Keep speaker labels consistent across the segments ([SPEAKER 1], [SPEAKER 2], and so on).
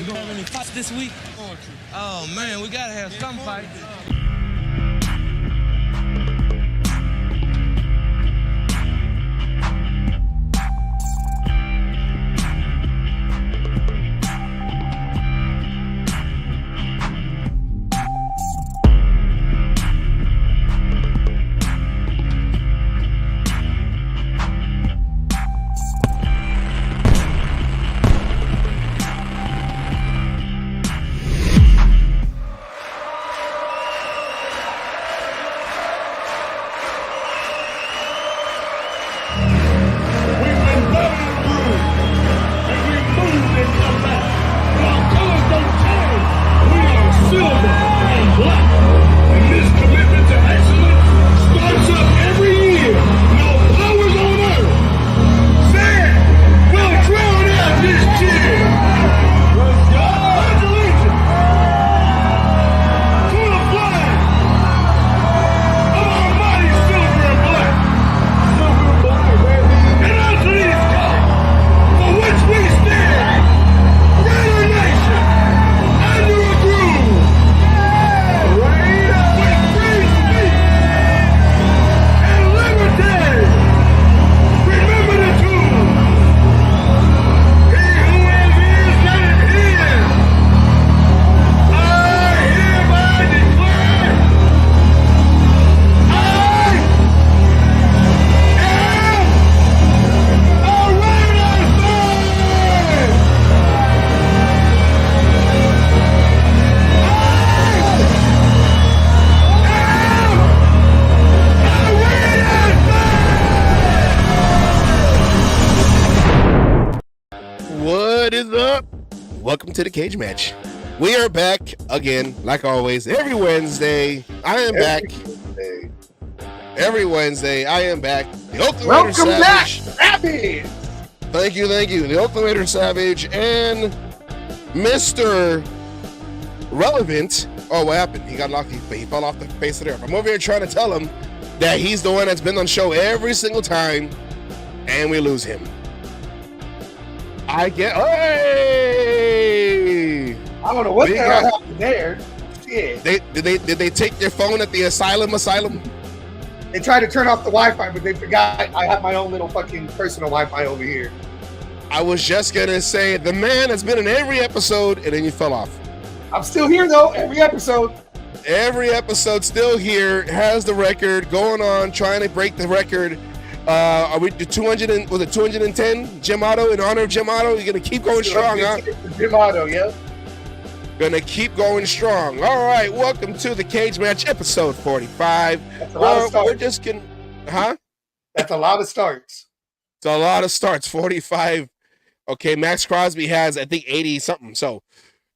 [SPEAKER 1] gonna have any fights this week? Oh man, we gotta have some fights.
[SPEAKER 2] What is up? Welcome to the Cage Match. We are back again, like always, every Wednesday. I am back. Every Wednesday, I am back. The Ultimator Savage.
[SPEAKER 3] Happy.
[SPEAKER 2] Thank you. The Ultimator Savage and Mr. Relevant. Oh, what happened? He got locked. He fell off the face of the earth. I'm over here trying to tell him that he's the one that's been on the show every single time, and we lose him. Hey!
[SPEAKER 3] I don't know what the hell happened there. Shit.
[SPEAKER 2] Did they take your phone at the asylum?
[SPEAKER 3] They tried to turn off the Wi-Fi, but they forgot I have my own little fucking personal Wi-Fi over here.
[SPEAKER 2] I was just gonna say the man has been in every episode, and then you fell off.
[SPEAKER 3] I'm still here though. Every episode
[SPEAKER 2] still here, has the record going on, trying to break the record. Are we 200 and was it 210? Jim Otto, in honor of Jim Otto, you're gonna keep going strong, huh?
[SPEAKER 3] Jim Otto, yeah.
[SPEAKER 2] Gonna keep going strong. All right, welcome to the Cage Match, episode 45.
[SPEAKER 3] That's a lot of starts.
[SPEAKER 2] We're just gonna,
[SPEAKER 3] That's a lot of starts.
[SPEAKER 2] It's a lot of starts. 45. Okay, Max Crosby has I think 80 something. So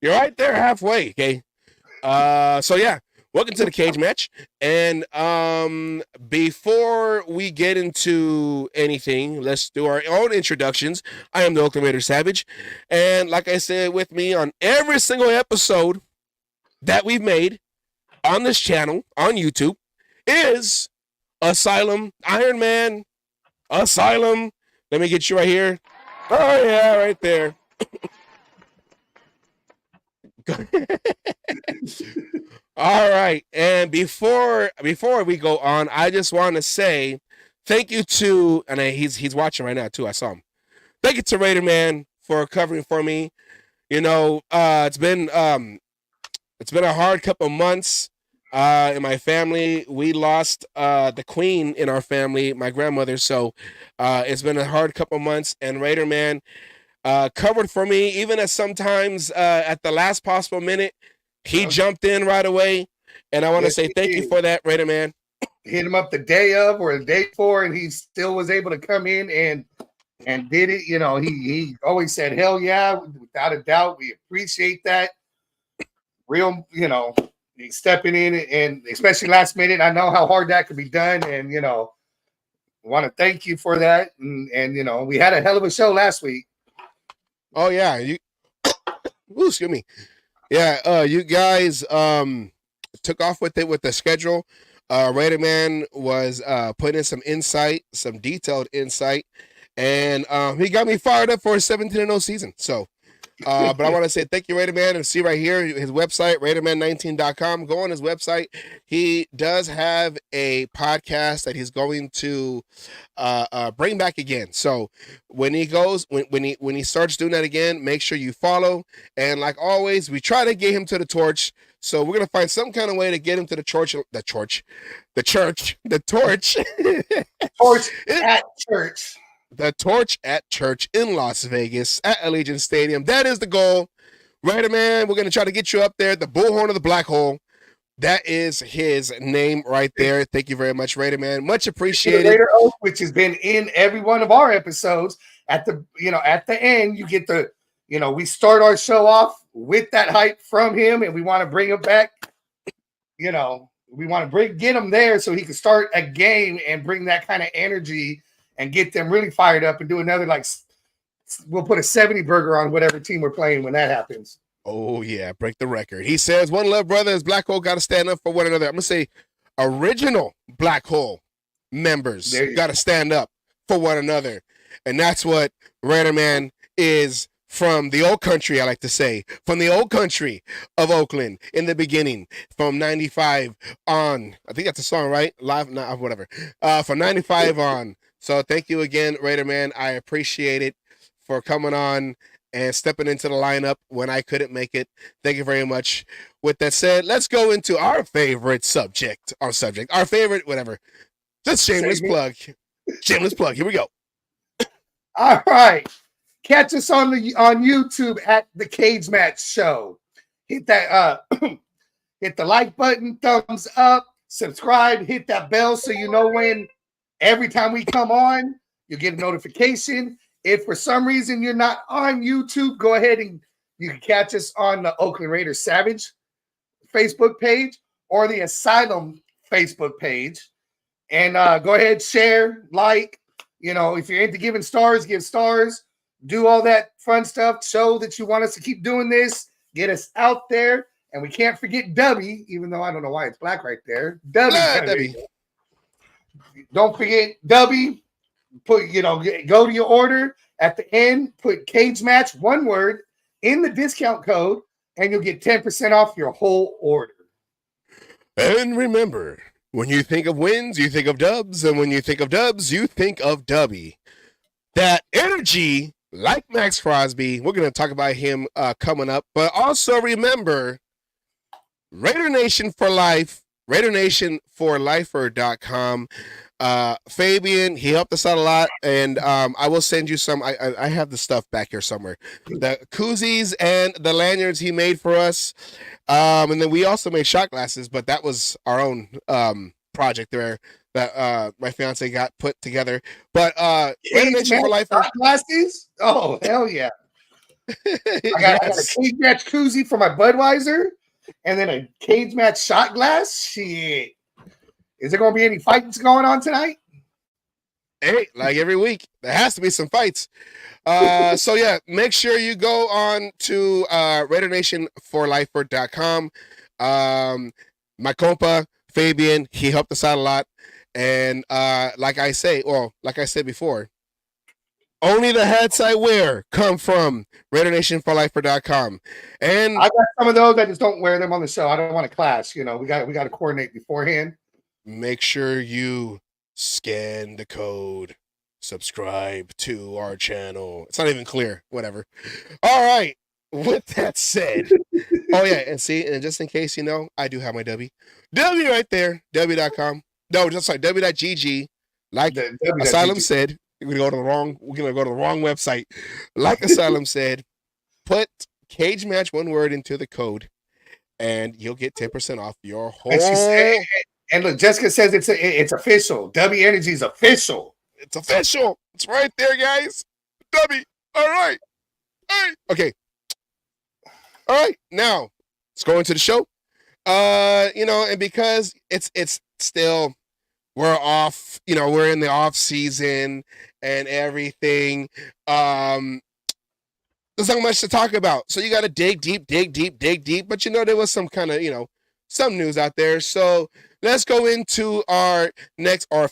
[SPEAKER 2] you're right there halfway. Okay. So yeah. Welcome to the Cage Match. And before we get into anything, let's do our own introductions. I am the Ultimator Savage. And like I said, with me on every single episode that we've made on this channel, on YouTube, is Asylum, Iron Man, Asylum. Let me get you right here. Oh, yeah, right there. All right, and before we go on, I just want to say thank you to, and he's watching right now too. I saw him. Thank you to Raider Man for covering for me. You know, it's been a hard couple months in my family. We lost the queen in our family, my grandmother. So it's been a hard couple months, and Raider Man covered for me, even as sometimes at the last possible minute. He jumped in right away, and I want to say thank you for that, Raider Man.
[SPEAKER 3] Hit him up the day of or the day before, and he still was able to come in and did it. You know, he always said, hell yeah, without a doubt. We appreciate that. Real, you know, he's stepping in, and especially last minute. I know how hard that could be done, and, you know, want to thank you for that. And, you know, we had a hell of a show last week.
[SPEAKER 2] Oh, yeah. Excuse me. Yeah, you guys took off with it with the schedule. Raider Man was putting in some insight, some detailed insight, and he got me fired up for a 17-0 season. So But I want to say thank you, Raider Man, and see right here his website, RaiderMan19.com. Go on his website. He does have a podcast that he's going to bring back again. So when he goes, when he starts doing that again, make sure you follow. And like always, we try to get him to the torch. So we're gonna find some kind of way to get him to the torch. Torch
[SPEAKER 3] at church.
[SPEAKER 2] The torch at church in Las Vegas at Allegiant Stadium. That is the goal. Raider Man, we're going to try to get you up there. The Bullhorn of the Black Hole. That is his name right there. Thank you very much, Raider Man. Much appreciated.
[SPEAKER 3] Raider Oak, which has been in every one of our episodes. At the end, you get the, we start our show off with that hype from him, and we want to bring him back. We want to get him there so he can start a game and bring that kind of energy and get them really fired up and do another, we'll put a 70 burger on whatever team we're playing when that happens.
[SPEAKER 2] Oh, yeah. Break the record. He says, one love, brothers. Black Hole got to stand up for one another. I'm going to say original Black Hole members got to stand up for one another. And that's what Raider Man is from the old country, I like to say. From the old country of Oakland in the beginning. From 95 on. I think that's a song, right? Live, whatever. From 95 on. So thank you again, Raider Man. I appreciate it for coming on and stepping into the lineup when I couldn't make it. Thank you very much. With that said, let's go into our favorite subject. Our favorite, whatever. Just shameless plug. Shameless plug. Here we go.
[SPEAKER 3] All right. Catch us on YouTube at the Cage Match Show. Hit that hit the like button, thumbs up, subscribe, hit that bell so you know when every time we come on, you get a notification. If for some reason you're not on YouTube, go ahead and you can catch us on the Oakland Raiders Savage Facebook page or the Asylum Facebook page. And go ahead, share, like. If you're into giving stars, give stars. Do all that fun stuff. Show that you want us to keep doing this. Get us out there. And we can't forget Dubby, even though I don't know why it's black right there. Dubby. Don't forget Dubby. Put, go to your order at the end, put Cage Match, one word, in the discount code, and you'll get 10% off your whole order.
[SPEAKER 2] And remember, when you think of wins, you think of dubs, and when you think of dubs, you think of Dubby. That energy, like Max Crosby, we're going to talk about him coming up, but also remember, Raider Nation for Life, RaiderNationForLifer.com. Fabian, he helped us out a lot, and I will send you some. I have the stuff back here somewhere. The koozies and the lanyards he made for us. And then we also made shot glasses, but that was our own project there that my fiance got put together. But Raider Nation for Life.
[SPEAKER 3] Shot glasses? Oh, hell yeah. I got a Cage Match koozie for my Budweiser, and then a Cage Match shot glass. Shit. Is there going to be any fights going on tonight?
[SPEAKER 2] Hey, like every week, there has to be some fights. So yeah, make sure you go on to RaiderNationForLifer.com. My compa, Fabian, he helped us out a lot. And like I said before, only the hats I wear come from RaiderNationForLifer.com. And
[SPEAKER 3] I got some of those. I just don't wear them on the show. I don't want to clash. We got to coordinate beforehand.
[SPEAKER 2] Make sure you scan the code, subscribe to our channel. It's not even clear. Whatever. All right. With that said, oh yeah, and just in case I do have my W right there, W.com. No, just like W.gg. Like Asylum said, we're gonna go to the wrong website. Like Asylum said, put Cage Match one word into the code, and you'll get 10% off your whole.
[SPEAKER 3] And look, Jessica says it's official. W Energy is official.
[SPEAKER 2] It's official. It's right there, guys. W. All right. Okay. All right. Now let's go into the show. And because it's still we're off. We're in the off season and everything. There's not much to talk about. So you got to dig deep. But there was some kind of some news out there. So let's go into our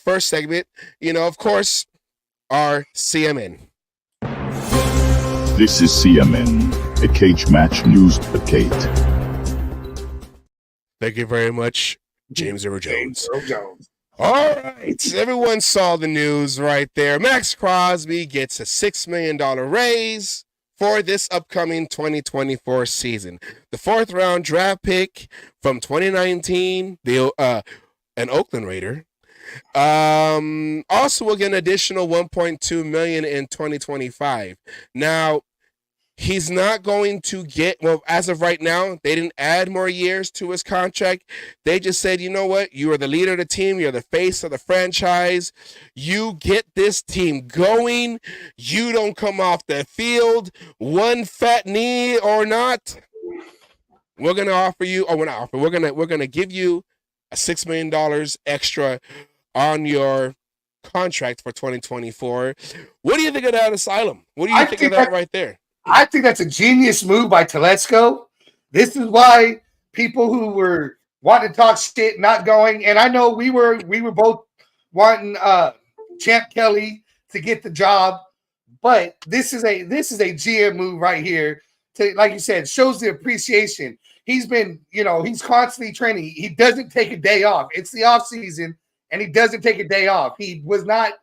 [SPEAKER 2] first segment. Of course, our CMN.
[SPEAKER 4] This is CMN, a cage match news update.
[SPEAKER 2] Thank you very much, James Earl Jones.
[SPEAKER 3] Earl Jones.
[SPEAKER 2] All right, everyone saw the news right there. Max Crosby gets a $6 million raise for this upcoming 2024 season. The 4th round draft pick from 2019, an Oakland Raider. Also will get an additional $1.2 million in 2025. Now, he's not going to get, well, as of right now, they didn't add more years to his contract. They just said, you know what? You are the leader of the team. You're the face of the franchise. You get this team going. You don't come off the field, one fat knee or not. We're going to offer you, or we're not offering, we're going to give you a $6 million extra on your contract for 2024. What do you think of that, Asylum? What do you think of that right there?
[SPEAKER 3] I think that's a genius move by Telesco. This is why people who were wanting to talk shit not going, and I know we were both wanting Champ Kelly to get the job, but this is a GM move right here. To, like you said, shows the appreciation. He's been, he's constantly training. He doesn't take a day off. It's the off season, and he doesn't take a day off. He was not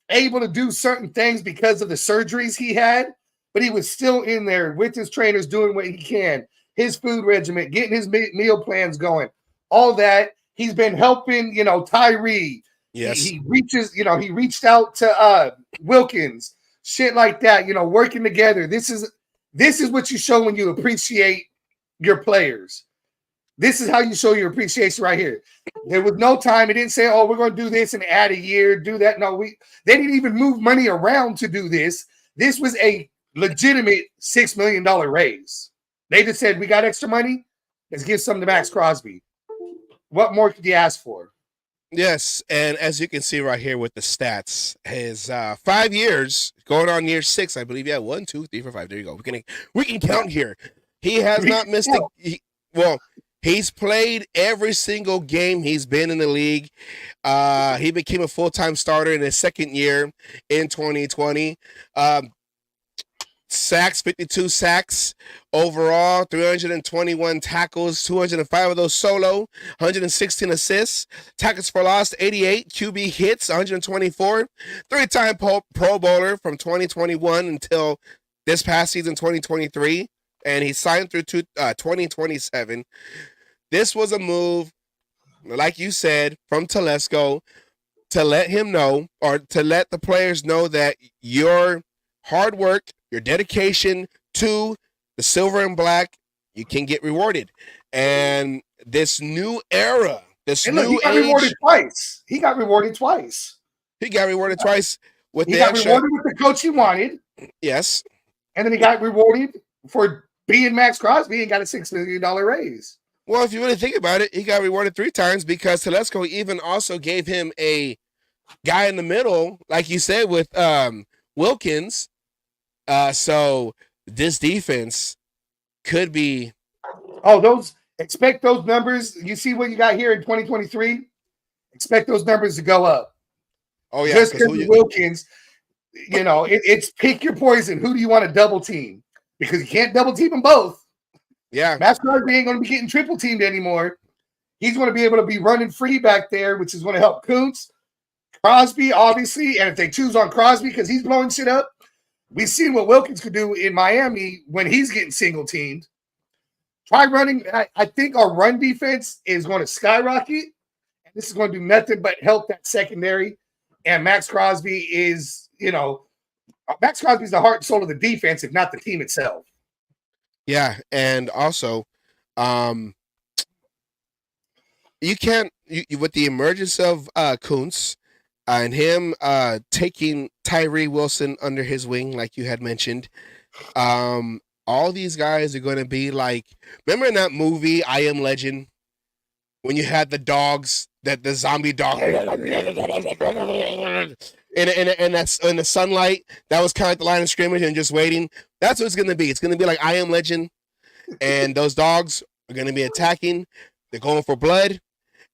[SPEAKER 3] able to do certain things because of the surgeries he had. But he was still in there with his trainers doing what he can, his food regimen, getting his meal plans going, all that. He's been helping, Tyree.
[SPEAKER 2] Yes.
[SPEAKER 3] He reached out to Wilkins, shit like that, working together. This is what you show when you appreciate your players. This is how you show your appreciation right here. There was no time. It didn't say, oh, we're going to do this and add a year, do that. No, they didn't even move money around to do this. This was a legitimate $6 million raise. They just said, we got extra money. Let's give some to Max Crosby. What more could you ask for?
[SPEAKER 2] Yes, and as you can see right here with the stats, his 5 years, going on year 6, I believe. Yeah, 1, 2, 3, 4, 5. There you go. We can count here. He has not missed he's played every single game he's been in the league. He became a full-time starter in his 2nd year in 2020. Sacks, 52 sacks overall, 321 tackles, 205 of those solo, 116 assists, tackles for loss, 88, QB hits, 124, 3-time Pro Bowler from 2021 until this past season, 2023, and he signed through 2027. This was a move, like you said, from Telesco to let him know, or to let the players know that your hard work, your dedication to the silver and black, you can get rewarded. And this new era, he got
[SPEAKER 3] rewarded twice. He got rewarded twice.
[SPEAKER 2] He got rewarded twice with
[SPEAKER 3] he got rewarded with the coach he wanted.
[SPEAKER 2] Yes.
[SPEAKER 3] And then he got rewarded for being Max Crosby and got a $6 million raise.
[SPEAKER 2] Well, if you really think about it, he got rewarded 3 times because Telesco even also gave him a guy in the middle, like you said, with Wilkins. So this defense could be.
[SPEAKER 3] Expect those numbers. You see what you got here in 2023. Expect those numbers to go up.
[SPEAKER 2] Oh yeah,
[SPEAKER 3] just because Wilkins. It's pick your poison. Who do you want to double team? Because you can't double team them both.
[SPEAKER 2] Yeah,
[SPEAKER 3] Max Crosby ain't going to be getting triple teamed anymore. He's going to be able to be running free back there, which is going to help Kuntz, Crosby, obviously. And if they choose on Crosby because he's blowing shit up. We've seen what Wilkins could do in Miami when he's getting single teamed. Try running. I think our run defense is going to skyrocket. And this is going to do nothing but help that secondary. And Max Crosby is, Max Crosby is the heart and soul of the defense, if not the team itself.
[SPEAKER 2] Yeah. And also, you can't, with the emergence of Kuntz, and him taking Tyree Wilson under his wing, like you had mentioned, all these guys are going to be like, remember in that movie, I Am Legend, when you had the dogs, that the zombie dog, and that's in the sunlight, that was kind of like the line of scrimmage and just waiting. That's what it's going to be. It's going to be like I Am Legend, and those dogs are going to be attacking. They're going for blood,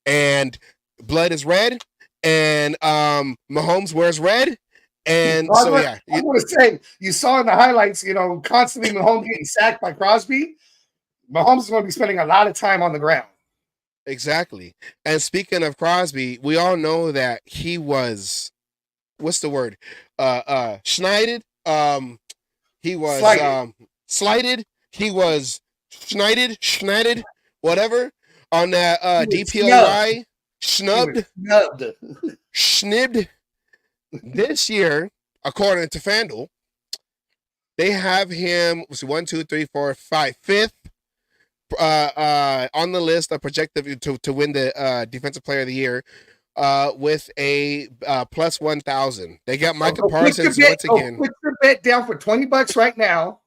[SPEAKER 2] and blood is red. And Mahomes wears red, And
[SPEAKER 3] Well,
[SPEAKER 2] so yeah,
[SPEAKER 3] I want to say you saw in the highlights, constantly Mahomes getting sacked by Crosby. Mahomes is going to be spending a lot of time on the ground.
[SPEAKER 2] exactly. And speaking of Crosby, we all know that he was, what's the word? Schneided. He was slighted. He was schneided, whatever, on that DPOY, snubbed, schnibbed. This year, according to FanDuel, they have him 1, 2, 3, 4, 5, fifth on the list of projected to win the Defensive Player of the Year with a plus 1,000. They got Michael Parsons once again.
[SPEAKER 3] Put your bet down for $20 right now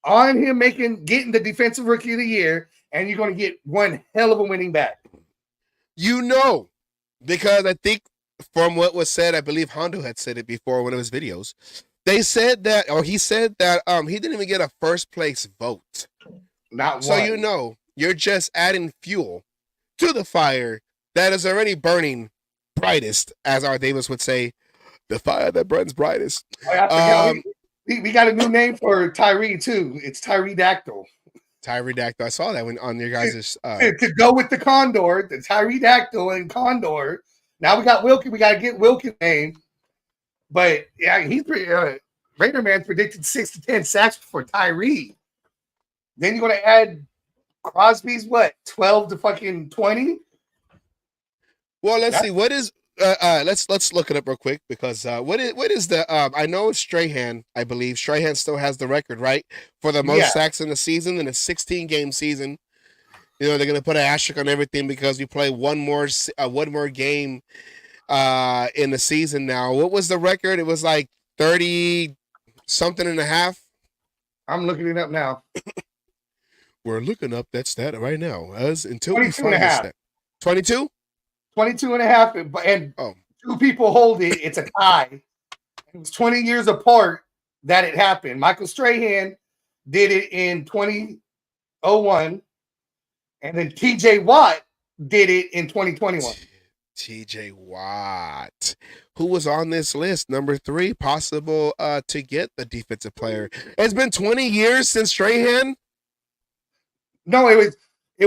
[SPEAKER 3] on him getting the Defensive Rookie of the Year, and you're going to get one hell of a winning back.
[SPEAKER 2] Because I think from what was said, I believe Hondo had said it before in one of his videos. They said that, or he said that he didn't even get a first place vote.
[SPEAKER 3] Not
[SPEAKER 2] so
[SPEAKER 3] one.
[SPEAKER 2] You're just adding fuel to the fire that is already burning brightest, as R. Davis would say, the fire that burns brightest.
[SPEAKER 3] We got a new name for Tyree too. It's Tyree Dactyl.
[SPEAKER 2] Tyree Dactyl. I saw that one on your guys'
[SPEAKER 3] to go with the Condor, the Tyree Dactyl and Condor. Now we got Wilkin. We got to get Wilkin name. But yeah, he's Raider Man's predicted 6 to 10 sacks for Tyree. Then you're going to add Crosby's 12 to fucking 20.
[SPEAKER 2] Well, let's see. What is let's look it up real quick because what is the I know it's Strahan. I believe Strahan still has the record, right, for the most sacks in the season in a 16-game season. They're gonna put an asterisk on everything because we play one more game in the season now. What was the record? It was like 30 something and a half.
[SPEAKER 3] I'm looking it up now.
[SPEAKER 2] We're looking up that stat right now until
[SPEAKER 3] 22 and a half.
[SPEAKER 2] 22?
[SPEAKER 3] 22 and a half, and two people hold it. It's a tie. It was 20 years apart that it happened. Michael Strahan did it in 2001, and then TJ Watt did it in 2021.
[SPEAKER 2] TJ Watt, who was on this list, number 3, possible to get the defensive player. It's been 20 years since Strahan.
[SPEAKER 3] No, it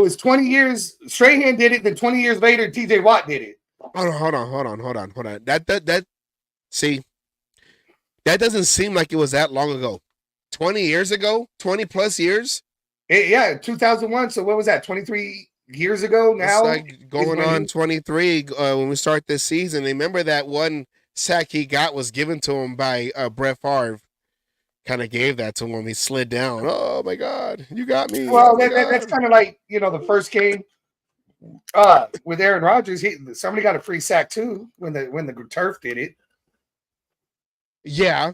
[SPEAKER 3] was 20 years. Strahan did it. Then 20 years later, TJ Watt did it.
[SPEAKER 2] Hold on. That see, that doesn't seem like it was that long ago. 20 years ago, 20 plus years.
[SPEAKER 3] 2001. So what was that? 23 years ago now.
[SPEAKER 2] It's like going on 23 when we start this season. Remember that one sack he got was given to him by Brett Favre. Kind of gave that to him. He slid down. Oh my God, you got me.
[SPEAKER 3] Well, that's kind of like the first game with Aaron Rodgers. Somebody got a free sack too when the turf did it.
[SPEAKER 2] Yeah,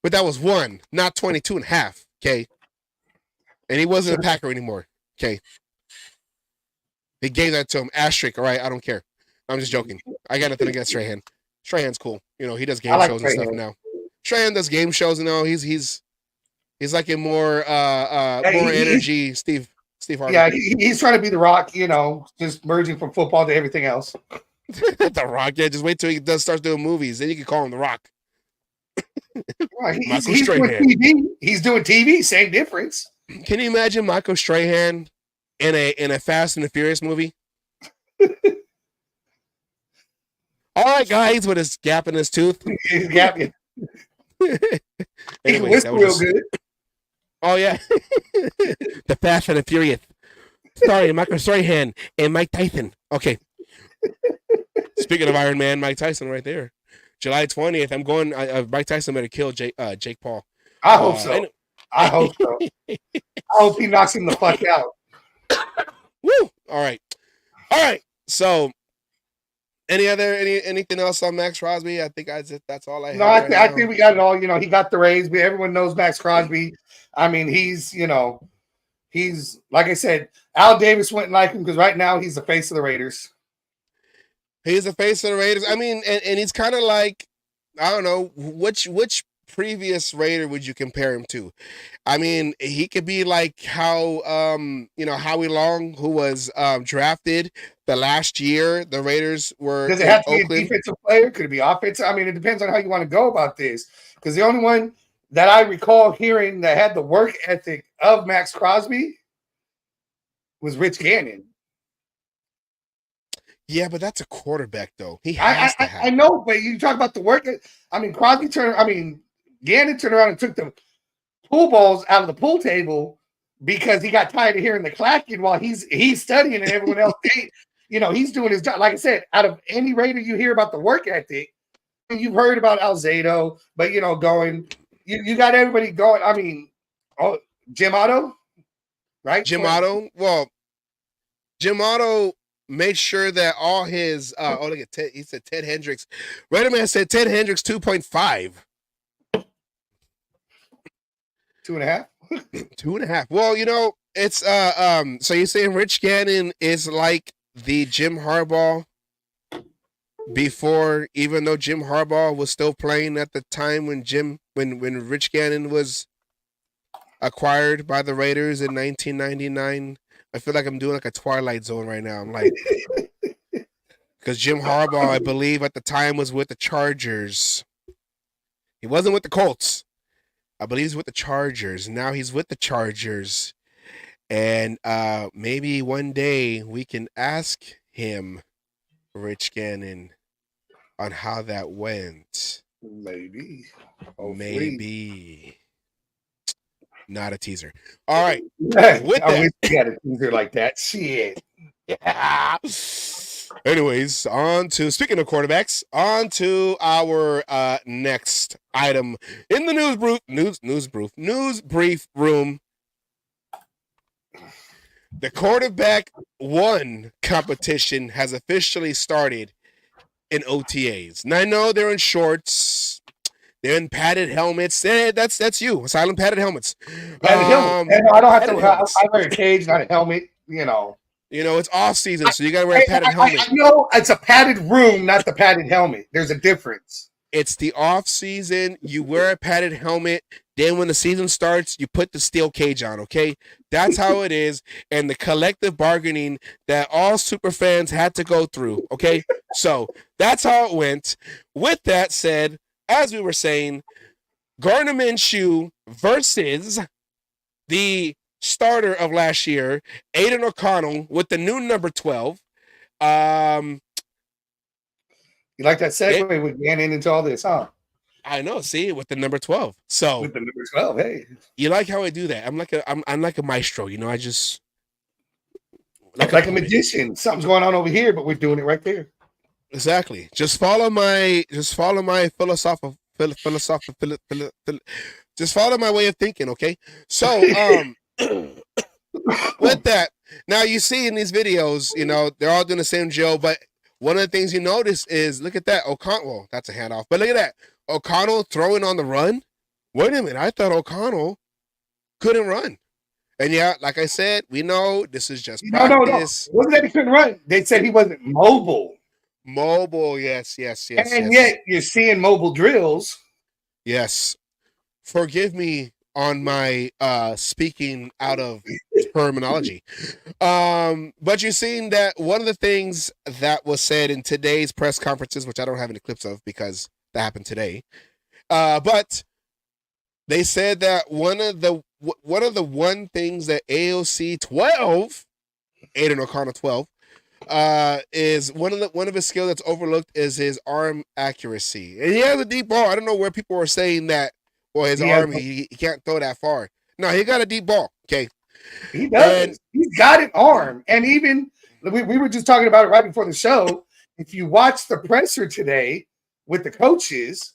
[SPEAKER 2] but that was one, not 22 and a half. Okay, and he wasn't a Packer anymore. Okay, they gave that to him. Asterisk. All right, I don't care. I'm just joking. I got nothing against Strahan. Strahan's cool. He does game shows and stuff now. Strahan does game shows now. He's like a more energy Steve Harvey.
[SPEAKER 3] Yeah, he's trying to be the Rock, just merging from football to everything else.
[SPEAKER 2] The Rock, yeah. Just wait till he starts doing movies, then you can call him the Rock.
[SPEAKER 3] He's doing TV. He's doing TV. Same difference.
[SPEAKER 2] Can you imagine Michael Strahan in a Fast and the Furious movie? All right, guys, with his gap in his tooth.
[SPEAKER 3] He's gapping.
[SPEAKER 2] Anyway,
[SPEAKER 3] whisper real good.
[SPEAKER 2] Oh yeah, the Fast and the Furious. Sorry, Michael Strahan and Mike Tyson. Okay. Speaking of Iron Man, Mike Tyson right there. July 20th. I'm going. Mike Tyson better kill Jake Paul.
[SPEAKER 3] I hope so. I hope so. I hope he knocks him the fuck out.
[SPEAKER 2] Woo! All right. So, anything else on Max Crosby? I think that's all I have.
[SPEAKER 3] No, I think we got it all. He got the raise. Everyone knows Max Crosby. I mean, he's like I said, Al Davis wouldn't like him because right now he's the face of the Raiders.
[SPEAKER 2] He's the face of the Raiders. I mean, and he's kind of like, I don't know, which previous Raider would you compare him to? I mean, he could be like how Howie Long, who was drafted the last year the Raiders were
[SPEAKER 3] Does it
[SPEAKER 2] in
[SPEAKER 3] have to be a
[SPEAKER 2] Oakland.
[SPEAKER 3] defensive player? Could it be offensive? I mean, it depends on how you want to go about this. Because the only one that I recall hearing that had the work ethic of Max Crosby was Rich Gannon.
[SPEAKER 2] Yeah, but that's a quarterback though. He has to have.
[SPEAKER 3] I know, but you talk about the work. I mean, Gannon turned around and took the pool balls out of the pool table because he got tired of hearing the clacking while he's studying and everyone else ain't. He's doing his job. Like I said, out of any Raider you hear about the work ethic, and you've heard about Alzado, but you got everybody going. I mean, Jim Otto, right?
[SPEAKER 2] Jim Otto. Well, Jim Otto made sure that all his look at Ted, he said Ted Hendricks. Raider Man said Ted Hendricks 2.5.
[SPEAKER 3] 2.5.
[SPEAKER 2] 2.5. Well, it's so you're saying Rich Gannon is like the Jim Harbaugh before, even though Jim Harbaugh was still playing at the time when Rich Gannon was acquired by the Raiders in 1999. I feel like I'm doing like a Twilight Zone right now. I'm like, because Jim Harbaugh, I believe at the time was with the Chargers. He wasn't with the Colts. I believe he's with the Chargers. Now he's with the Chargers. And maybe one day we can ask him, Rich Gannon, on how that went.
[SPEAKER 3] Maybe.
[SPEAKER 2] Maybe. Not a teaser. All right.
[SPEAKER 3] I wish you had a teaser like that. Shit.
[SPEAKER 2] Yeah. Anyways, speaking of quarterbacks, on to our next item in the news brief room. The quarterback one competition has officially started in OTAs. And I know they're in shorts, they're in padded helmets. That's you, silent padded helmets.
[SPEAKER 3] Padded helmet. And I don't have to. I wear a cage, not a helmet.
[SPEAKER 2] It's off season, so you gotta wear a padded helmet.
[SPEAKER 3] I know it's a padded room, not the padded helmet. There's a difference.
[SPEAKER 2] It's the off season. You wear a padded helmet. Then when the season starts, you put the steel cage on, okay? That's how it is. And the collective bargaining that all super fans had to go through, okay? So that's how it went. With that said, as we were saying, Gardner Minshew versus the starter of last year, Aiden O'Connell, with the new number 12.
[SPEAKER 3] You like that segue with Gannon into all this, huh?
[SPEAKER 2] I know. See, with the number 12. So
[SPEAKER 3] with the number 12, hey,
[SPEAKER 2] you like how I do that? I'm like a maestro. I just
[SPEAKER 3] like a magician. Something's going on over here, but we're doing it right there.
[SPEAKER 2] Exactly. Just follow my philosophical. Just follow my way of thinking. Okay. So with that, now you see in these videos, they're all doing the same drill, but one of the things you notice is, look at that O'Connell. Well, that's a handoff, but look at that O'Connell throwing on the run. Wait a minute, I thought O'Connell couldn't run. And yeah, like I said, we know this is just practice.
[SPEAKER 3] No. Wasn't that he couldn't run? They said he wasn't mobile.
[SPEAKER 2] Mobile, yes.
[SPEAKER 3] And yet you're seeing mobile drills.
[SPEAKER 2] Yes. Forgive me on my speaking out of terminology. But you're seeing that one of the things that was said in today's press conferences, which I don't have any clips of because that happened today. But they said that one of the things that AOC 12, Aiden O'Connell 12, is one of his skills that's overlooked is his arm accuracy. And he has a deep ball. I don't know where people were saying that, well, his arm, he can't throw that far. No, he got a deep ball. Okay.
[SPEAKER 3] He does. He's got an arm. And even we were just talking about it right before the show. If you watch the presser today with the coaches,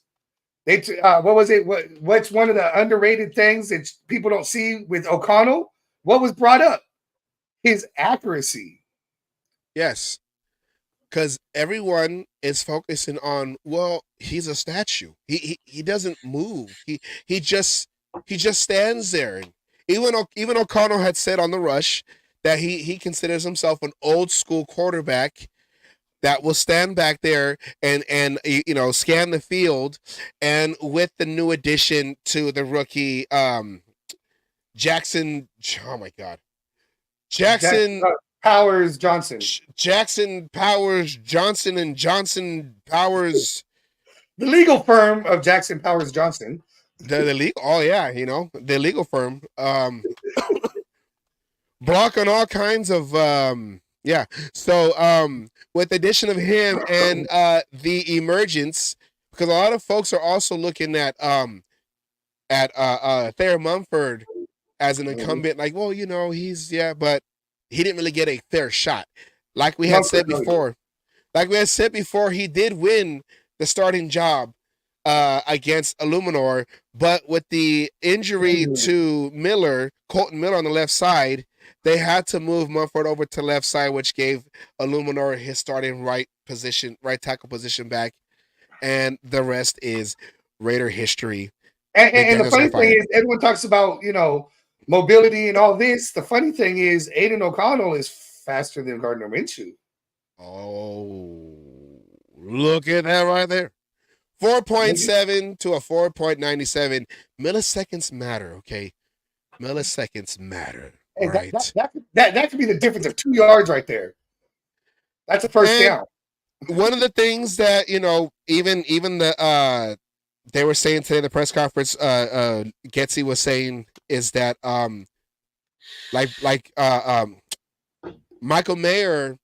[SPEAKER 3] they what was it? What's one of the underrated things that people don't see with O'Connell? What was brought up? His accuracy.
[SPEAKER 2] Yes. Because everyone is focusing on, well, he's a statue. He doesn't move. He just stands there. And even O'Connell had said on the Rush that he considers himself an old school quarterback that will stand back there and scan the field, and with the new addition to the rookie Jackson, oh my God, Jackson
[SPEAKER 3] Powers Johnson,
[SPEAKER 2] Jackson Powers Johnson and Johnson Powers,
[SPEAKER 3] the legal firm of Jackson Powers Johnson.
[SPEAKER 2] the legal, oh yeah, the legal firm, blocking all kinds of yeah. So with the addition of him and the emergence, because a lot of folks are also looking at Thayer Mumford as an incumbent, like, well, he's but he didn't really get a fair shot. Like we had said before, he did win the starting job against Illuminor, but with the injury to Colton Miller on the left side, they had to move Mumford over to left side, which gave Illuminor his starting right tackle position back, and the rest is Raider history.
[SPEAKER 3] And the funny thing is, everyone talks about mobility and all this. The funny thing is, Aiden O'Connell is faster than Gardner Minshew.
[SPEAKER 2] Oh, look at that right there. 4.7 to a 4.97. Milliseconds matter, okay? Milliseconds matter,
[SPEAKER 3] hey,
[SPEAKER 2] right?
[SPEAKER 3] That could be the difference of 2 yards right there. That's a first down.
[SPEAKER 2] One of the things that, even the they were saying today in the press conference, Getsy was saying, is that Michael Mayer,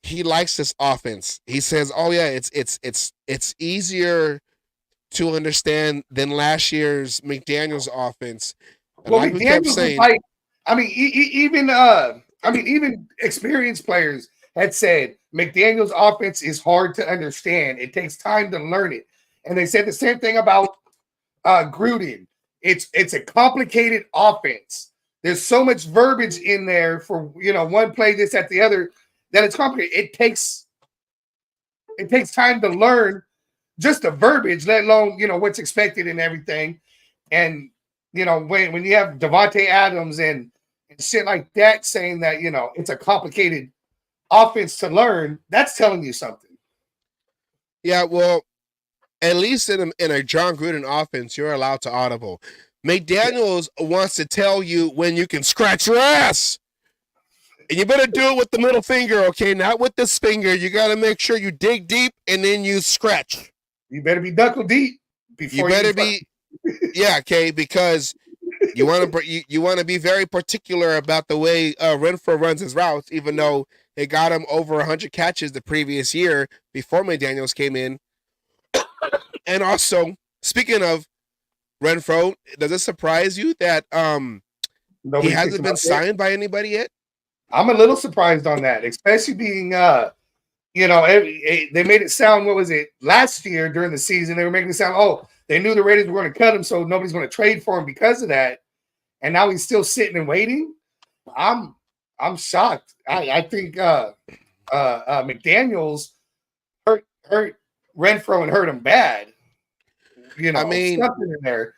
[SPEAKER 2] he likes this offense. He says, "Oh yeah, it's easier to understand than last year's McDaniels offense." And
[SPEAKER 3] well, McDaniels kept saying, even experienced players had said McDaniels offense is hard to understand. It takes time to learn it. And they said the same thing about Gruden. It's a complicated offense. There's so much verbiage in there for one play, this, at the other, that it's complicated. It takes time to learn just the verbiage, let alone what's expected and everything. And when you have Devontae Adams and shit like that saying that it's a complicated offense to learn, that's telling you something.
[SPEAKER 2] Yeah, well, at least in a John Gruden offense, you're allowed to audible. McDaniels wants to tell you when you can scratch your ass. And you better do it with the middle finger, okay? Not with this finger. You got to make sure you dig deep and then you scratch.
[SPEAKER 3] You better be knuckle deep before you better
[SPEAKER 2] be. Yeah, okay, because you want to be very particular about the way Renfrow runs his routes, even though they got him over 100 catches the previous year before McDaniels came in. And also, speaking of Renfrow, does it surprise you that he hasn't been signed by anybody yet?
[SPEAKER 3] I'm a little surprised on that, especially being, they made it sound, what was it, last year during the season, they were making it sound, they knew the Raiders were going to cut him, so nobody's going to trade for him because of that. And now he's still sitting and waiting. I'm shocked. I think McDaniels hurt Renfrow and hurt him bad. Something in there.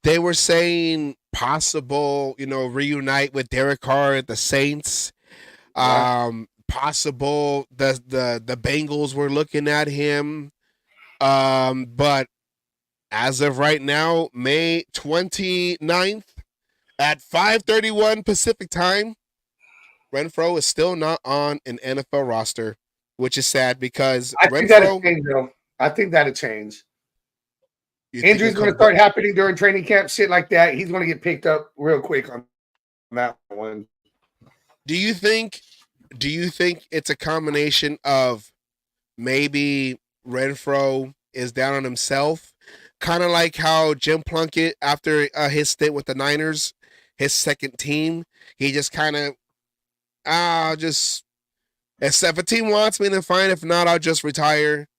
[SPEAKER 2] They were saying possible, reunite with Derek Carr at the Saints. Yeah. Possible the Bengals were looking at him. But as of right now, May 29th at 5:31 Pacific time, Renfrow is still not on an NFL roster, which is sad because
[SPEAKER 3] I think that'll change, though. I think that'll change. Injuries going to start happening during training camp, shit like that. He's going to get picked up real quick on that one.
[SPEAKER 2] Do you think it's a combination of maybe Renfrow is down on himself, kind of like how Jim Plunkett, after his stint with the Niners, his second team, he just kind of if a team wants me, then fine. If not, I'll just retire.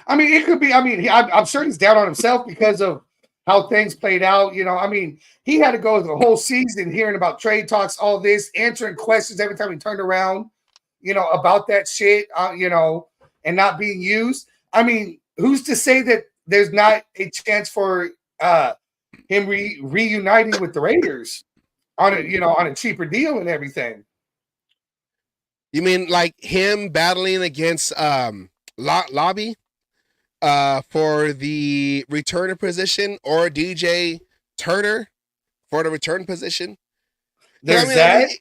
[SPEAKER 3] I mean, it could be. I mean, I'm sure he's down on himself because of how things played out. I mean, he had to go the whole season hearing about trade talks, all this, answering questions every time he turned around, about that shit, and not being used. I mean, who's to say that there's not a chance for him reuniting with the Raiders on a cheaper deal and everything?
[SPEAKER 2] You mean like him battling against Lobby for the returner position, or DJ Turner for the return position?
[SPEAKER 3] There's that.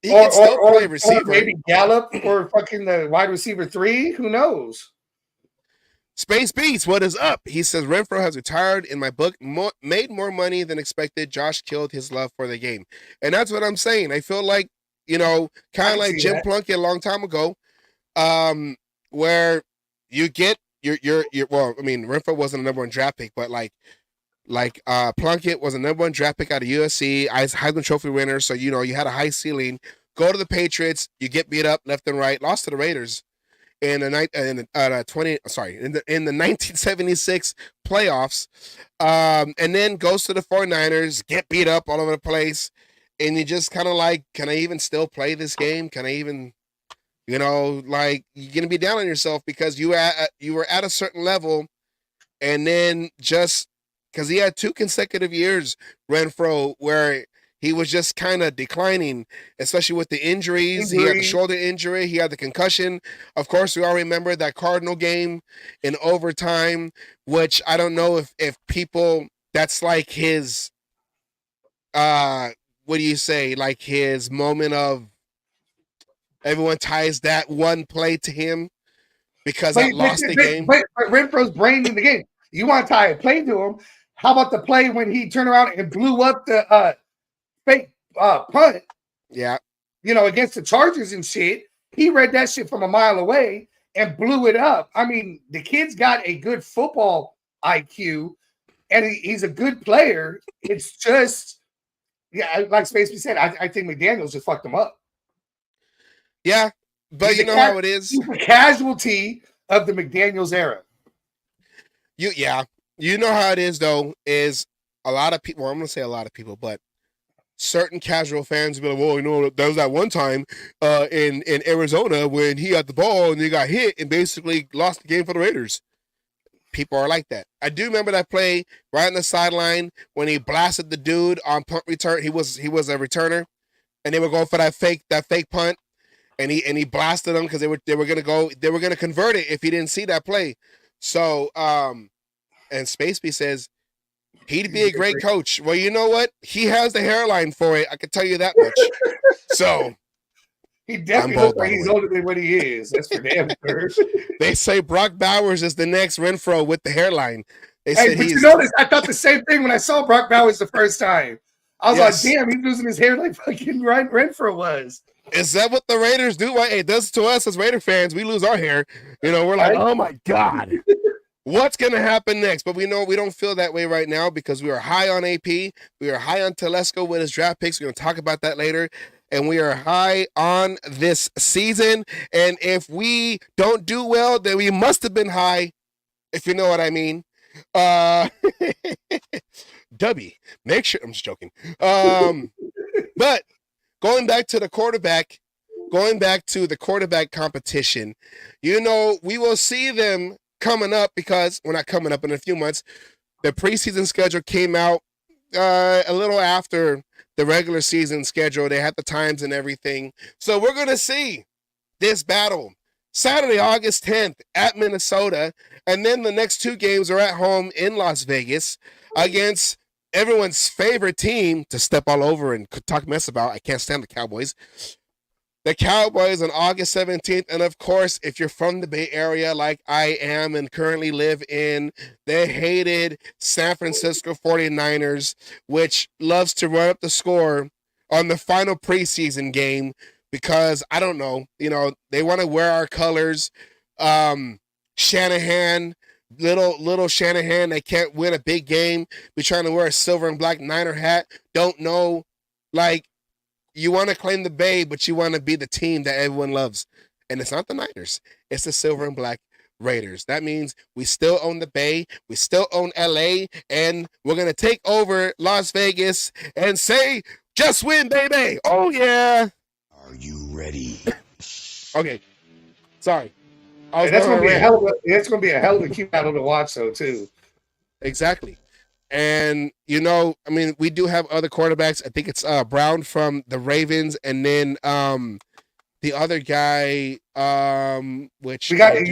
[SPEAKER 2] He can still play receiver.
[SPEAKER 3] Or maybe Gallup or fucking the wide receiver 3. Who knows?
[SPEAKER 2] Space Beats, what is up? He says Renfro has retired. In my book, made more money than expected. Josh killed his love for the game, and that's what I'm saying. I feel like, you know, kind of like Jim Plunkett a long time ago, where you get your well, I mean, Renfro wasn't a number 1 draft pick, but like Plunkett was a number 1 draft pick out of USC, Heisman Trophy winner. So, you know, you had a high ceiling. Go to the Patriots, you get beat up left and right. Lost to the Raiders in the 1976 playoffs, and then goes to the 49ers, get beat up all over the place, and you just kind of like, can I even still play this game? Can I even, you know, like, you're gonna be down on yourself because you were at a certain level, and then just because he had 2 consecutive years, Renfro, where he was just kind of declining, especially with the injuries. He had the shoulder injury. He had the concussion. Of course, we all remember that Cardinal game in overtime, which I don't know if people, that's like his, what do you say? Like his moment of, everyone ties that one play to him because that lost the game.
[SPEAKER 3] But Renfro's brain in the game. You want to tie a play to him. How about the play when he turned around and blew up the fake punt?
[SPEAKER 2] Yeah.
[SPEAKER 3] You know, against the Chargers and shit. He read that shit from a mile away and blew it up. I mean, the kid's got a good football IQ, and he's a good player. It's just, yeah, like Spacey said, I think McDaniels just fucked him up.
[SPEAKER 2] Yeah, but he's, you know how it is.
[SPEAKER 3] He's a casualty of the McDaniels era.
[SPEAKER 2] You know how it is, though, is a lot of people, well, I'm going to say a lot of people, but certain casual fans will be like, well, you know, there was that one time in Arizona when he had the ball and he got hit and basically lost the game for the Raiders. People are like that. I do remember that play right on the sideline when he blasted the dude on punt return. He was a returner, and they were going for that fake punt, and he blasted them because they were gonna convert it if he didn't see that play. So and Spaceby says he'd be a great coach. Well, you know what? He has the hairline for it. I can tell you that much. So
[SPEAKER 3] he definitely looks like he's older than what he is. That's for damn sure.
[SPEAKER 2] They say Brock Bowers is the next Renfro with the hairline. They said
[SPEAKER 3] but you notice, I thought the same thing when I saw Brock Bowers the first time. I was like, damn, he's losing his hair like fucking Renfro was.
[SPEAKER 2] Is that what the Raiders do? Well, it does to us as Raider fans. We lose our hair. You know, we're like, oh my God. What's going to happen next? But we know we don't feel that way right now because we are high on AP. We are high on Telesco with his draft picks. We're going to talk about that later. And we are high on this season. And if we don't do well, then we must have been high, if you know what I mean. W, make sure, I'm just joking. But going back to the quarterback competition, you know, we will see them coming up because we're not coming up in a few months. The preseason schedule came out a little after the regular season schedule. They had the times and everything. So we're going to see this battle Saturday, August 10th at Minnesota. And then the next 2 games are at home in Las Vegas against everyone's favorite team to step all over and talk mess about. I can't stand the Cowboys. The Cowboys on August 17th. And of course, if you're from the Bay Area like I am and currently live in the hated San Francisco 49ers, which loves to run up the score on the final preseason game because, I don't know, you know, they want to wear our colors. Shanahan, little Shanahan, they can't win a big game. Be trying to wear a silver and black Niner hat. Don't know, like, you want to claim the Bay, but you want to be the team that everyone loves. And it's not the Niners. It's the silver and black Raiders. That means we still own the Bay. We still own LA. And we're going to take over Las Vegas and say, just win, baby. Oh, yeah.
[SPEAKER 4] Are you ready?
[SPEAKER 2] Okay. Sorry.
[SPEAKER 3] That's going to be a hell of a cute battle to watch, though, too.
[SPEAKER 2] Exactly. And, you know, I mean, we do have other quarterbacks. I think it's Brown from the Ravens, and then the the other guy, which
[SPEAKER 3] We got
[SPEAKER 2] I
[SPEAKER 3] the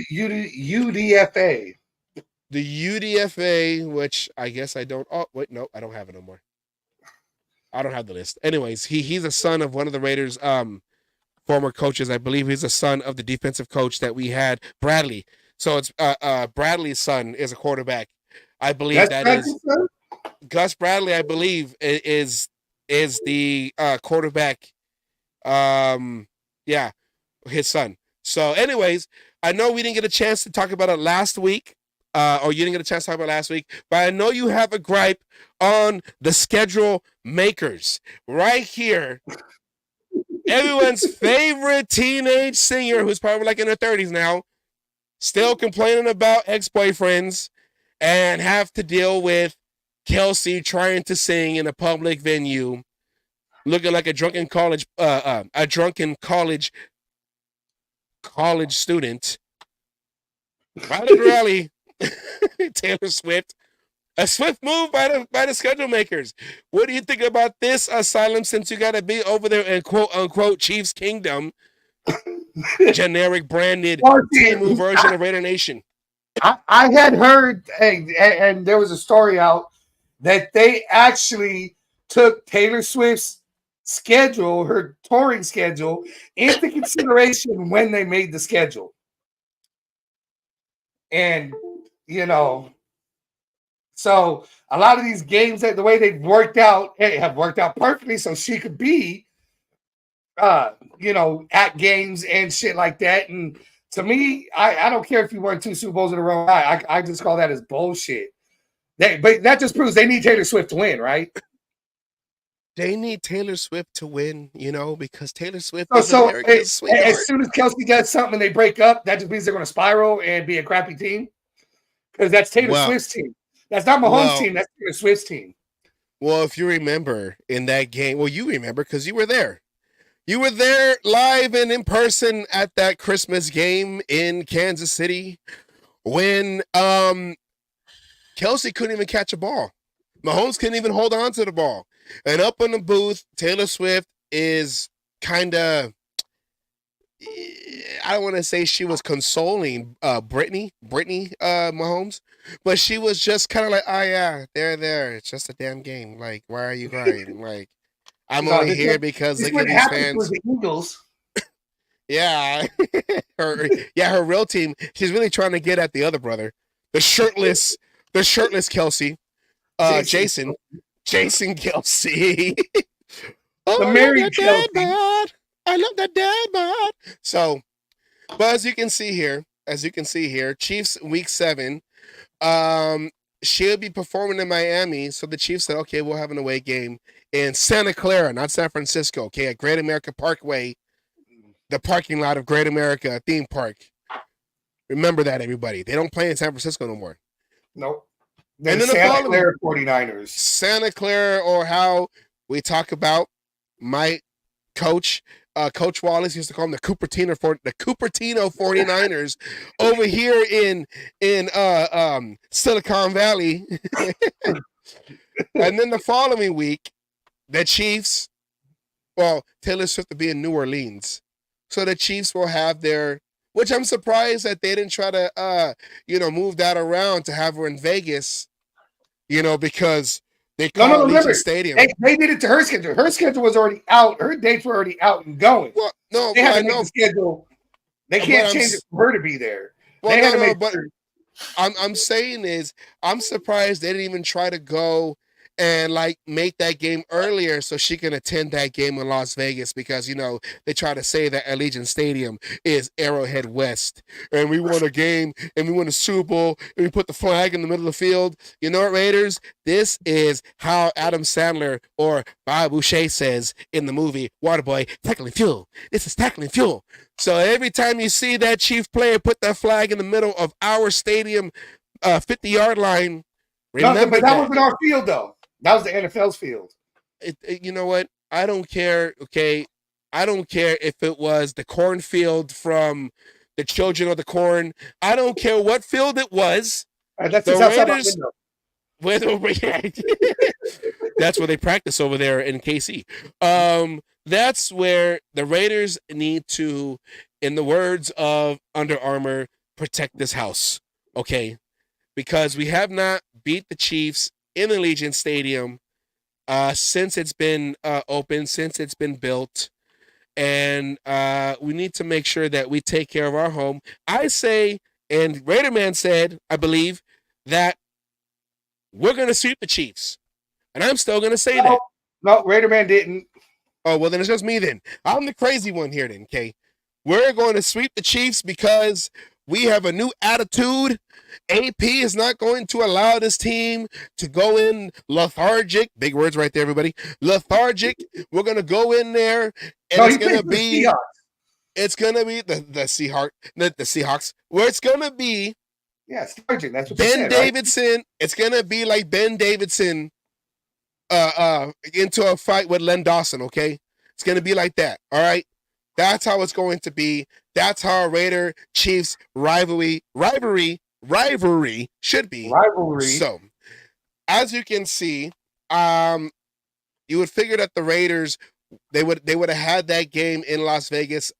[SPEAKER 2] do,
[SPEAKER 3] UDFA.
[SPEAKER 2] the UDFA, which I guess I don't. Oh wait, no, I don't have it no more. I don't have the list. Anyways, he's a son of one of the Raiders former coaches. I believe he's a son of the defensive coach that we had, Bradley. So it's Bradley's son is a quarterback. I believe
[SPEAKER 3] That's
[SPEAKER 2] that
[SPEAKER 3] Bradley's
[SPEAKER 2] is
[SPEAKER 3] son?
[SPEAKER 2] Gus Bradley. I believe is the quarterback. Yeah, his son. So, anyways, I know we didn't get a chance to talk about it last week, or you didn't get a chance to talk about it last week, but I know you have a gripe on the schedule makers right here. Everyone's favorite teenage singer, who's probably like in her 30s now, still complaining about ex-boyfriends and have to deal with Kelsey trying to sing in a public venue, looking like a drunken college student. Riley Grally, Taylor Swift. A swift move by the schedule makers. What do you think about this, Asylum, since you got to be over there in quote-unquote Chiefs Kingdom, generic branded Temu version of Raider Nation?
[SPEAKER 3] I had heard, and there was a story out that they actually took Taylor Swift's schedule, her touring schedule, into consideration when they made the schedule. And, so a lot of these games, that the way they've worked out, have worked out perfectly, so she could be, at games and shit like that. And to me, I don't care if you won 2 Super Bowls in a row. I just call that as bullshit. But that just proves they need Taylor Swift to win, right?
[SPEAKER 2] They need Taylor Swift to win, because Taylor Swift
[SPEAKER 3] is
[SPEAKER 2] America's sweetheart.
[SPEAKER 3] As soon as Kelsey does something and they break up, that just means they're going to spiral and be a crappy team. Because that's Taylor Swift's team. That's not Mahomes' team. That's Taylor Swift's team.
[SPEAKER 2] Well, if you remember in that game, you remember because you were there. You were there live and in person at that Christmas game in Kansas City when Kelsey couldn't even catch a ball. Mahomes couldn't even hold on to the ball. And up in the booth, Taylor Swift is kind of, I don't want to say she was consoling Brittany Mahomes, but she was just kind of like, oh yeah, they're there. It's just a damn game. Like, why are you crying? Like, I'm only here because look at these fans.
[SPEAKER 3] The Eagles.
[SPEAKER 2] Yeah, her real team. She's really trying to get at the other brother, the shirtless Kelsey, Jason Kelsey.
[SPEAKER 3] The married Kelsey.
[SPEAKER 2] I love that dad bod. So, but as you can see here, Chiefs week 7, she'll be performing in Miami. So the Chiefs said, okay, we'll have an away game in Santa Clara, not San Francisco. Okay, at Great America Parkway, the parking lot of Great America theme park. Remember that, everybody. They don't play in San Francisco no more.
[SPEAKER 3] Nope.
[SPEAKER 2] And then
[SPEAKER 3] Santa Clara 49ers.
[SPEAKER 2] Santa Clara, or how we talk about my coach, Coach Wallace used to call them the Cupertino 49ers over here in Silicon Valley. And then the following week, the Chiefs, Taylor Swift will be in New Orleans. So the Chiefs will have their, which I'm surprised that they didn't try to, move that around to have her in Vegas, because they call it Allegiant Stadium.
[SPEAKER 3] They did it to her schedule. Her schedule was already out. Her dates were already out and going.
[SPEAKER 2] Well, no,
[SPEAKER 3] they had to make the schedule. They can't change it for her to be there.
[SPEAKER 2] I'm saying is, I'm surprised they didn't even try to go and make that game earlier so she can attend that game in Las Vegas, because they try to say that Allegiant Stadium is Arrowhead West and we won a game and we won a Super Bowl and we put the flag in the middle of the field. You know what, Raiders? This is how Adam Sandler or Bob Boucher says in the movie Waterboy, tackling fuel. This is tackling fuel. So every time you see that Chief player put that flag in the middle of our stadium 50-yard line, remember
[SPEAKER 3] but that wasn't our field though. That was the NFL's field.
[SPEAKER 2] You know what? I don't care. Okay, I don't care if it was the cornfield from the Children of the Corn. I don't care what field it was.
[SPEAKER 3] That's the Raiders.
[SPEAKER 2] That's where they practice over there in KC. The that's where the Raiders need to, in the words of Under Armour, protect this house. Okay, because we have not beat the Chiefs in Allegiant Stadium since it's been open, since it's been built. And we need to make sure that we take care of our home. I say, and Raider Man said, I believe, that we're going to sweep the Chiefs. And I'm still going to say that.
[SPEAKER 3] No, Raider Man didn't.
[SPEAKER 2] Oh, well, then it's just me then. I'm the crazy one here then, okay? We're going to sweep the Chiefs because we have a new attitude. AP is not going to allow this team to go in lethargic. Big words right there, everybody. Lethargic. We're going to go in there, and it's going to be the Seahawks. Where it's going to be
[SPEAKER 3] lethargic. That's what
[SPEAKER 2] Ben Davidson. Right? It's going to be like Ben Davidson into a fight with Len Dawson, okay? It's going to be like that, all right? That's how it's going to be. That's how a Raider Chiefs rivalry should be.
[SPEAKER 3] Rivalry.
[SPEAKER 2] So, as you can see, you would figure that the Raiders they would have had that game in Las Vegas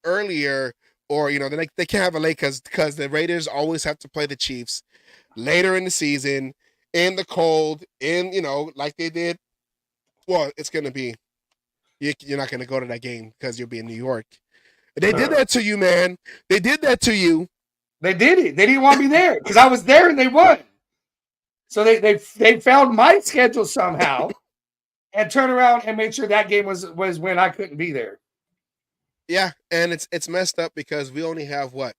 [SPEAKER 2] earlier, or they can't have it late because the Raiders always have to play the Chiefs later in the season in the cold, like they did. Well, it's gonna be you're not gonna go to that game because you'll be in New York. They did that to you, man. They did that to you.
[SPEAKER 3] They did it. They didn't want me there because I was there and they won. So they found my schedule somehow and turned around and made sure that game was when I couldn't be there.
[SPEAKER 2] Yeah, and it's messed up because we only have one.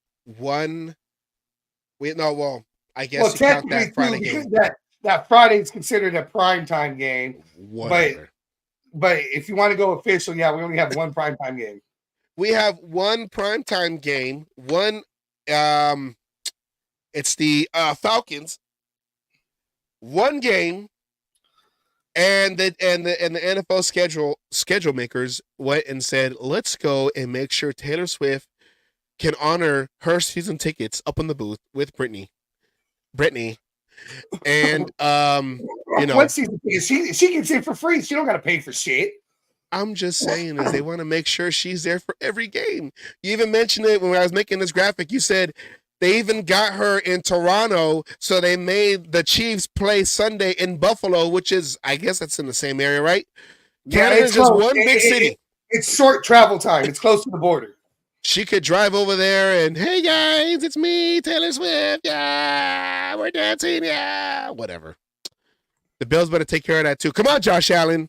[SPEAKER 2] I guess you count that Friday game.
[SPEAKER 3] That Friday is considered a primetime game.
[SPEAKER 2] Whatever.
[SPEAKER 3] But if you want to go official, we only have one primetime game.
[SPEAKER 2] We have one primetime game. One, it's the Falcons. One game, and the NFL schedule makers went and said, let's go and make sure Taylor Swift can honor her season tickets up in the booth with Brittany, and
[SPEAKER 3] what season tickets? She can sing for free. She don't got to pay for shit.
[SPEAKER 2] I'm just saying is they want to make sure she's there for every game. You even mentioned it when I was making this graphic. You said they even got her in Toronto, so they made the Chiefs play Sunday in Buffalo, which is, I guess that's in the same area, right? Canada's just one big city.
[SPEAKER 3] It's short travel time. It's close to the border.
[SPEAKER 2] She could drive over there and, hey guys, it's me, Taylor Swift. Yeah, we're dancing. Yeah, whatever. The Bills better take care of that too. Come on, Josh Allen.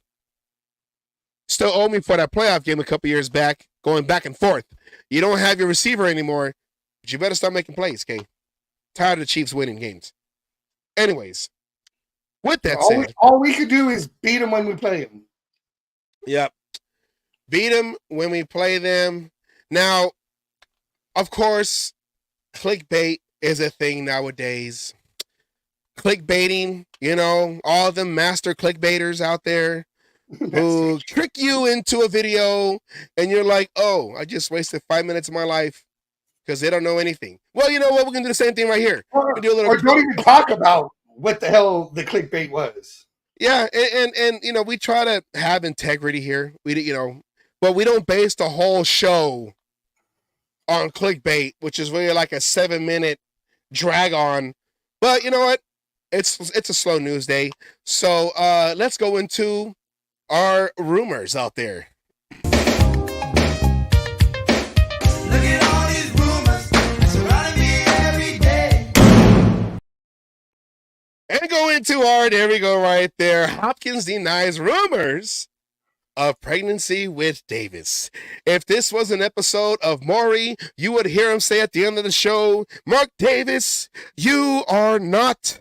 [SPEAKER 2] Still owe me for that playoff game a couple years back, going back and forth. You don't have your receiver anymore, but you better start making plays, okay? Tired of the Chiefs winning games. Anyways, with that said.
[SPEAKER 3] All we could do is beat them when we play them.
[SPEAKER 2] Yep. Beat them when we play them. Now, of course, clickbait is a thing nowadays. Clickbaiting, all the master clickbaiters out there who trick you into a video and you're like, oh, I just wasted 5 minutes of my life because they don't know anything. Well, you know what? We're going to do the same thing right here.
[SPEAKER 3] Or don't even talk about what the hell the clickbait was.
[SPEAKER 2] Yeah, and we try to have integrity here. But we don't base the whole show on clickbait, which is really like a 7-minute drag on. But you know what? It's a slow news day. So let's go into our rumors out there.
[SPEAKER 1] Look at all these rumors surrounding me every day.
[SPEAKER 2] And go into there we go right there. Hopkins denies rumors of pregnancy with Davis. If this was an episode of Maury, you would hear him say at the end of the show, Mark Davis, you are not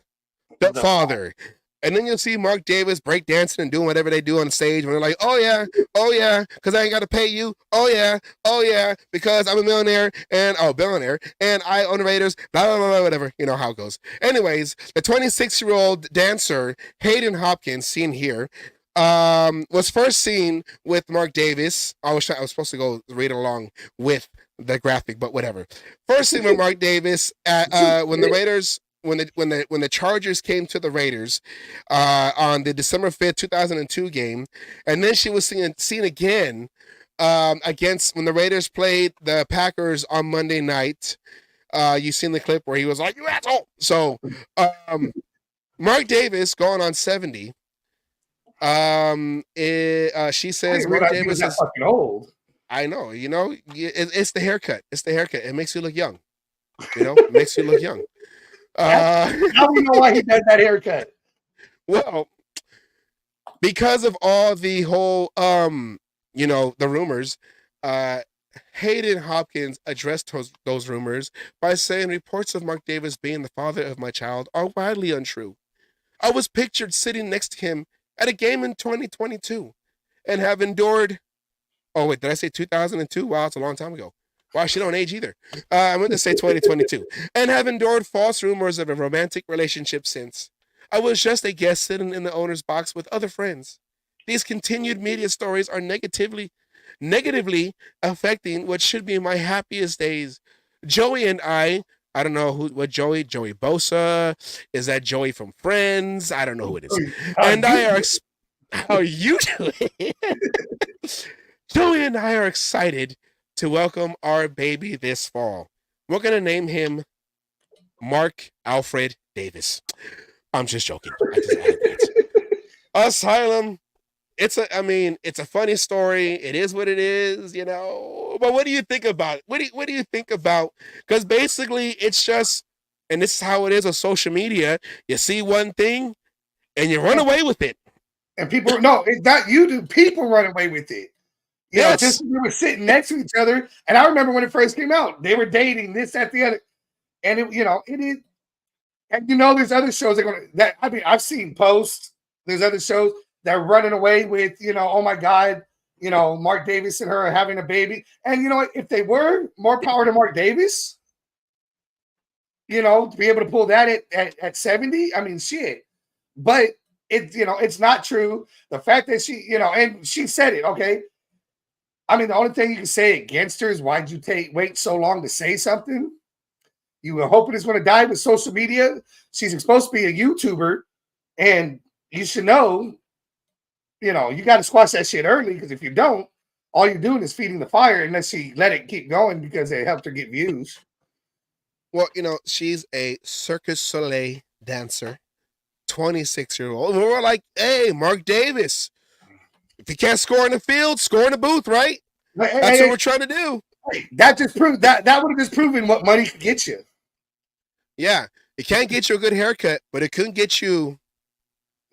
[SPEAKER 2] the father. And then you'll see Mark Davis breakdancing and doing whatever they do on stage when they're like, oh yeah, because I ain't got to pay you. Oh yeah, because I'm a billionaire, and I own the Raiders, blah, blah, blah, whatever. You know how it goes. Anyways, the 26-year-old dancer, Hayden Hopkins, seen here, was first seen with Mark Davis. I was supposed to go read along with the graphic, but whatever. First seen with Mark Davis at when the Raiders when the Chargers came to the Raiders on the December 5th, 2002 game, and then she was seen again against when the Raiders played the Packers on Monday night. You seen the clip where he was like, "You asshole." So, Mark Davis going on 70. She
[SPEAKER 3] I
[SPEAKER 2] says
[SPEAKER 3] didn't
[SPEAKER 2] Mark
[SPEAKER 3] realize he was
[SPEAKER 2] Davis
[SPEAKER 3] that
[SPEAKER 2] is.
[SPEAKER 3] fucking old.
[SPEAKER 2] I know, it's the haircut. It's the haircut. It makes you look young. It makes you look young.
[SPEAKER 3] Now we know why he does that haircut.
[SPEAKER 2] Well, because of all the whole, the rumors, Hayden Hopkins addressed those rumors by saying reports of Mark Davis being the father of my child are widely untrue. I was pictured sitting next to him at a game in 2022 and have endured. Oh, wait, did I say 2002? Wow, it's a long time ago. Wow, she don't age either. I meant to say 2022. And have endured false rumors of a romantic relationship since. I was just a guest sitting in the owner's box with other friends. These continued media stories are negatively affecting what should be my happiest days. Joey and I don't know what Joey Bosa, is that Joey from Friends? I don't know who it is. And I are how you doing? Joey and I are excited to welcome our baby this fall. We're gonna name him Mark Alfred Davis. I'm just joking. I just added that. Asylum. It's a funny story. It is what it is, But what do you think about it? What do you think about? Because basically, it's just, and this is how it is on social media. You see one thing, and you run away with it.
[SPEAKER 3] And people, no, it's not you do. People run away with it.
[SPEAKER 2] Yes.
[SPEAKER 3] Just we were sitting next to each other, and I remember when it first came out, they were dating this, that, the other, and it is. And there's other shows I've seen posts. There's other shows that are running away with, oh my God, Mark Davis and her are having a baby. And if they were, more power to Mark Davis. To be able to pull that at 70, I mean, shit. But it's not true. The fact that she, and she said it, okay. I mean, the only thing you can say against her is why'd you wait so long to say something? You were hoping it's going to die with social media. She's supposed to be a YouTuber, and you should know, you got to squash that shit early, because if you don't, all you're doing is feeding the fire unless she let it keep going because it helped her get views.
[SPEAKER 2] Well, she's a Cirque du Soleil dancer, 26-year-old. We're like, hey, Mark Davis, if you can't score in the field, score in the booth, right? That's what we're trying to do.
[SPEAKER 3] That just proved that would have just proven what money could get you.
[SPEAKER 2] Yeah, it can't get you a good haircut, but it could get you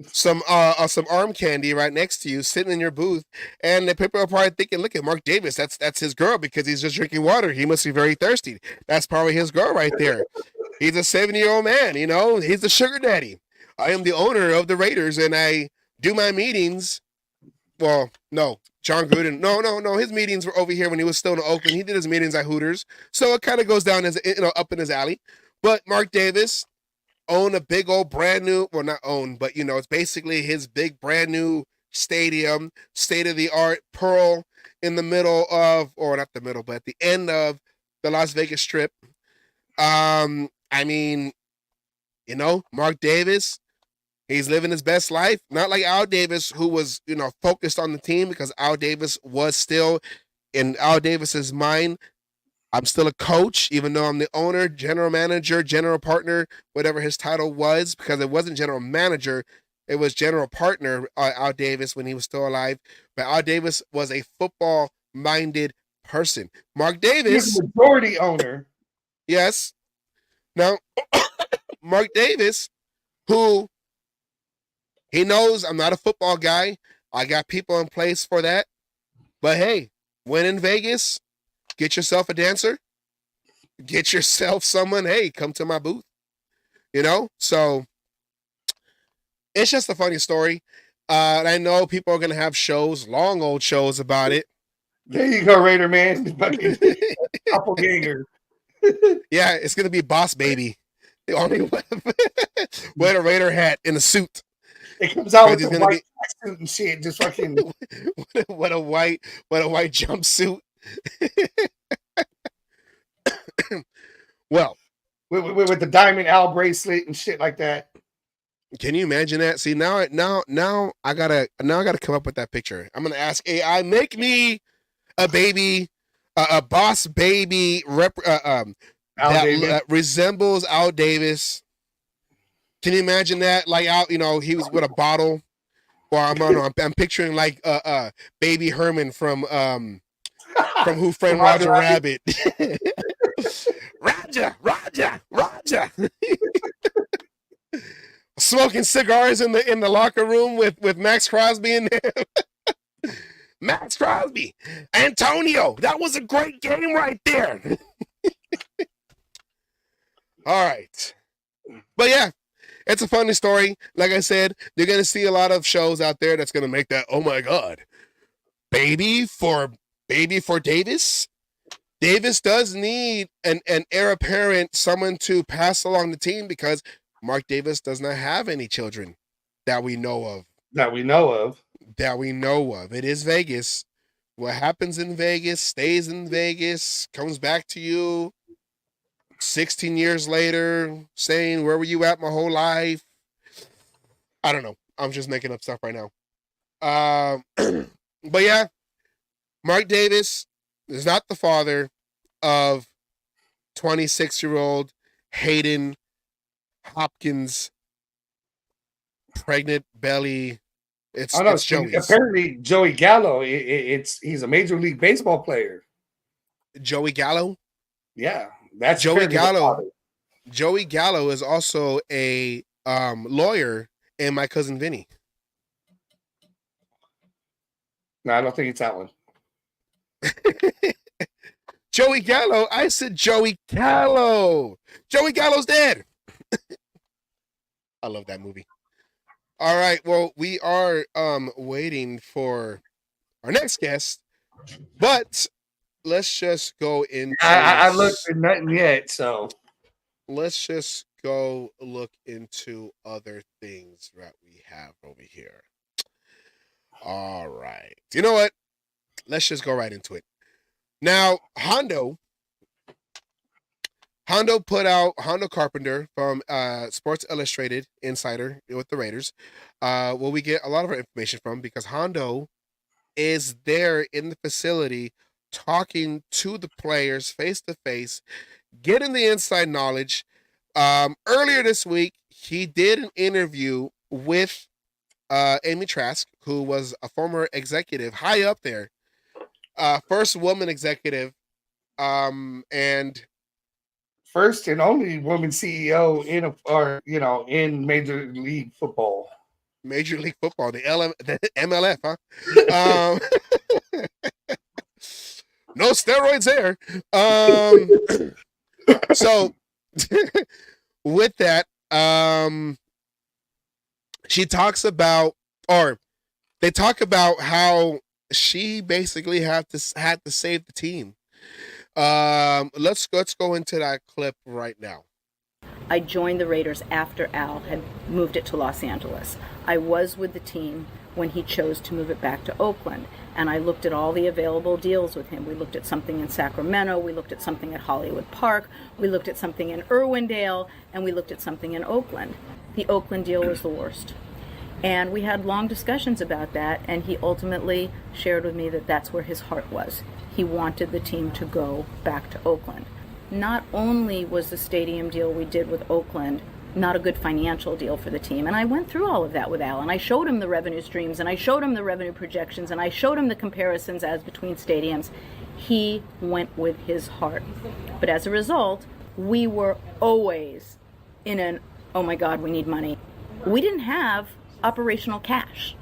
[SPEAKER 2] some arm candy right next to you, sitting in your booth, and the people are probably thinking, "Look at Mark Davis. That's his girl because he's just drinking water. He must be very thirsty. That's probably his girl right there. He's a 70-year-old man. He's the sugar daddy. I am the owner of the Raiders, and I do my meetings." Well, no, John Gruden. No. His meetings were over here when he was still in Oakland. He did his meetings at Hooters, so it kind of goes down as up in his alley. But Mark Davis owned a big old brand new, well, not owned, but it's basically his big brand new stadium, state of the art Pearl in the middle of, or not the middle, but at the end of the Las Vegas Strip. I mean, Mark Davis. He's living his best life, not like Al Davis, who was, focused on the team, because Al Davis was still, in Al Davis's mind, I'm still a coach, even though I'm the owner, general manager, general partner, whatever his title was, because it wasn't general manager, it was general partner, Al Davis, when he was still alive. But Al Davis was a football-minded person. Mark Davis.
[SPEAKER 3] He's the majority owner.
[SPEAKER 2] Yes. Now, Mark Davis, who... he knows I'm not a football guy. I got people in place for that. But hey, when in Vegas, get yourself a dancer. Get yourself someone. Hey, come to my booth. So it's just a funny story. And I know people are going to have shows, long old shows about it.
[SPEAKER 3] There you go, Raider man. Fucking doppelganger.
[SPEAKER 2] Yeah, it's going to be Boss Baby. The only wear a Raider hat in a suit.
[SPEAKER 3] It comes out with the white suit and shit, just fucking.
[SPEAKER 2] what a white jumpsuit. Well,
[SPEAKER 3] with the Diamond Al bracelet and shit like that.
[SPEAKER 2] Can you imagine that? See, now I gotta come up with that picture. I'm gonna ask AI, make me a baby, a boss baby
[SPEAKER 3] Al
[SPEAKER 2] that
[SPEAKER 3] Davis.
[SPEAKER 2] resembles Al Davis. Can you imagine that? Like out, he was with a bottle. Or I'm picturing like baby Herman from Who Framed Roger Rabbit. Roger. Smoking cigars in the locker room with Max Crosby in there. Max Crosby, Antonio, that was a great game right there. All right, but yeah, it's a funny story. Like I said, you're gonna see a lot of shows out there that's gonna make that. Oh my God, baby for Davis. Davis does need an heir apparent, someone to pass along the team because Mark Davis does not have any children that we know of.
[SPEAKER 3] That we know of.
[SPEAKER 2] It is Vegas. What happens in Vegas stays in Vegas, comes back to you 16 years later saying, where were you at my whole life? I don't know. I'm just making up stuff right now. But yeah, Mark Davis is not the father of 26-year-old Hayden Hopkins, pregnant belly. It's Joey's.
[SPEAKER 3] Apparently, Joey Gallo. He's a Major League Baseball player.
[SPEAKER 2] Joey Gallo.
[SPEAKER 3] Yeah, that's
[SPEAKER 2] Joey
[SPEAKER 3] apparently the
[SPEAKER 2] Gallo.
[SPEAKER 3] father.
[SPEAKER 2] Joey Gallo is also a lawyer in My Cousin Vinny.
[SPEAKER 3] No, I don't think it's that one.
[SPEAKER 2] Joey Gallo. I said Joey Gallo. Joey Gallo's dead. I love that movie. All right. Well, we are waiting for our next guest, but let's just go into.
[SPEAKER 3] I looked at nothing yet, so
[SPEAKER 2] let's just go look into other things that we have over here. All right. You know what? Let's just go right into it. Now, Hondo Carpenter from Sports Illustrated Insider with the Raiders, where we get a lot of our information from, because Hondo is there in the facility talking to the players face to face, getting the inside knowledge. Earlier this week, he did an interview with Amy Trask, who was a former executive high up there, first woman executive, and
[SPEAKER 3] first and only woman CEO in Major League Football.
[SPEAKER 2] Major League Football, the MLF, huh? No steroids there. So with that, she talks about, or they talk about how she basically had to save the team. Let's go into that clip right now.
[SPEAKER 5] I joined the Raiders after Al had moved it to Los Angeles. I was with the team when he chose to move it back to Oakland, and I looked at all the available deals with him. We looked at something in Sacramento, we looked at something at Hollywood Park, we looked at something in Irwindale, and we looked at something in Oakland. The Oakland deal was the worst. And we had long discussions about that, and he ultimately shared with me that that's where his heart was. He wanted the team to go back to Oakland. Not only was the stadium deal we did with Oakland not a good financial deal for the team, and I went through all of that with Al, and I showed him the revenue streams, and I showed him the revenue projections, and I showed him the comparisons as between stadiums. He went with his heart. But as a result, we were always in an, oh my God, we need money. We didn't have operational cash.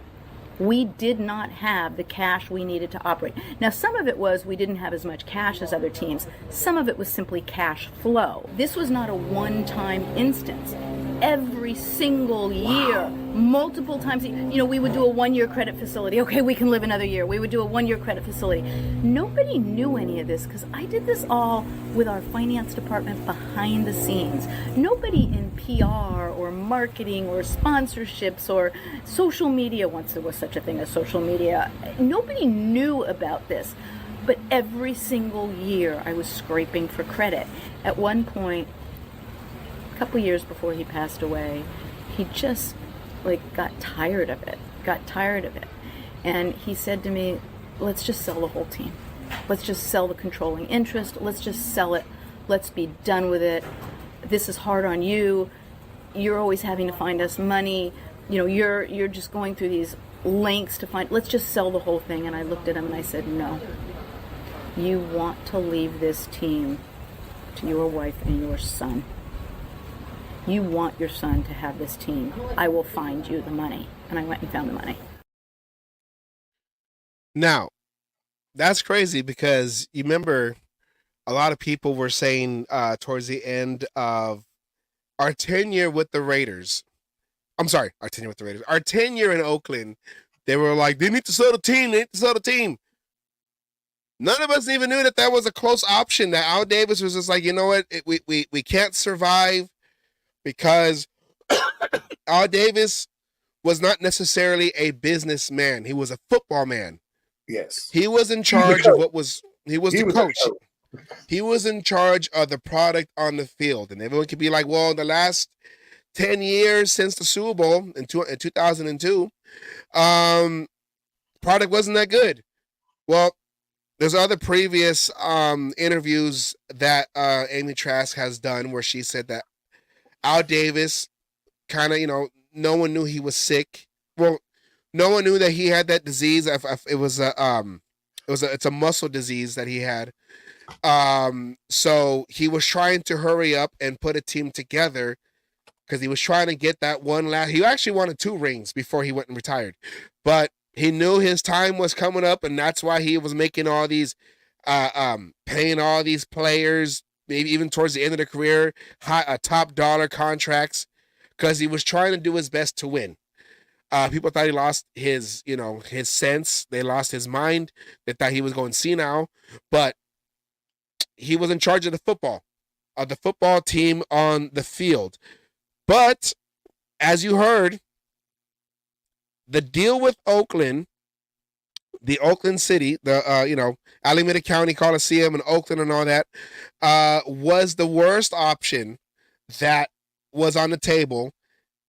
[SPEAKER 5] We did not have the cash we needed to operate. Now, some of it was we didn't have as much cash as other teams. Some of it was simply cash flow. This was not a one-time instance. Every single year, multiple times, we would do a one-year credit facility. Okay, we can live another year. We would do a one-year credit facility. Nobody knew any of this because I did this all with our finance department behind the scenes. Nobody in PR or marketing or sponsorships or social media, once there was such a thing as social media, nobody knew about this. But every single year I was scraping for credit. At one point, a couple years before he passed away, he just like got tired of it. And he said to me, let's just sell the whole team. Let's just sell the controlling interest. Let's just sell it. Let's be done with it. This is hard on you. You're always having to find us money. You know, you're just going through these lengths to find, let's just sell the whole thing. And I looked at him and I said, no. You want to leave this team to your wife and your son. You want your son to have this team. I will find you the money. And I went and found the money.
[SPEAKER 2] Now, that's crazy because you remember a lot of people were saying towards the end of our tenure with the Raiders. I'm sorry, our tenure with the Raiders. Our tenure in Oakland, they were like, they need to sell the team. They need to sell the team. None of us even knew that that was a close option. That Al Davis was just like, you know what? We can't survive because Al Davis was not necessarily a businessman. He was a football man.
[SPEAKER 3] Yes.
[SPEAKER 2] He was in charge of what was, he was the coach.
[SPEAKER 3] coach.
[SPEAKER 2] He was in charge of the product on the field. And everyone could be like, well, the last 10 years since the Super Bowl in 2002, product wasn't that good. Well, there's other previous interviews that Amy Trask has done where she said that Al Davis kind of, you know, no one knew he was sick. Well, no one knew that he had that disease. It's a muscle disease that he had. So he was trying to hurry up and put a team together because he was trying to get that one last. He actually wanted 2 rings before he went and retired, but he knew his time was coming up, and that's why he was making all these, paying all these players, maybe even towards the end of the career, top dollar contracts, because he was trying to do his best to win. People thought he lost his, you know, his sense. They lost his mind. They thought he was going senile, but he was in charge of the football team on the field. But as you heard, the deal with Oakland, the Oakland City, the Alameda County Coliseum and Oakland and all that, was the worst option that was on the table.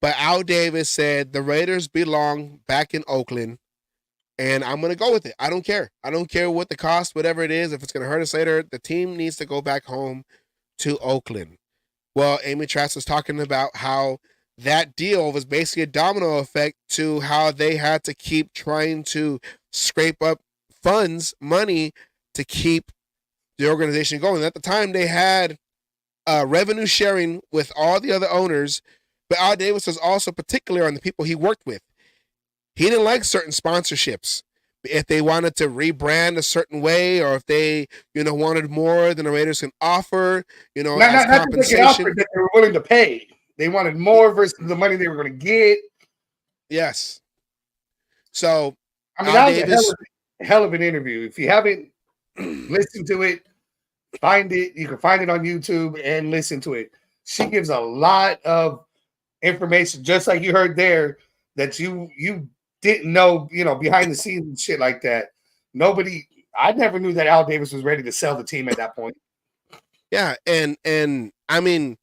[SPEAKER 2] But Al Davis said the Raiders belong back in Oakland, and I'm going to go with it. I don't care. I don't care what the cost, whatever it is. If it's going to hurt us later, the team needs to go back home to Oakland. Well, Amy Trask was talking about how that deal was basically a domino effect to how they had to keep trying to scrape up money to keep the organization going. At the time, they had revenue sharing with all the other owners, but Al Davis was also particular on the people he worked with. He didn't like certain sponsorships. If they wanted to rebrand a certain way, or if they, wanted more than the Raiders can offer, as compensation.
[SPEAKER 3] That they were willing to pay. They wanted more versus the money they were going to get.
[SPEAKER 2] Yes. So,
[SPEAKER 3] I mean, that was a hell of an interview. If you haven't listened to it, find it. You can find it on YouTube and listen to it. She gives a lot of information, just like you heard there, that you didn't know, behind the scenes and shit like that. I never knew that Al Davis was ready to sell the team at that point.
[SPEAKER 2] Yeah, and I mean,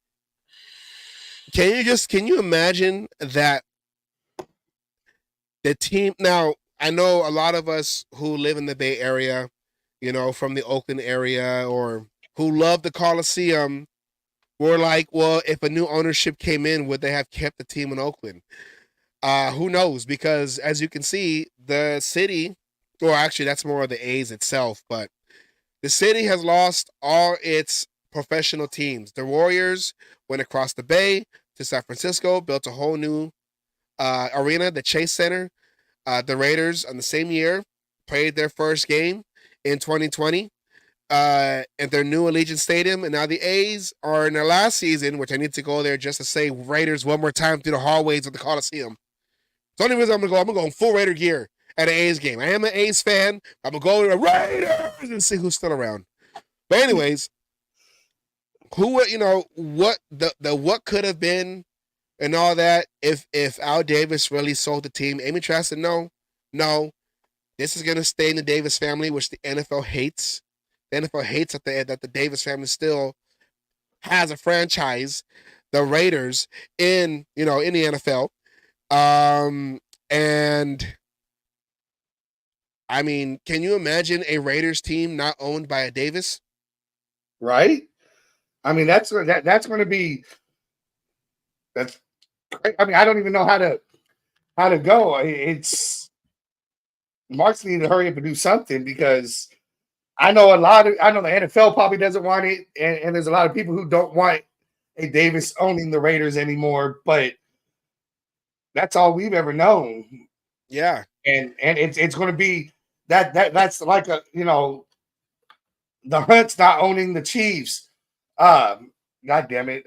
[SPEAKER 2] can you imagine that the team now? I know a lot of us who live in the Bay Area, from the Oakland area, or who love the Coliseum, were like, well, if a new ownership came in, would they have kept the team in Oakland? Who knows? Because as you can see, the city, or actually that's more of the A's itself, but the city has lost all its professional teams. The Warriors went across the bay to San Francisco, built a whole new arena, the Chase Center. The Raiders, on the same year, played their first game in 2020 at their new Allegiant Stadium. And now the A's are in their last season, which I need to go there just to say Raiders one more time through the hallways of the Coliseum. It's the only reason I'm going to go. I'm going full Raider gear at an A's game. I am an A's fan. I'm going to go to the Raiders and see who's still around. But anyways, what could have been and all that if Al Davis really sold the team. Amy Trask said, no, this is going to stay in the Davis family, which the NFL hates. The NFL hates that the Davis family still has a franchise. the Raiders in the NFL. And I mean, can you imagine a Raiders team not owned by a Davis?
[SPEAKER 3] Right? I mean, that's going to be that's. I mean, I don't even know how to go. It's Marks need to hurry up and do something because I know the NFL probably doesn't want it, and there's a lot of people who don't want a Davis owning the Raiders anymore. But that's all we've ever known.
[SPEAKER 2] Yeah,
[SPEAKER 3] and it's going to be that's like the Hunt's not owning the Chiefs. God damn it,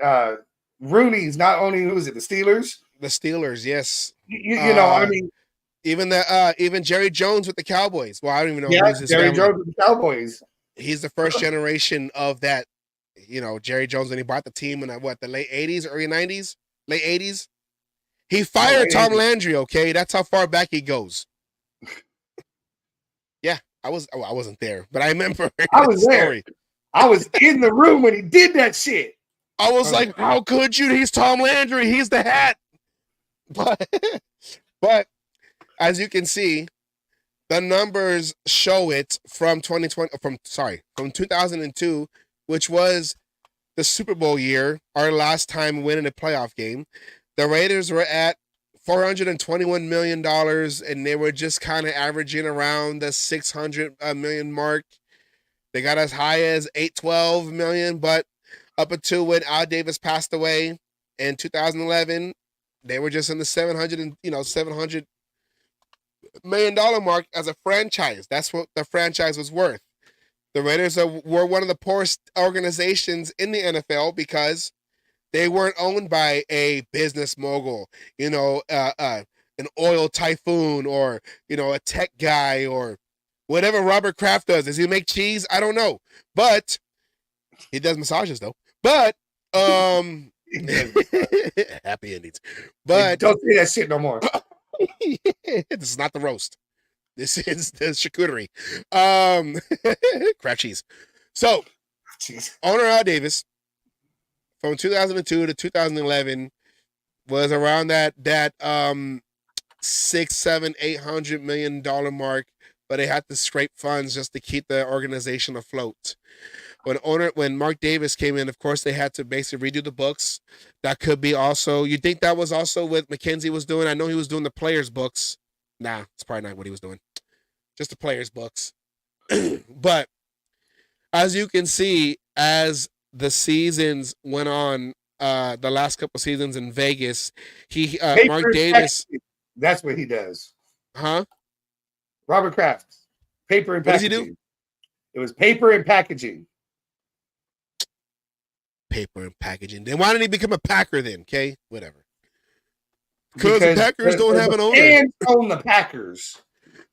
[SPEAKER 3] Rooney's not owning who is it? The Steelers.
[SPEAKER 2] The Steelers, yes.
[SPEAKER 3] I mean,
[SPEAKER 2] even Jerry Jones with the Cowboys. Well, I don't even know who's his
[SPEAKER 3] Jerry
[SPEAKER 2] family.
[SPEAKER 3] Jones with the Cowboys.
[SPEAKER 2] He's the first generation of that. Jerry Jones when he bought the team in the late 80s, early 90s, late 80s. He fired Tom Landry, okay? That's how far back he goes. Yeah, I wasn't there, but I remember
[SPEAKER 3] I was there. I was in the room when he did that shit.
[SPEAKER 2] I was like, how could you? He's Tom Landry. He's the hat. But as you can see, the numbers show it from 2002, which was the Super Bowl year, our last time winning a playoff game. The Raiders were at $421 million, and they were just kind of averaging around the 600 million mark. They got as high as 812 million, but up until when Al Davis passed away in 2011, they were just in the $700 million mark as a franchise. That's what the franchise was worth. The Raiders were one of the poorest organizations in the NFL because they weren't owned by a business mogul, an oil typhoon or, a tech guy or whatever Robert Kraft does. Does he make cheese? I don't know. But he does massages though. But happy endings. But
[SPEAKER 3] don't say that shit no more.
[SPEAKER 2] This is not the roast. This is the charcuterie. Crab cheese. So
[SPEAKER 3] Jeez.
[SPEAKER 2] owner Al Davis from 2002 to 2011 was around that $600, $700, $800 million mark, but they had to scrape funds just to keep the organization afloat. When Mark Davis came in, of course, they had to basically redo the books. That could be also, you think that was also what McKenzie was doing? I know he was doing the players' books. Nah, it's probably not what he was doing. Just the players' books. But as you can see, as the seasons went on, the last couple seasons in Vegas, Mark Davis.
[SPEAKER 3] That's what he does.
[SPEAKER 2] Huh?
[SPEAKER 3] Robert Kraft. Paper and packaging.
[SPEAKER 2] What does he do?
[SPEAKER 3] It was paper and packaging.
[SPEAKER 2] Paper and packaging. Then why didn't he become a Packer then? Okay, whatever. Because the Packers don't have an owner.
[SPEAKER 3] And own the Packers.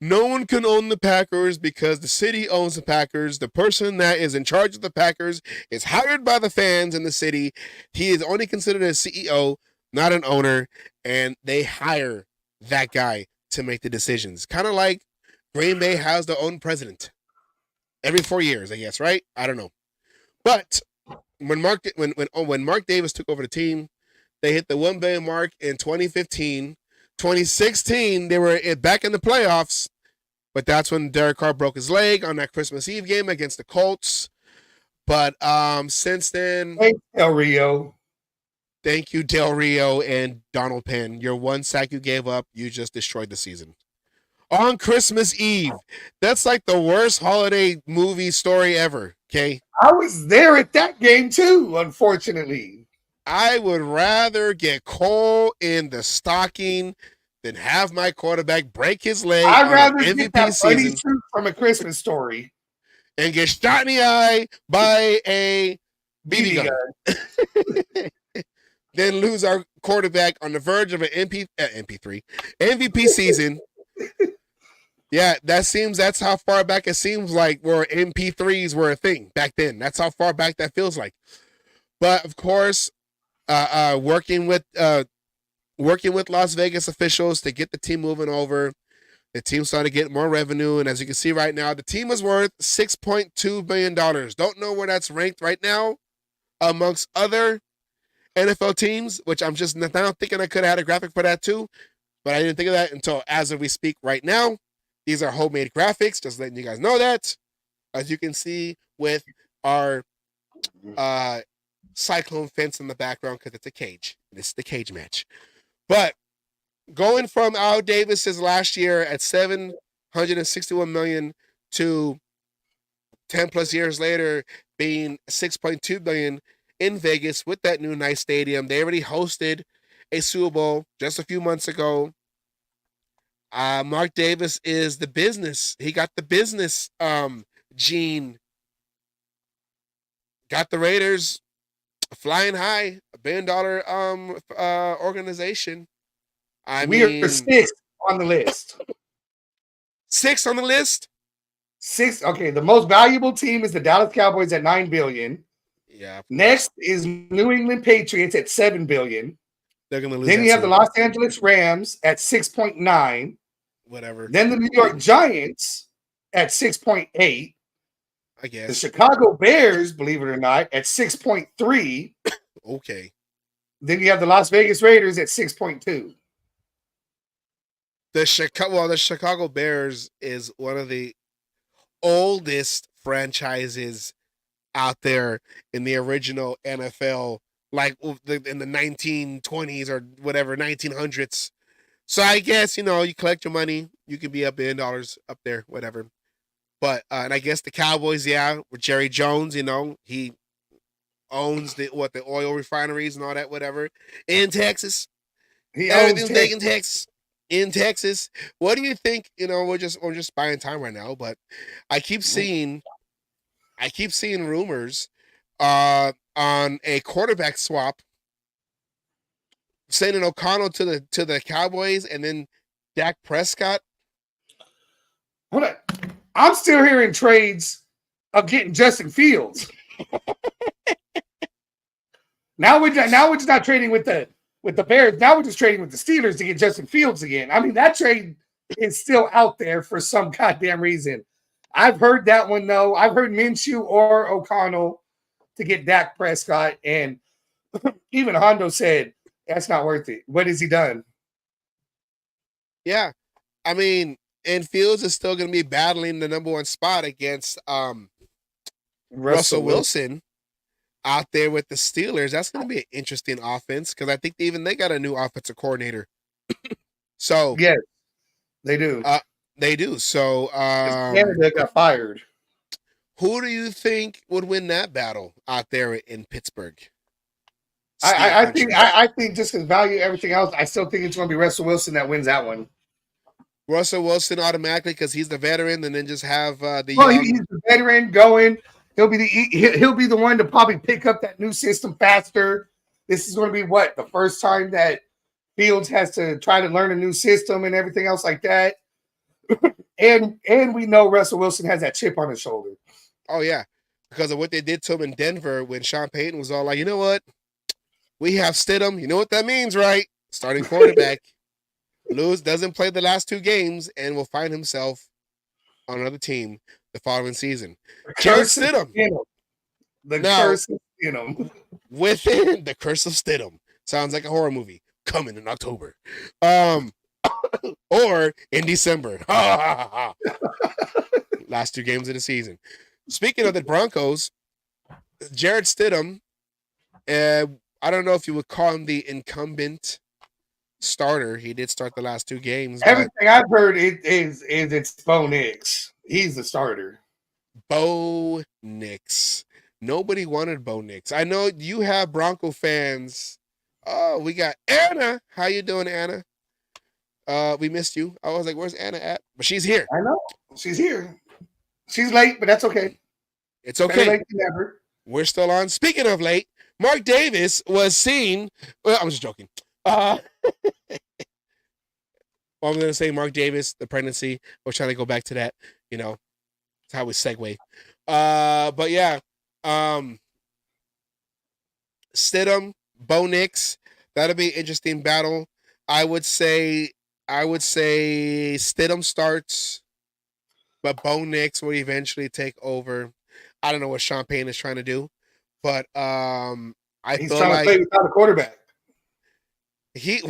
[SPEAKER 2] No one can own the Packers because the city owns the Packers. The person that is in charge of the Packers is hired by the fans in the city. He is only considered a CEO, not an owner, and they hire that guy to make the decisions. Kind of like Green Bay has their own president every 4 years, I guess, right? I don't know. But when Mark Davis took over the team, they hit the $1 billion mark in 2015. 2016, they were back in the playoffs, but that's when Derek Carr broke his leg on that Christmas Eve game against the Colts. But since then,
[SPEAKER 3] Thanks, Del Rio.
[SPEAKER 2] Thank you, Del Rio and Donald Penn. Your one sack you gave up, you just destroyed the season. On Christmas Eve. That's like the worst holiday movie story ever, okay?
[SPEAKER 3] I was there at that game too, unfortunately.
[SPEAKER 2] I would rather get coal in the stocking than have my quarterback break his leg
[SPEAKER 3] I'd rather
[SPEAKER 2] on
[SPEAKER 3] get
[SPEAKER 2] MVP
[SPEAKER 3] that funny
[SPEAKER 2] season
[SPEAKER 3] truth from A Christmas Story.
[SPEAKER 2] and get shot in the eye by a BB gun. Then lose our quarterback on the verge of an MVP season. Yeah, that's how far back it seems like where MP3s were a thing back then. That's how far back that feels like. But of course, working with Las Vegas officials to get the team moving over, the team started getting more revenue, and as you can see right now, the team is worth $6.2 billion. Don't know where that's ranked right now amongst other NFL teams, which I'm just now thinking I could have had a graphic for that too, but I didn't think of that until as of we speak right now. These are homemade graphics, just letting you guys know that. As you can see with our cyclone fence in the background because it's a cage. This is the cage match. But going from Al Davis's last year at $761 million to 10 plus years later being $6.2 billion in Vegas with that new nice stadium. They already hosted a Super Bowl just a few months ago. Mark Davis is the business. He got the business gene. Got the Raiders flying high, $1 billion organization.
[SPEAKER 3] We are sixth on the list.
[SPEAKER 2] Sixth on the list?
[SPEAKER 3] Six. Okay, the most valuable team is the Dallas Cowboys at $9 billion.
[SPEAKER 2] Yeah.
[SPEAKER 3] Next is New England Patriots at $7 billion.
[SPEAKER 2] They're gonna lose.
[SPEAKER 3] Then you have the Los Angeles Rams at 6.9.
[SPEAKER 2] Whatever.
[SPEAKER 3] Then the New York Giants at 6.8.
[SPEAKER 2] I guess.
[SPEAKER 3] The Chicago Bears, believe it or not, at 6.3.
[SPEAKER 2] Okay.
[SPEAKER 3] Then you have the Las Vegas Raiders at 6.2.
[SPEAKER 2] The Chicago Bears is one of the oldest franchises out there in the original NFL, like in the 1920s or whatever, 1900s. So I guess, you collect your money, you can be $1 billion up there, whatever. But, and I guess the Cowboys, with Jerry Jones, he owns the oil refineries and all that, whatever, in Texas. Everything's big in Texas. In Texas. What do you think? We're just buying time right now, but I keep seeing rumors on a quarterback swap, sending O'Connell to the Cowboys and then Dak Prescott.
[SPEAKER 3] Hold on. I'm still hearing trades of getting Justin Fields. Now we're just not trading with the Bears. Now we're just trading with the Steelers to get Justin Fields again. I mean, that trade is still out there for some goddamn reason. I've heard that one though. I've heard Minshew or O'Connell to get Dak Prescott, and even Hondo said that's not worth it. What has he done?
[SPEAKER 2] Yeah, I mean, and Fields is still going to be battling the number one spot against Russell Wilson out there with the Steelers. That's going to be an interesting offense because I think they got a new offensive coordinator. So
[SPEAKER 3] yes, they do.
[SPEAKER 2] They do. So
[SPEAKER 3] Canada got fired.
[SPEAKER 2] Who do you think would win that battle out there in Pittsburgh?
[SPEAKER 3] I think just because value everything else, I still think it's going to be Russell Wilson that wins that one.
[SPEAKER 2] Russell Wilson automatically because he's the veteran, and then just have he's
[SPEAKER 3] the veteran going. He'll be the one to probably pick up that new system faster. This is going to be the first time that Fields has to try to learn a new system and everything else like that. and we know Russell Wilson has that chip on his shoulder.
[SPEAKER 2] Oh yeah, because of what they did to him in Denver when Sean Payton was all like, you know what, we have Stidham. You know what that means, right? Starting quarterback. Doesn't play the last two games and will find himself on another team the following season. Jarrett Stidham.
[SPEAKER 3] Curse of Stidham.
[SPEAKER 2] Within the curse of Stidham. Sounds like a horror movie coming in October. Or in December. Last two games of the season. Speaking of the Broncos, Jarrett Stidham, I don't know if you would call him the incumbent starter. He did start the last two games.
[SPEAKER 3] Everything I've heard is it's Bo Nix. He's the starter.
[SPEAKER 2] Bo Nix. Nobody wanted Bo Nix. I know you have Bronco fans. Oh, we got Anna. How you doing, Anna? We missed you. I was like, where's Anna at? But she's here.
[SPEAKER 3] I know. She's here. She's late, but that's okay.
[SPEAKER 2] It's okay.
[SPEAKER 3] Better late than never.
[SPEAKER 2] We're still on. Speaking of late, Mark Davis was seen. Well, I'm just joking. Well, I'm going to say Mark Davis, the pregnancy. We're trying to go back to that. It's how we segue. But yeah, Stidham, Bo Nix, that'll be an interesting battle. I would say Stidham starts, but Bo Nix will eventually take over. I don't know what Sean Payton is trying to do, but I
[SPEAKER 3] He's
[SPEAKER 2] feel
[SPEAKER 3] trying to play
[SPEAKER 2] like
[SPEAKER 3] without a quarterback.
[SPEAKER 2] he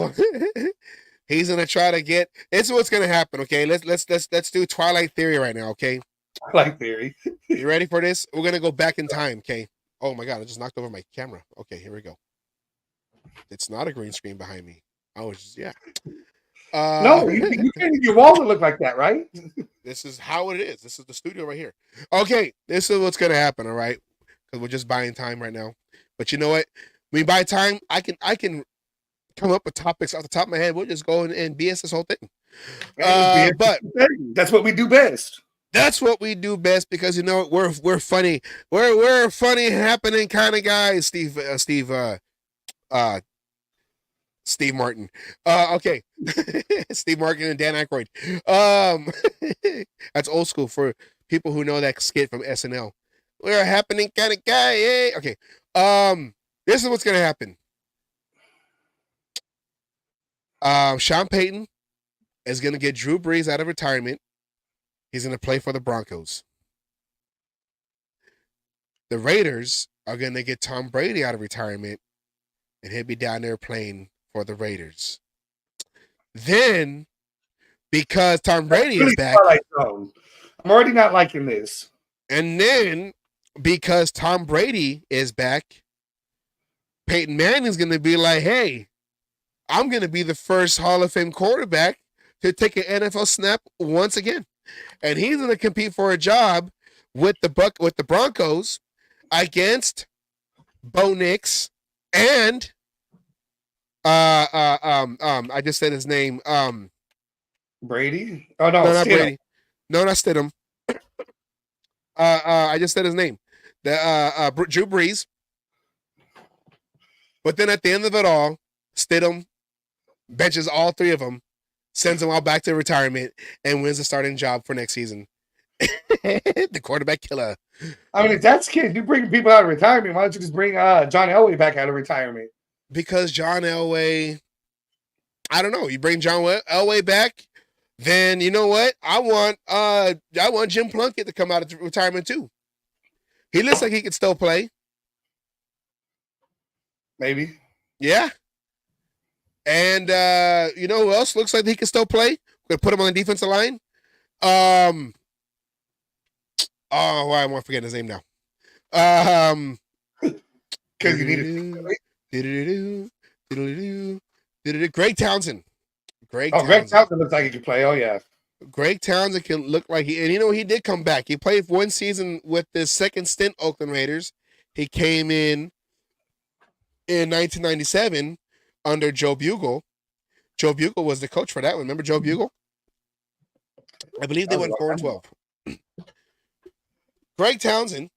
[SPEAKER 2] he's gonna try to get. This is what's gonna happen. Okay, let's do Twilight Theory right now. Okay,
[SPEAKER 3] I like theory.
[SPEAKER 2] you ready for this? We're gonna go back in time. Okay. Oh my god, I just knocked over my camera. Okay, here we go. It's not a green screen behind me. I was just, yeah.
[SPEAKER 3] No, you can't. Your walls look like that, right?
[SPEAKER 2] This is how it is. This is the studio right here. Okay, this is what's gonna happen. All right, because we're just buying time right now. But you know what? When we buy time, I can come up with topics off the top of my head. We'll just go and BS this whole thing. But
[SPEAKER 3] That's what we do best.
[SPEAKER 2] that's what we do best because you know we're funny. We're funny happening kind of guys. Steve Martin. Okay. Steve Martin and Dan Aykroyd. That's old school for people who know that skit from SNL. We're a happening kind of guy. Yay. Okay. This is what's gonna happen. Sean Payton is gonna get Drew Brees out of retirement. He's gonna play for the Broncos. The Raiders are gonna get Tom Brady out of retirement, and he'll be down there playing for the Raiders. Then, because Tom Brady is back,
[SPEAKER 3] Twilight Zone. I'm already not liking this.
[SPEAKER 2] and then because Tom Brady is back, Peyton Manning's going to be like, hey, I'm going to be the first Hall of Fame quarterback to take an NFL snap once again. And he's going to compete for a job with the Broncos against Bo Nix and I just said his name.
[SPEAKER 3] Brady? Oh no,
[SPEAKER 2] No, not
[SPEAKER 3] Stidham.
[SPEAKER 2] Brady. No, not Stidham. I just said his name. The Drew Brees. But then at the end of it all, Stidham benches all three of them, sends them all back to retirement, and wins the starting job for next season. The quarterback killer.
[SPEAKER 3] I mean, if that's the case, you bring people out of retirement. Why don't you just bring John Elway back out of retirement?
[SPEAKER 2] Because John Elway, I don't know. You bring John Elway back, then you know what? I want Jim Plunkett to come out of retirement too. He looks like he could still play.
[SPEAKER 3] Maybe.
[SPEAKER 2] Yeah. And you know who else looks like he can still play? We're gonna put him on the defensive line. Oh, why am I forgetting his name now?
[SPEAKER 3] Because you need
[SPEAKER 2] it. Greg Townsend.
[SPEAKER 3] Greg Townsend looks like he could play. Oh yeah.
[SPEAKER 2] Greg Townsend can look like and you know he did come back. He played one season with the second stint Oakland Raiders. He came in 1997 under Joe Bugle. Joe Bugle was the coach for that one. Remember Joe Bugle? I believe they went 4-12. Greg Townsend,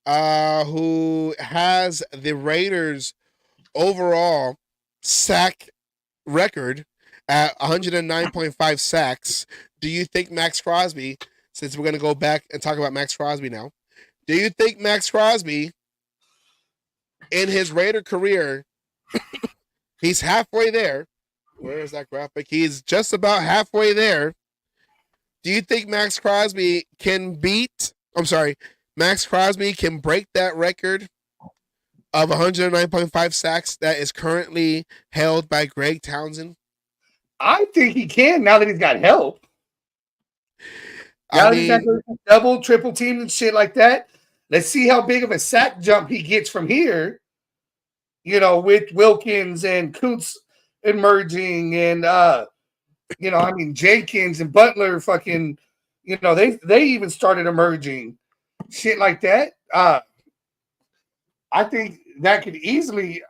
[SPEAKER 2] who has the Raiders' overall sack record at 109.5 sacks. Do you think Max Crosby, since we're going to go back and talk about Max Crosby now, do you think Max Crosby, in his Raider career, he's halfway there? Where is that graphic? He's just about halfway there. Do you think Max Crosby can Max Crosby can break that record of 109.5 sacks that is currently held by Greg Townsend?
[SPEAKER 3] I think he can now that he's got help. Now
[SPEAKER 2] I
[SPEAKER 3] that he's got double, triple teams and shit like that. Let's see how big of a sack jump he gets from here. You know, with Wilkins and Kuntz emerging and Jenkins and Butler fucking, they even started emerging. Shit like that. I think that could easily.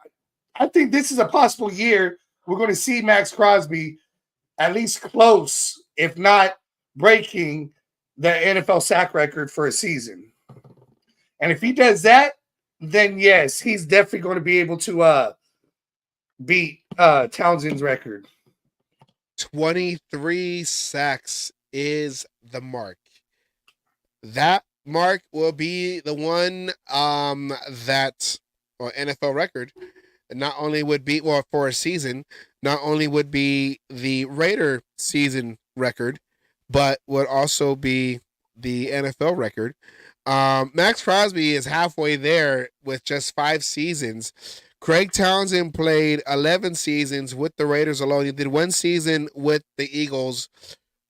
[SPEAKER 3] I think this is a possible year we're going to see Max Crosby at least close, if not breaking, the NFL sack record for a season. And if he does that, then yes, he's definitely going to be able to beat Townsend's record.
[SPEAKER 2] 23 sacks is the mark. That mark will be the one that NFL record not only would be for a season, not only would be the Raider season record, but would also be the NFL record. Max Crosby is halfway there with just 5 seasons. Craig Townsend played 11 seasons with the Raiders alone. He did 1 season with the Eagles,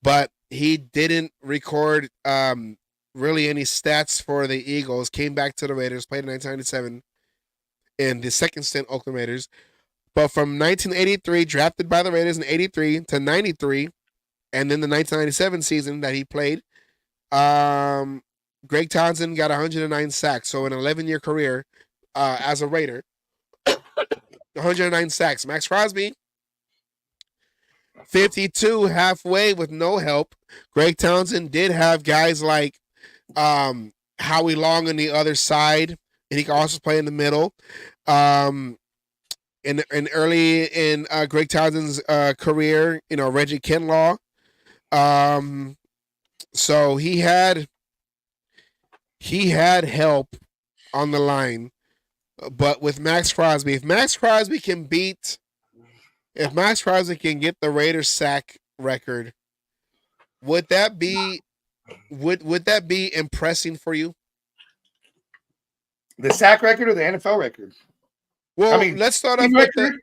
[SPEAKER 2] but he didn't record really any stats for the Eagles. Came back to the Raiders, played in 1997 in the second stint Oakland Raiders. But from 1983, drafted by the Raiders in 83 to 93, and then the 1997 season that he played, Greg Townsend got 109 sacks. So an 11-year career as a Raider, 109 sacks. Max Crosby, 52 halfway with no help. Greg Townsend did have guys like Howie Long on the other side, and he could also play in the middle. In early in Greg Townsend's career, Reggie Kinlaw. So he had help on the line, but with Max Crosby, if Max Crosby can get the Raiders sack record, would that be impressing for you?
[SPEAKER 3] The sack record or the NFL record?
[SPEAKER 2] Well,
[SPEAKER 3] I mean,
[SPEAKER 2] let's start off
[SPEAKER 3] team
[SPEAKER 2] with
[SPEAKER 3] record?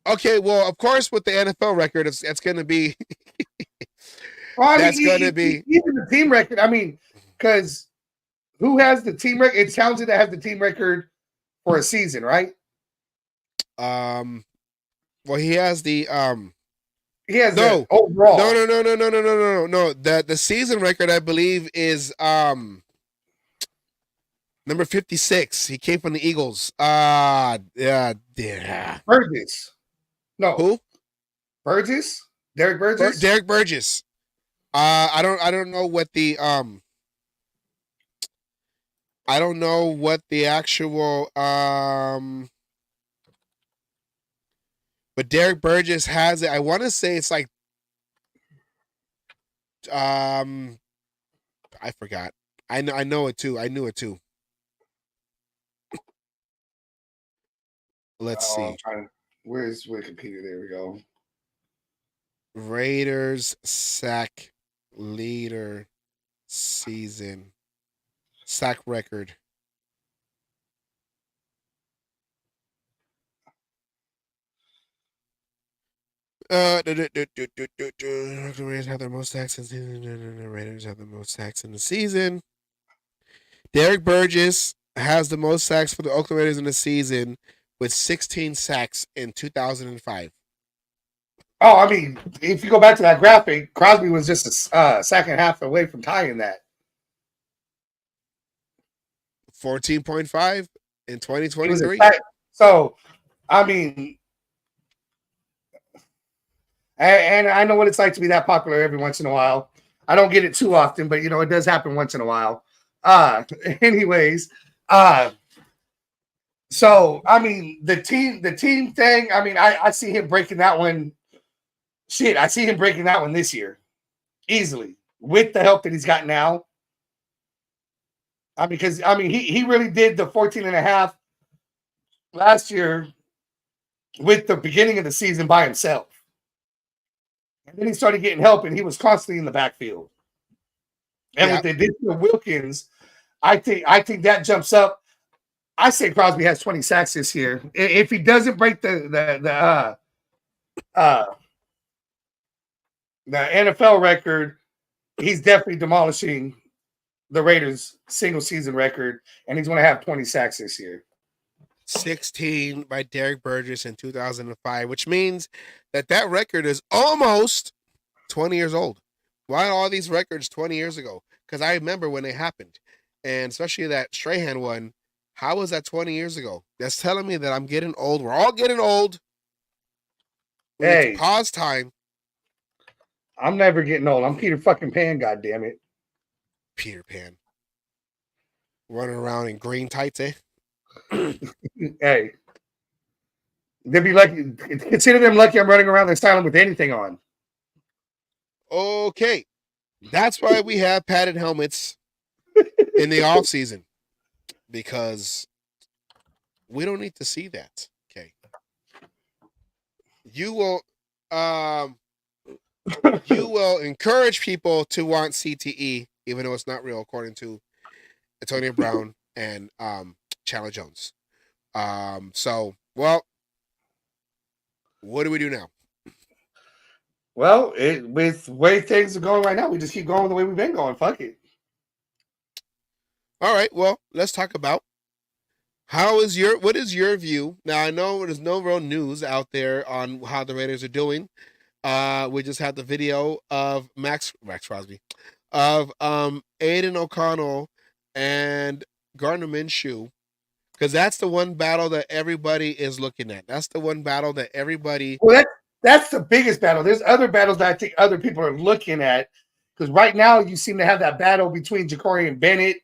[SPEAKER 2] okay. Well, of course, with the NFL record, it's going to be
[SPEAKER 3] Well, I mean,
[SPEAKER 2] that's going to be
[SPEAKER 3] even the team record. I mean, because who has the team record? It's Townsend that has the team record for a season, right?
[SPEAKER 2] well, he has the
[SPEAKER 3] He has
[SPEAKER 2] No.
[SPEAKER 3] the overall.
[SPEAKER 2] No. The season record, I believe, is number 56. He came from the Eagles. Yeah.
[SPEAKER 3] Burgess. No.
[SPEAKER 2] Who?
[SPEAKER 3] Burgess? Derek Burgess?
[SPEAKER 2] Derek Burgess. I don't know what the I don't know what the actual but Derek Burgess has it. I want to say it's like I forgot. I know it too. I knew it too. Let's see.
[SPEAKER 3] Where's Wikipedia? There we go.
[SPEAKER 2] Raiders sack leader season sack record. The Raiders have the most sacks in the season. The Raiders have the most sacks in the season. Derek Burgess has the most sacks for the Oakland Raiders in the season with 16 sacks in 2005.
[SPEAKER 3] Oh, I mean, if you go back to that graphic, Crosby was just a sack and a half away from tying that.
[SPEAKER 2] 14.5 in
[SPEAKER 3] He was a
[SPEAKER 2] 2023.
[SPEAKER 3] sack. So, I mean, and I know what it's like to be that popular every once in a while. I don't get it too often, but it does happen once in a while. Anyways, so I mean the team thing, I mean, I see him breaking that one. Shit, I see him breaking that one this year. Easily. With the help that he's got now. Because he really did the 14 and a half last year with the beginning of the season by himself. And then he started getting help, and he was constantly in the backfield. And with the addition of Wilkins, I think that jumps up. I say Crosby has 20 sacks this year. If he doesn't break the NFL record, he's definitely demolishing the Raiders' single season record, and he's going to have 20 sacks this year.
[SPEAKER 2] 16 by Derek Burgess in 2005, which means that record is almost 20 years old. Why are all these records 20 years ago? Because I remember when they happened, and especially that Strahan one. How was that 20 years ago? That's telling me that I'm getting old. We're all getting old.
[SPEAKER 3] Hey,
[SPEAKER 2] pause time.
[SPEAKER 3] I'm never getting old. I'm Peter fucking Pan, goddammit.
[SPEAKER 2] Peter Pan. Running around in green tights, eh?
[SPEAKER 3] Hey. They'd be lucky. Consider them lucky I'm running around this island with anything on.
[SPEAKER 2] Okay. That's why we have padded helmets in the off season. Because we don't need to see that. Okay. You will encourage people to want CTE, even though it's not real, according to Antonio Brown, and Chandler Jones. So, well, what do we do now?
[SPEAKER 3] Well, with the way things are going right now, we just keep going the way we've been going. Fuck it.
[SPEAKER 2] All right, well, let's talk about what is your view? Now I know there's no real news out there on how the Raiders are doing. We just had the video of Max Crosby, of Aiden O'Connell and Gardner Minshew, because that's the one battle that everybody is looking at. That's the one battle that everybody.
[SPEAKER 3] Well, that's the biggest battle. There's other battles that I think other people are looking at, because right now you seem to have that battle between Jacorian Bennett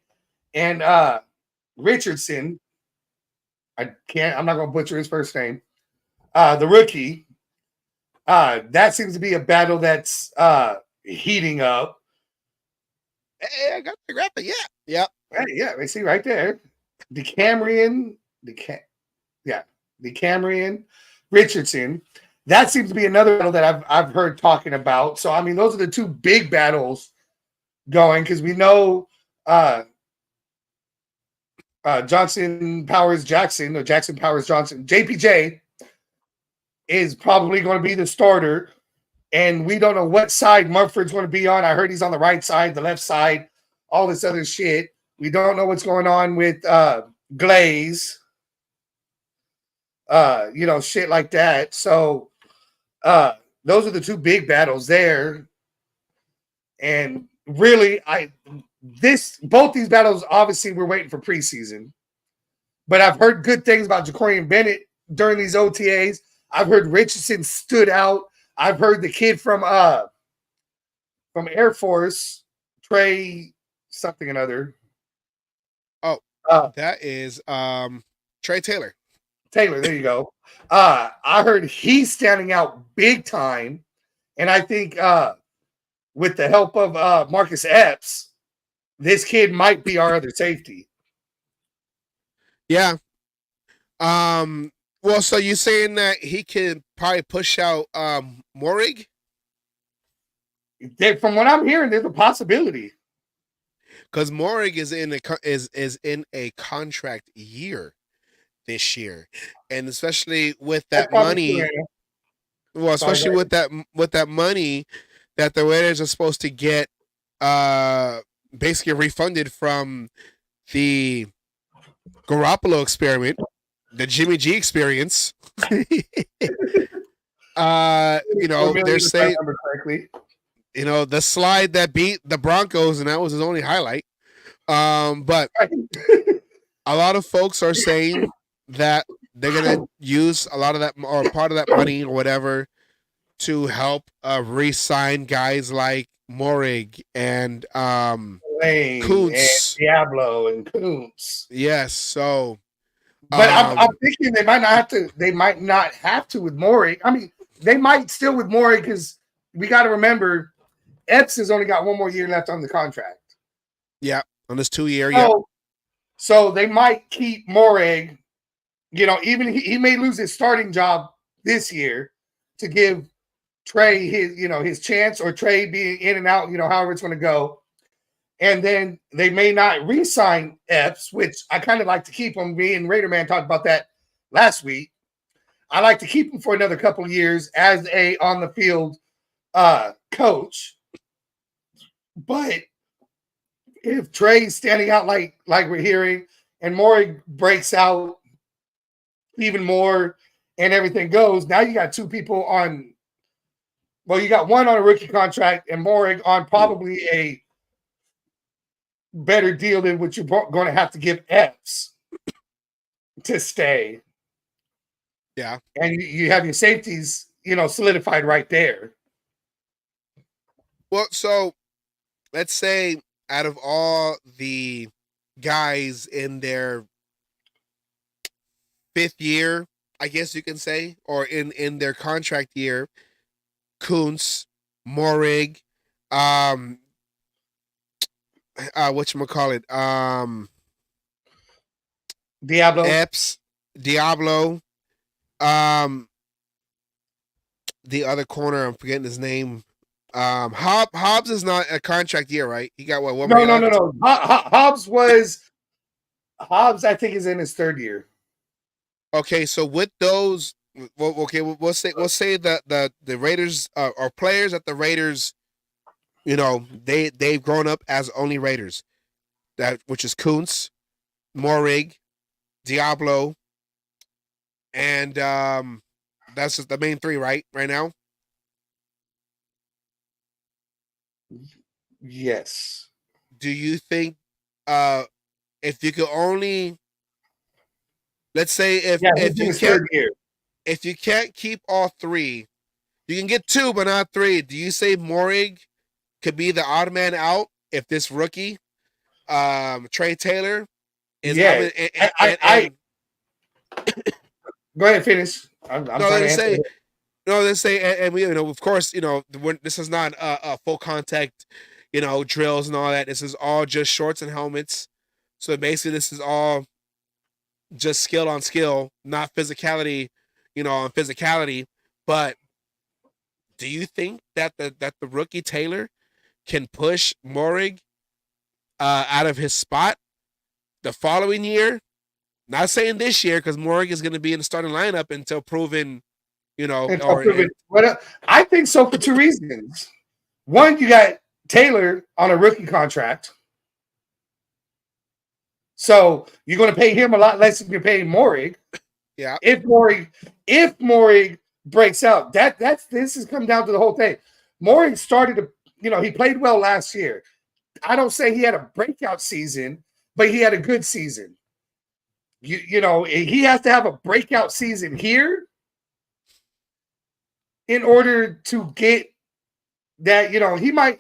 [SPEAKER 3] and Richardson. I'm not gonna butcher his first name. The rookie. That seems to be a battle that's heating up.
[SPEAKER 2] Hey, I got the graphic. Yeah, yeah.
[SPEAKER 3] Right, yeah, I see right there. Decamerion Richardson. That seems to be another battle that I've heard talking about. So I mean, those are the two big battles going, because we know Johnson Powers Jackson, or Jackson Powers Johnson, JPJ is probably going to be the starter, and we don't know what side Mumford's going to be on. I heard he's on the right side, the left side, all this other shit. We don't know what's going on with Glaze, shit like that. So those are the two big battles there. And really, both these battles, obviously, we're waiting for preseason. But I've heard good things about Jacorian Bennett during these OTAs. I've heard Richardson stood out. I've heard the kid from Air Force, Trey something another.
[SPEAKER 2] Oh, that is Trey Taylor.
[SPEAKER 3] Taylor, there you go. I heard he's standing out big time. And I think with the help of Marcus Epps, this kid might be our other safety.
[SPEAKER 2] Yeah. Well, so you're saying that he can probably push out Morig?
[SPEAKER 3] From what I'm hearing, there's a possibility.
[SPEAKER 2] Because Morig is in a contract year this year, and especially with that money. Well, especially with that money that the Raiders are supposed to get, basically refunded from the Garoppolo experiment, the Jimmy G experience. They're saying, the slide that beat the Broncos, and that was his only highlight. But a lot of folks are saying that they're gonna use a lot of that, or part of that money or whatever, to help re-sign guys like Morig and Kuntz,
[SPEAKER 3] and Diablo and Kuntz.
[SPEAKER 2] Yes, so.
[SPEAKER 3] But I'm thinking they might not have to. They might not have to with Morig. I mean, they might still with Morig, because we got to remember Epps has only got one more year left on the contract.
[SPEAKER 2] Yeah, on this 2-year.
[SPEAKER 3] So they might keep Morig. Even he may lose his starting job this year to give Trey his chance, or Trey being in and out, however it's going to go. And then they may not re-sign Epps, which I kind of like to keep him. Me and Raider Man talked about that last week. I like to keep him for another couple of years as a on the field coach. But if Trey's standing out like we're hearing, and Morig breaks out even more, and everything goes, now you got two people on. Well, you got one on a rookie contract, and Morig on probably a better deal than what you're going to have to give Epps to stay.
[SPEAKER 2] Yeah.
[SPEAKER 3] And you have your safeties, solidified right there.
[SPEAKER 2] Well, so let's say out of all the guys in their 5th year, I guess you can say, or in their contract year, Kuntz, Morig, whatchamacallit,
[SPEAKER 3] Diablo,
[SPEAKER 2] Epps, Diablo, the other corner, I'm forgetting his name. Hobbs is not a contract year, right? He got what, one
[SPEAKER 3] No,
[SPEAKER 2] more
[SPEAKER 3] no,
[SPEAKER 2] year
[SPEAKER 3] no,
[SPEAKER 2] left?
[SPEAKER 3] no. Hobbs. I think is in his third year.
[SPEAKER 2] Okay, so with those, well, okay, we'll say that the Raiders are players that the Raiders, they've grown up as only Raiders. That which is Kuntz, Morig, Diablo, and that's just the main three, right? Right now.
[SPEAKER 3] Yes.
[SPEAKER 2] Do you think uh if you could only, let's say, if
[SPEAKER 3] Yeah, he's
[SPEAKER 2] if
[SPEAKER 3] in
[SPEAKER 2] you
[SPEAKER 3] his
[SPEAKER 2] can't
[SPEAKER 3] third year.
[SPEAKER 2] if you can't keep all three, you can get two but not three. Do you say Morig could be the odd man out if this rookie, Trey Taylor, is
[SPEAKER 3] Yeah.
[SPEAKER 2] having
[SPEAKER 3] I go ahead, finish. I'm
[SPEAKER 2] no,
[SPEAKER 3] trying to
[SPEAKER 2] let's
[SPEAKER 3] answer.
[SPEAKER 2] say no, let's say, and we, of course, this is not a full contact, drills and all that. This is all just shorts and helmets. So basically, this is all just skill on skill, not physicality, on physicality. But do you think that the rookie Taylor can push Morig out of his spot the following year? Not saying this year, because Morig is going to be in the starting lineup until proven,
[SPEAKER 3] I think so for two reasons. One, you got Taylor on a rookie contract. So you're going to pay him a lot less than you're paying Morig.
[SPEAKER 2] Yeah.
[SPEAKER 3] If Morig breaks out, this has come down to the whole thing. Morig started to, he played well last year. I don't say he had a breakout season, but he had a good season. He has to have a breakout season here in order to get that, he might.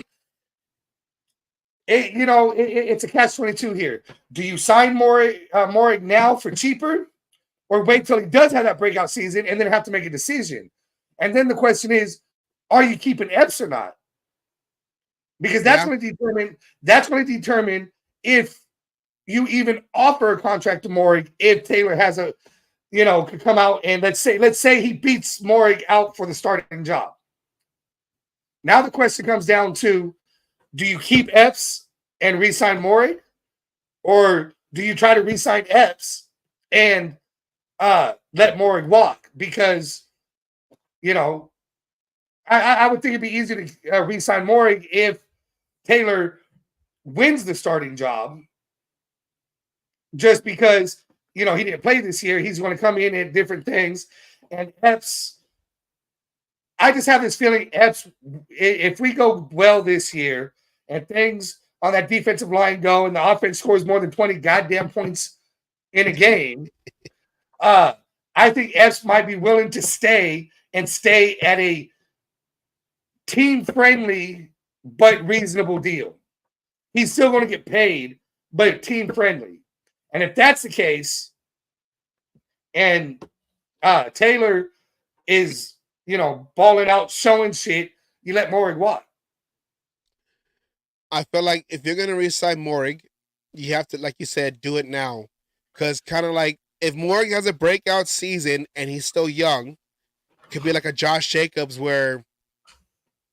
[SPEAKER 3] It's a catch-22 here. Do you sign Morig now for cheaper, or wait till he does have that breakout season and then have to make a decision? And then the question is, are you keeping Epps or not? Because that's going to determine if you even offer a contract to Morig if Taylor has could come out and let's say he beats Morig out for the starting job. Now the question comes down to, do you keep Epps and re-sign Morig, or do you try to re-sign Epps and let Morig walk? Because I would think it'd be easier to re-sign Morig if Taylor wins the starting job, just because he didn't play this year. He's going to come in at different things, and Epps. I just have this feeling Epps, if we go well this year and things on that defensive line go and the offense scores more than 20 goddamn points in a game, I think Epps might be willing to stay at a team-friendly but reasonable deal. He's still going to get paid, but team-friendly. And if that's the case, and Taylor is balling out, showing shit, you let Morig walk.
[SPEAKER 2] I feel like if you're gonna re-sign Morig, you have to, like you said, do it now. Because kind of like if Morig has a breakout season and he's still young, it could be like a Josh Jacobs where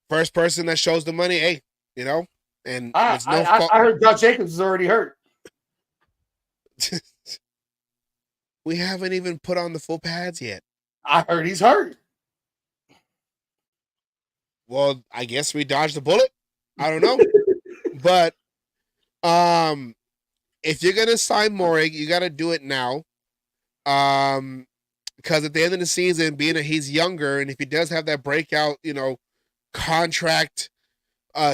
[SPEAKER 2] first person that shows the money, hey, and it's no fault.
[SPEAKER 3] I heard Josh Jacobs is already hurt.
[SPEAKER 2] We haven't even put on the full pads yet.
[SPEAKER 3] I heard he's hurt.
[SPEAKER 2] Well, I guess we dodged the bullet. I don't know. But if you're gonna sign Morig, you gotta do it now. Because at the end of the season, being that he's younger, and if he does have that breakout, contract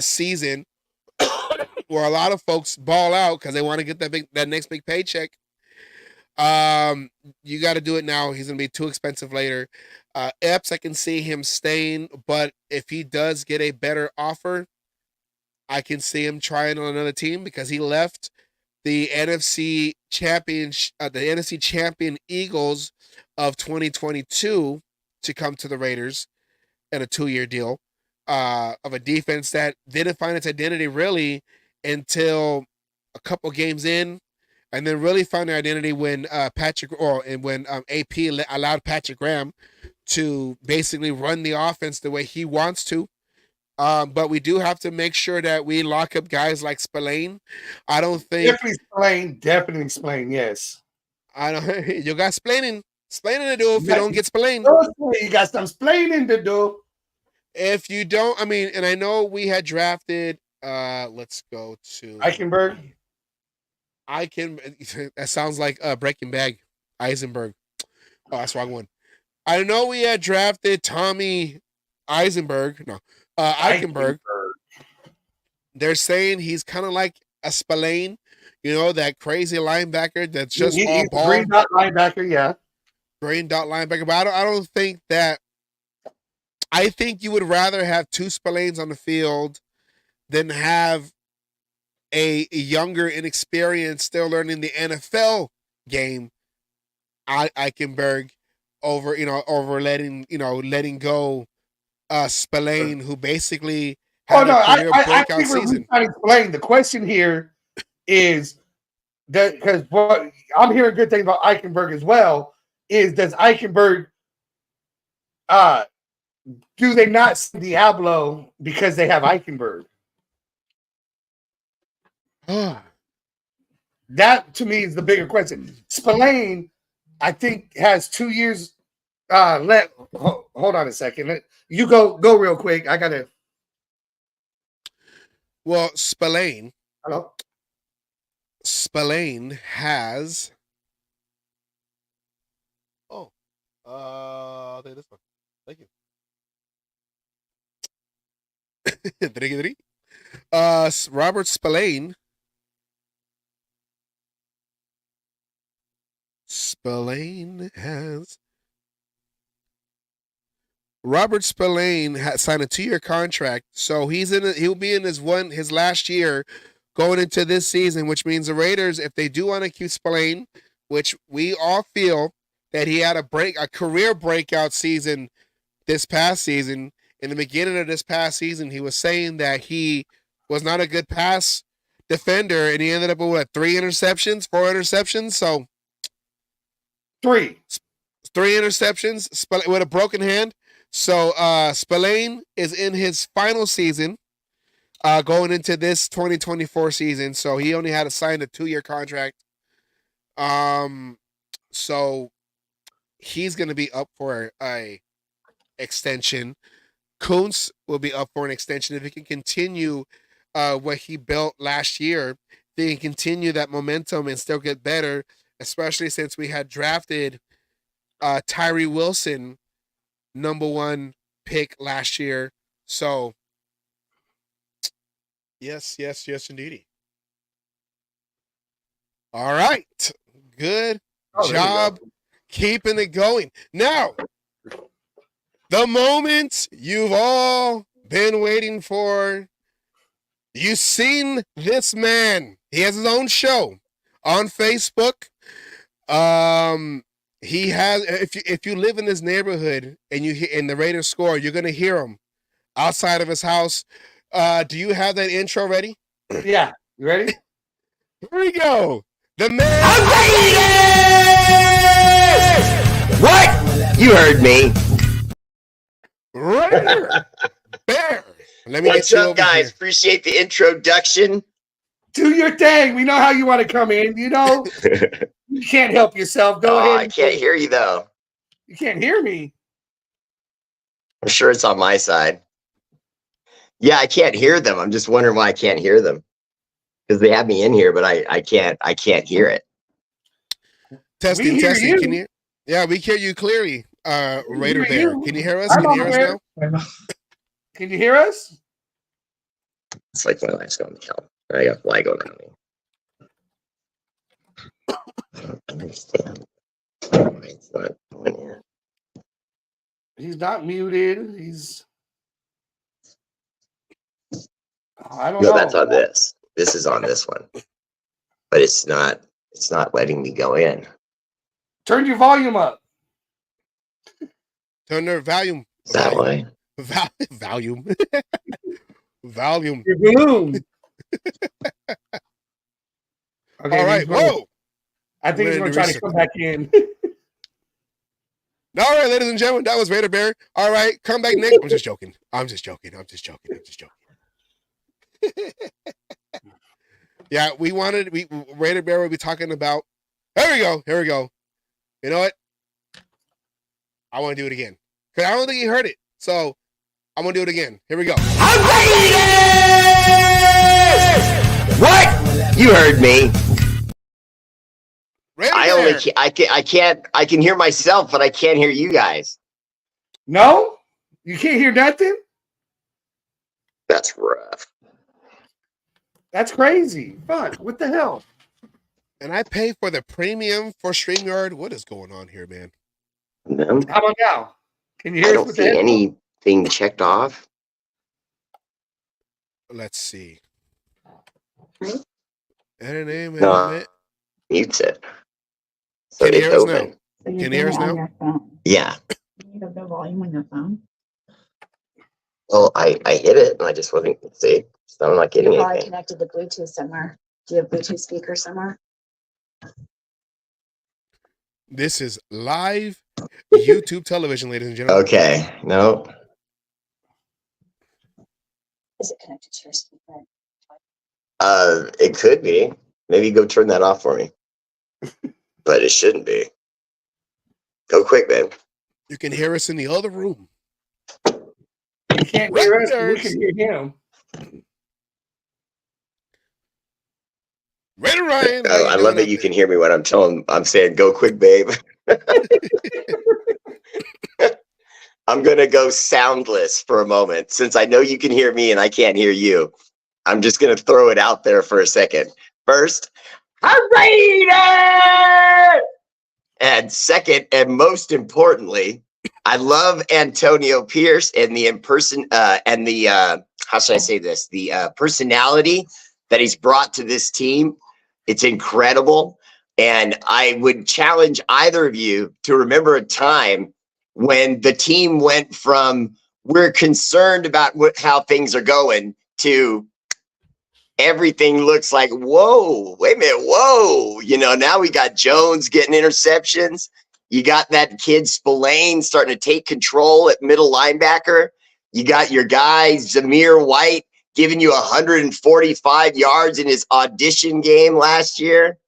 [SPEAKER 2] season where a lot of folks ball out because they want to get that next big paycheck. You got to do it now. He's gonna be too expensive later. Epps, I can see him staying, but if he does get a better offer, I can see him trying on another team because he left the NFC champion Eagles of 2022 to come to the Raiders in a 2-year deal of a defense that didn't find its identity really until a couple games in, and then really found their identity when AP allowed Patrick Graham to basically run the offense the way he wants to. But we do have to make sure that we lock up guys like Spillane. I don't think
[SPEAKER 3] Definitely explain. Yes.
[SPEAKER 2] I don't. You got Splaining to do if you
[SPEAKER 3] Yeah.
[SPEAKER 2] don't get Spillane.
[SPEAKER 3] You got some explaining to do.
[SPEAKER 2] If you don't, I mean, and I know we had drafted. Let's go to
[SPEAKER 3] Eichenberg.
[SPEAKER 2] I can. That sounds like Breaking Bag. Eisenberg. Oh, that's the wrong one. I know we had drafted Tommy Eisenberg. No, Eichenberg. They're saying he's kind of like a Spillane, that crazy linebacker that's just all
[SPEAKER 3] He's a
[SPEAKER 2] ball.
[SPEAKER 3] green dot linebacker. Yeah.
[SPEAKER 2] Green dot linebacker. But I don't think that. I think you would rather have two Spillanes on the field than have a younger, inexperienced, still learning the NFL game, Eichenberg, over letting go Spillane, who basically had a career breakout
[SPEAKER 3] think
[SPEAKER 2] season.
[SPEAKER 3] we're trying to explain. The question here is that because what I'm hearing good things about Eichenberg as well is does Eichenberg do they not see Diablo because they have Eichenberg? That to me is the bigger question. Spillane, I think, has 2 years left. Hold on a second. You go real quick. I gotta.
[SPEAKER 2] Well, Spillane
[SPEAKER 3] Hello.
[SPEAKER 2] has. Oh, I'll take this one. Thank you. Robert Spillane. Robert Spillane has signed a 2-year contract, so he'll be in his last year going into this season, which means the Raiders, if they do want to keep Spillane, which we all feel that he had a career breakout season this past season. In the beginning of this past season, he was saying that he was not a good pass defender, and he ended up with 4 interceptions. So
[SPEAKER 3] 3
[SPEAKER 2] interceptions with a broken hand. So Spillane is in his final season going into this 2024 season. So he only had to sign a 2-year contract. So he's going to be up for a extension. Kuntz will be up for an extension if he can continue what he built last year. If he can continue that momentum and still get better, especially since we had drafted Tyree Wilson, number 1 pick last year. So, yes, indeedy. All right. Good job keeping it going. Now, the moment you've all been waiting for. You've seen this man. He has his own show on Facebook. He has. If you live in this neighborhood and the Raiders score, you're gonna hear him outside of his house. Do you have that intro ready?
[SPEAKER 3] Yeah. You ready?
[SPEAKER 2] Here we go. The man.
[SPEAKER 6] What? You heard me.
[SPEAKER 2] Raider Bear. Let me
[SPEAKER 6] What's
[SPEAKER 2] get you
[SPEAKER 6] up,
[SPEAKER 2] over
[SPEAKER 6] guys?
[SPEAKER 2] here.
[SPEAKER 6] Appreciate the introduction.
[SPEAKER 3] Do your thing. We know how you want to come in. You can't help yourself. Go ahead.
[SPEAKER 6] I can't hear you, though.
[SPEAKER 3] You can't hear me.
[SPEAKER 6] I'm sure it's on my side. Yeah, I can't hear them. I'm just wondering why I can't hear them. Because they have me in here, but I can't hear it.
[SPEAKER 2] Testing.
[SPEAKER 3] We hear you.
[SPEAKER 2] Can you? Yeah, we hear you clearly. Raider
[SPEAKER 3] hear
[SPEAKER 2] Bear.
[SPEAKER 3] you.
[SPEAKER 2] Can you hear us?
[SPEAKER 3] I'm
[SPEAKER 2] Can you hear us
[SPEAKER 3] over
[SPEAKER 2] now?
[SPEAKER 3] Can you hear us?
[SPEAKER 6] It's like my life's going to hell. I got fly going on me. I don't understand. Why it's not going here.
[SPEAKER 3] He's not muted. I don't
[SPEAKER 6] No,
[SPEAKER 3] know.
[SPEAKER 6] that's on this. This is on this one. But it's not letting me go in.
[SPEAKER 3] Turn your volume up.
[SPEAKER 2] Turn their volume.
[SPEAKER 6] Is that why?
[SPEAKER 2] Volume. Volume.
[SPEAKER 3] Your balloon. Okay,
[SPEAKER 2] All right. Whoa.
[SPEAKER 3] I think he's
[SPEAKER 2] Ready
[SPEAKER 3] going
[SPEAKER 2] to
[SPEAKER 3] to try to
[SPEAKER 2] reset.
[SPEAKER 3] come back in.
[SPEAKER 2] All right, ladies and gentlemen, that was Raider Bear. All right, come back, Nick. I'm just joking. Yeah, Raider Bear will be talking about. Here we go. You know what? I want to do it again because I don't think he heard it. So I'm gonna do it again. Here we go.
[SPEAKER 6] What? You heard me.
[SPEAKER 2] Raider
[SPEAKER 6] I
[SPEAKER 2] Bear.
[SPEAKER 6] only I can hear myself, but I can't hear you guys.
[SPEAKER 3] No, you can't hear nothing.
[SPEAKER 6] That's rough.
[SPEAKER 3] That's crazy. Fuck. What the hell?
[SPEAKER 2] And I pay for the premium for StreamYard. What is going on here, man?
[SPEAKER 6] No,
[SPEAKER 3] How about now? Can you
[SPEAKER 6] I
[SPEAKER 3] hear us
[SPEAKER 6] don't
[SPEAKER 3] with the
[SPEAKER 6] see
[SPEAKER 3] headphones?
[SPEAKER 6] anything checked off.
[SPEAKER 2] Let's see.
[SPEAKER 6] No.
[SPEAKER 2] Entertainment.
[SPEAKER 6] Mutes it. So
[SPEAKER 2] Can you
[SPEAKER 6] it's
[SPEAKER 2] hear us now?
[SPEAKER 6] open.
[SPEAKER 7] So you're
[SPEAKER 2] Can you
[SPEAKER 7] doing
[SPEAKER 2] hear
[SPEAKER 7] it
[SPEAKER 2] us
[SPEAKER 7] on
[SPEAKER 2] now?
[SPEAKER 7] your phone.
[SPEAKER 6] Yeah.
[SPEAKER 7] You have no volume on your phone.
[SPEAKER 6] Well, I hit it and I just wasn't see. So I'm not getting
[SPEAKER 7] You're probably
[SPEAKER 6] anything.
[SPEAKER 7] connected to Bluetooth somewhere. Do you have Bluetooth speaker somewhere?
[SPEAKER 2] This is live YouTube television, ladies and gentlemen.
[SPEAKER 6] Okay. No.
[SPEAKER 7] Is it connected to your speaker?
[SPEAKER 6] It could be. Maybe go turn that off for me. But it shouldn't be. Go quick, babe.
[SPEAKER 2] You can hear us in the other room.
[SPEAKER 3] You can't hear us. but We can hear him.
[SPEAKER 2] Raider Ryan. how
[SPEAKER 6] Oh, I
[SPEAKER 2] doing
[SPEAKER 6] love that
[SPEAKER 2] up
[SPEAKER 6] you
[SPEAKER 2] there?
[SPEAKER 6] can hear me when I'm saying go quick, babe. I'm gonna go soundless for a moment since I know you can hear me and I can't hear you. I'm just gonna throw it out there for a second. First, Raider! And second, and most importantly, I love Antonio Pierce and the how should I say this? The personality that he's brought to this team. It's incredible. And I would challenge either of you to remember a time when the team went from we're concerned about how things are going to everything looks like, whoa, wait a minute, whoa. You know, now we got Jones getting interceptions. You got that kid Spillane starting to take control at middle linebacker. You got your guy, Zamir White, giving you 145 yards in his audition game last year.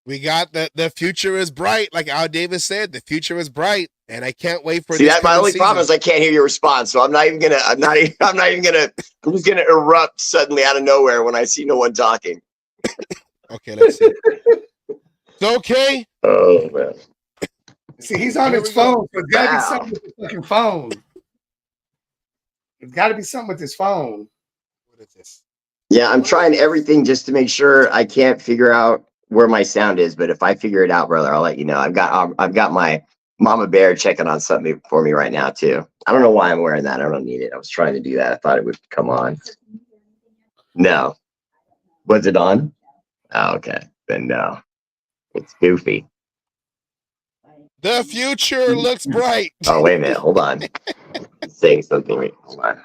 [SPEAKER 2] We got the future is bright, like Al Davis said. The future is bright, and I can't wait for
[SPEAKER 6] See,
[SPEAKER 2] this.
[SPEAKER 6] that's my
[SPEAKER 2] coming
[SPEAKER 6] only
[SPEAKER 2] season.
[SPEAKER 6] problem is I can't hear your response. So I'm just gonna erupt suddenly out of nowhere when I see no one talking.
[SPEAKER 2] Okay, let's see. It's okay.
[SPEAKER 6] Oh man.
[SPEAKER 3] See, he's on
[SPEAKER 2] Here
[SPEAKER 3] his
[SPEAKER 2] we go.
[SPEAKER 3] phone. So it's got to
[SPEAKER 6] Wow.
[SPEAKER 3] be something with his fucking phone. It's got to be something with his phone.
[SPEAKER 2] What is this?
[SPEAKER 6] Yeah, I'm trying everything just to make sure. I can't figure out where my sound is, but if I figure it out, brother, I'll let you know. I've got my mama bear checking on something for me right now too. I don't know why I'm wearing that. I don't need it. I was trying to do that. I thought it would come on. No. Was it on? Oh, okay. Then no. It's goofy.
[SPEAKER 2] The future looks bright.
[SPEAKER 6] Oh, wait a minute. Hold on. It's saying something. Wait, hold on.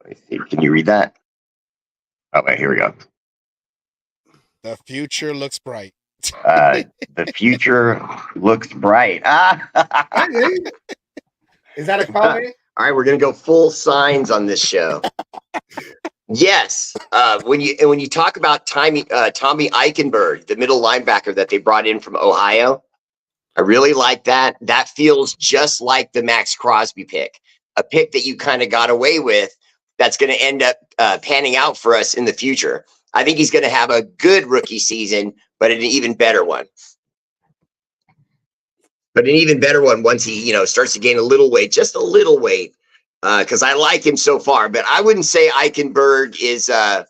[SPEAKER 6] Let me see. Can you read that? Oh, wait, here we go.
[SPEAKER 2] The future looks bright.
[SPEAKER 6] The future looks bright.
[SPEAKER 3] Is that a comment?
[SPEAKER 6] All right, we're gonna go full signs on this show. Yes, when you talk about Tommy Eichenberg, the middle linebacker that they brought in from Ohio, I really like that. That feels just like the Max Crosby pick, a pick that you kind of got away with. That's going to end up panning out for us in the future. I think he's going to have a good rookie season, but an even better one. But an even better one once he, starts to gain a little weight, just a little weight, because I like him so far. But I wouldn't say Eichenberg is the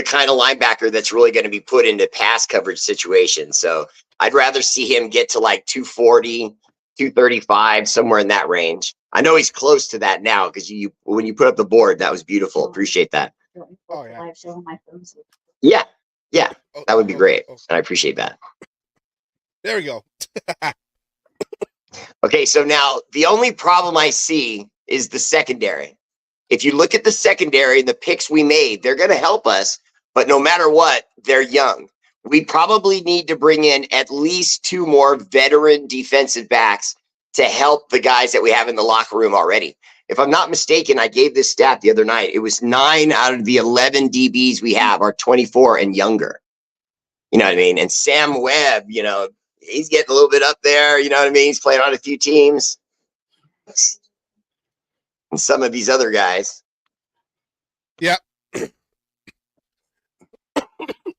[SPEAKER 6] kind of linebacker that's really going to be put into pass coverage situations. So I'd rather see him get to like 240, 235, somewhere in that range. I know he's close to that now because when you put up the board, that was beautiful. Appreciate that.
[SPEAKER 2] Oh, yeah.
[SPEAKER 7] Live show on my phone. So
[SPEAKER 6] Yeah,
[SPEAKER 2] Oh,
[SPEAKER 6] that would be great.
[SPEAKER 2] oh.
[SPEAKER 6] And I appreciate that.
[SPEAKER 2] There we go.
[SPEAKER 6] Okay, so now the only problem I see is the secondary. If you look at the secondary and the picks we made, they're going to help us, but no matter what, they're young. we probably need to bring in at least 2 more veteran defensive backs to help the guys that we have in the locker room already. If I'm not mistaken, I gave this stat the other night. It was 9 out of the 11 DBs we have are 24 and younger. You know what I mean? And Sam Webb, he's getting a little bit up there. You know what I mean? He's playing on a few teams. And some of these other guys.
[SPEAKER 2] Yep.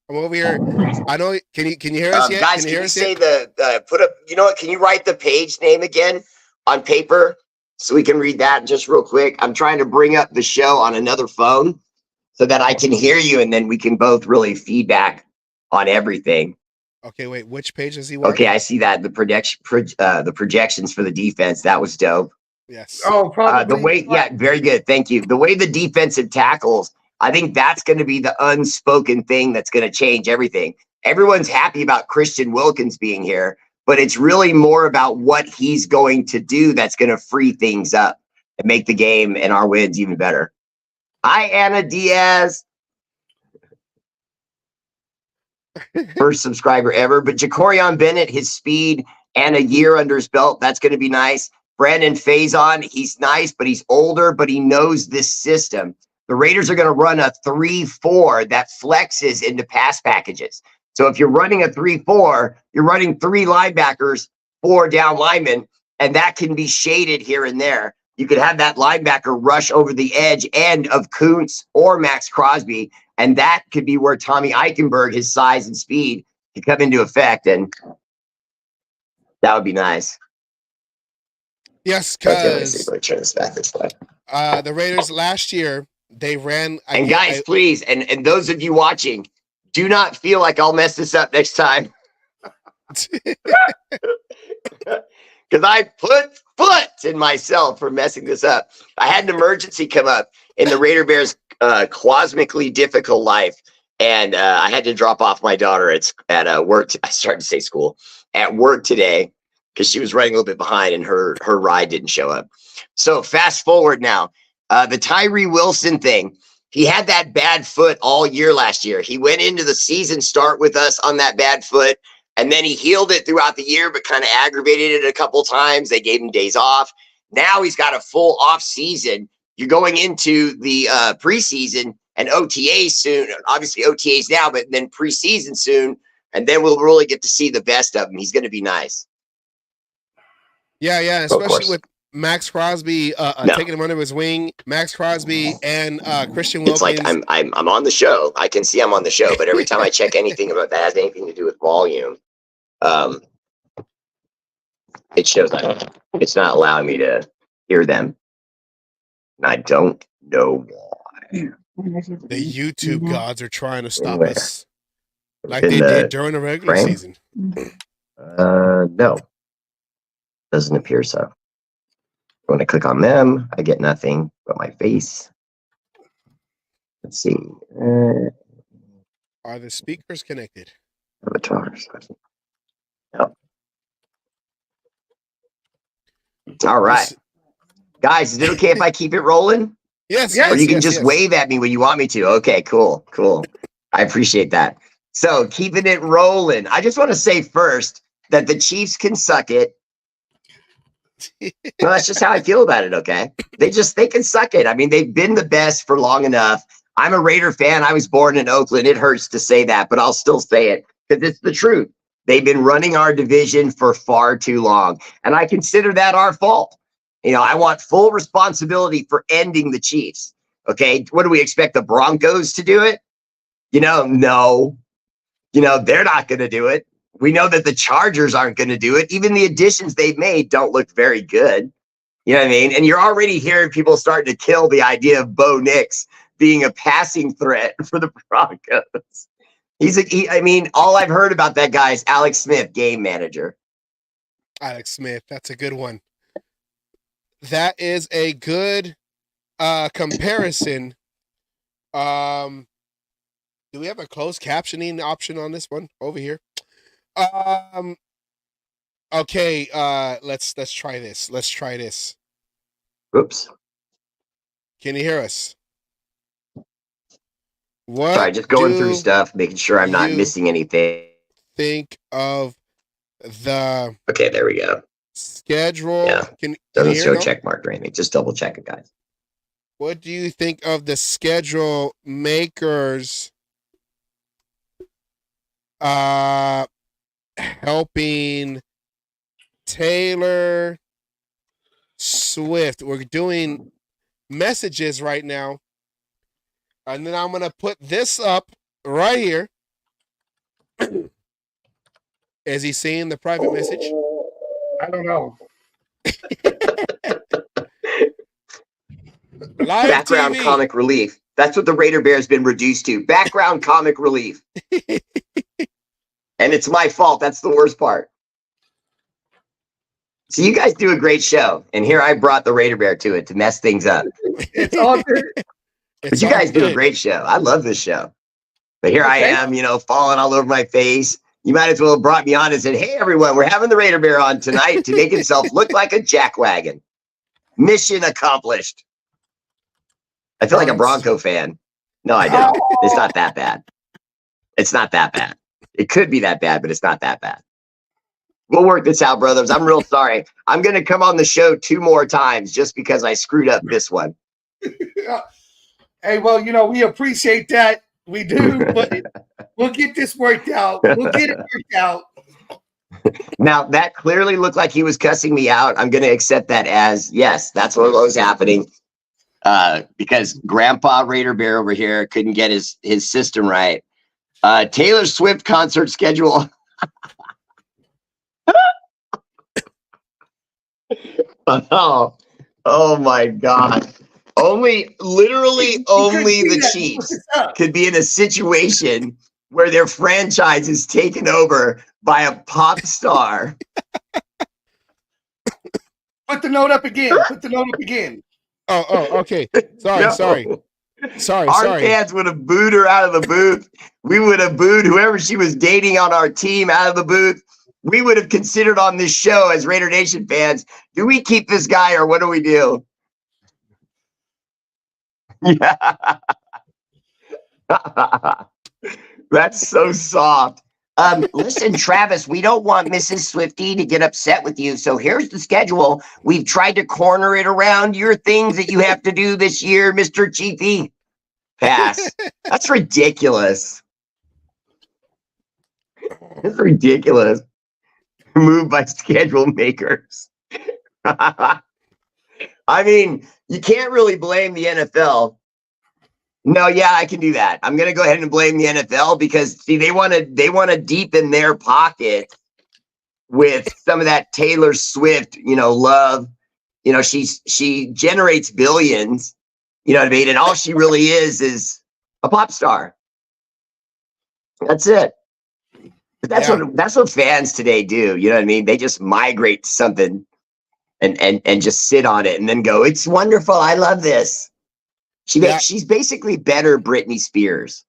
[SPEAKER 2] I'm over here. I know. Can you hear us yet?
[SPEAKER 6] Guys,
[SPEAKER 2] can
[SPEAKER 6] you
[SPEAKER 2] hear us
[SPEAKER 6] say
[SPEAKER 2] yet?
[SPEAKER 6] put up, you know what? Can you write the page name again on paper so we can read that just real quick? I'm trying to bring up the show on another phone so that I can hear you and then we can both really feedback on everything.
[SPEAKER 2] Okay, wait. Which page does he want?
[SPEAKER 6] Okay, I see that the projections for the defense. That was dope.
[SPEAKER 2] Yes.
[SPEAKER 3] Oh, probably.
[SPEAKER 6] The way, yeah, very good. Thank you. The way the defensive tackles, I think that's going to be the unspoken thing that's going to change everything. Everyone's happy about Christian Wilkins being here, but it's really more about what he's going to do that's going to free things up and make the game and our wins even better. Hi, Anna Diaz. First subscriber ever. But Jacorian Bennett, his speed and a year under his belt, that's going to be nice. Brandon Faison, he's nice, but he's older, but he knows this system. The Raiders are going to run a 3-4 that flexes into pass packages. So if you're running a 3-4, you're running 3 linebackers, 4 down linemen, and that can be shaded here and there. You could have that linebacker rush over the edge end of Kuntz or Max Crosby, and that could be where Tommy Eichenberg, his size and speed, could come into effect, and that would be nice.
[SPEAKER 2] Yes,
[SPEAKER 6] Okay,
[SPEAKER 2] because
[SPEAKER 6] let me turn this back this way.
[SPEAKER 2] the Raiders last year they ran.
[SPEAKER 6] And guys, please, and those of you watching, do not feel like I'll mess this up next time. Because I put foot in myself for messing this up. I had an emergency come up in the Raider Bears' cosmically difficult life, and I had to drop off my daughter at work. I started to say school at work today because she was running a little bit behind, and her ride didn't show up. So fast forward now, the Tyree Wilson thing. He had that bad foot all year last year. He went into the season start with us on that bad foot. And then he healed it throughout the year, but kind of aggravated it a couple times. They gave him days off. Now he's got a full off season. You're going into the preseason and OTAs soon. Obviously OTAs now, but then preseason soon. And then we'll really get to see the best of him. He's going to be nice.
[SPEAKER 2] Yeah, especially with Max Crosby taking him under his wing. Max Crosby and Christian Wilkins.
[SPEAKER 6] It's like I'm on the show. I can see I'm on the show, but every time I check anything about that has anything to do with volume, it shows it's not allowing me to hear them. And I don't know why.
[SPEAKER 2] The YouTube gods are trying to stop
[SPEAKER 6] Where?
[SPEAKER 2] us, like they did during the regular
[SPEAKER 6] frame?
[SPEAKER 2] season.
[SPEAKER 6] No, doesn't appear so. When I click on them, I get nothing but my face. Let's see.
[SPEAKER 2] Are the speakers connected?
[SPEAKER 6] Avatars. No. All right. Guys, is it okay if I keep it rolling?
[SPEAKER 2] Yes.
[SPEAKER 3] Yes,
[SPEAKER 6] Or you can just wave at me when you want me to. Okay, cool. I appreciate that. So keeping it rolling. I just want to say first that the Chiefs can suck it. No, that's just how I feel about it. Okay. They can suck it. I mean, they've been the best for long enough. I'm a Raider fan. I was born in Oakland. It hurts to say that, but I'll still say it because it's the truth. They've been running our division for far too long. And I consider that our fault. I want full responsibility for ending the Chiefs. Okay. What do we expect the Broncos to do it? No. They're not going to do it. We know that the Chargers aren't going to do it. Even the additions they've made don't look very good. You know what I mean? And you're already hearing people starting to kill the idea of Bo Nix being a passing threat for the Broncos. All I've heard about that guy is Alex Smith, game manager.
[SPEAKER 2] Alex Smith, that's a good one. That is a good comparison. Do we have a closed captioning option on this one over here? Okay, let's try this.
[SPEAKER 6] Oops.
[SPEAKER 2] Can you hear us? What
[SPEAKER 6] Sorry, just going through
[SPEAKER 2] do
[SPEAKER 6] stuff, making sure I'm not
[SPEAKER 2] you
[SPEAKER 6] missing anything.
[SPEAKER 2] think of the
[SPEAKER 6] Okay, there we go.
[SPEAKER 2] schedule?
[SPEAKER 6] Yeah.
[SPEAKER 2] Can you
[SPEAKER 6] Doesn't
[SPEAKER 2] hear
[SPEAKER 6] show
[SPEAKER 2] no?
[SPEAKER 6] check mark or anything. Just double check it, guys.
[SPEAKER 2] What do you think of the schedule makers helping Taylor Swift? We're doing messages right now. And then I'm going to put this up right here. Is he seeing the private message?
[SPEAKER 3] I don't know.
[SPEAKER 2] Live
[SPEAKER 6] Background
[SPEAKER 2] TV.
[SPEAKER 6] comic relief. That's what the Raider Bear has been reduced to. Background comic relief. And it's my fault. That's the worst part. So you guys do a great show. And here I brought the Raider Bear to it to mess things up.
[SPEAKER 3] It's all good.
[SPEAKER 6] But you guys do a great show. I love this show. But here I am, falling all over my face. You might as well have brought me on and said, hey, everyone, we're having the Raider Bear on tonight to make himself look like a jackwagon. Mission accomplished. I feel like a Bronco fan. No, I don't. It's not that bad. It's not that bad. It could be that bad, but it's not that bad. We'll work this out, brothers. I'm real sorry. I'm going to come on the show 2 more times just because I screwed up this one.
[SPEAKER 3] Hey, well, we appreciate that. We do, but we'll get this worked out. We'll get it worked out.
[SPEAKER 6] Now, that clearly looked like he was cussing me out. I'm going to accept that as, yes, that's what was happening. Because Grandpa Raider Bear over here couldn't get his system right. Taylor Swift concert schedule. Oh my God. Literally only the Chiefs could be in a situation where their franchise is taken over by a pop star.
[SPEAKER 3] Put the note up again.
[SPEAKER 2] Oh, okay. Sorry.
[SPEAKER 6] Our fans would have booed her out of the booth. We would have booed whoever she was dating on our team out of the booth. We would have considered on this show as Raider Nation fans, do we keep this guy or what do we do? Yeah. That's so soft. Listen, Travis, we don't want Mrs. Swifty to get upset with you. So here's the schedule. We've tried to corner it around your things that you have to do this year, Mr. Chiefy. Pass. That's ridiculous. It's ridiculous. Moved by schedule makers. I mean, you can't really blame the NFL. No, yeah, I can do that. I'm going to go ahead and blame the NFL because see, they want to deepen their pocket with some of that Taylor Swift, love. She generates billions, you know what I mean? And all she really is a pop star. That's it. But that's what fans today do. You know what I mean? They just migrate to something and just sit on it and then go, it's wonderful. I love this. She's basically better Britney Spears.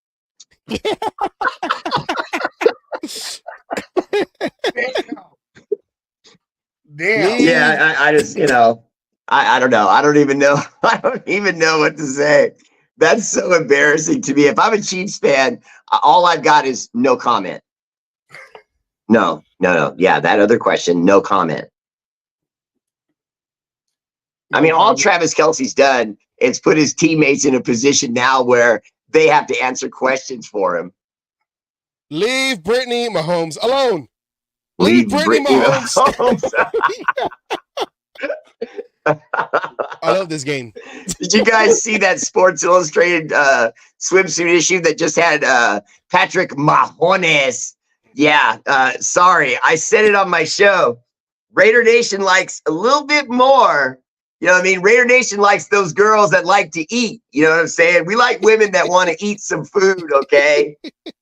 [SPEAKER 3] Damn.
[SPEAKER 6] Yeah, I just, I don't know. I don't even know. I don't even know what to say. That's so embarrassing to me. If I'm a Chiefs fan, all I've got is no comment. No. Yeah, that other question, no comment. I mean, all Travis Kelce's done is put his teammates in a position now where they have to answer questions for him.
[SPEAKER 2] Leave Brittany Mahomes alone.
[SPEAKER 6] Leave
[SPEAKER 2] Brittany
[SPEAKER 6] Mahomes.
[SPEAKER 2] I love this game.
[SPEAKER 6] Did you guys see that Sports Illustrated swimsuit issue that just had Patrick Mahomes? Yeah, sorry. I said it on my show. Raider Nation likes a little bit more. You know what I mean? Raider Nation likes those girls that like to eat. You know what I'm saying? We like women that want to eat some food, okay?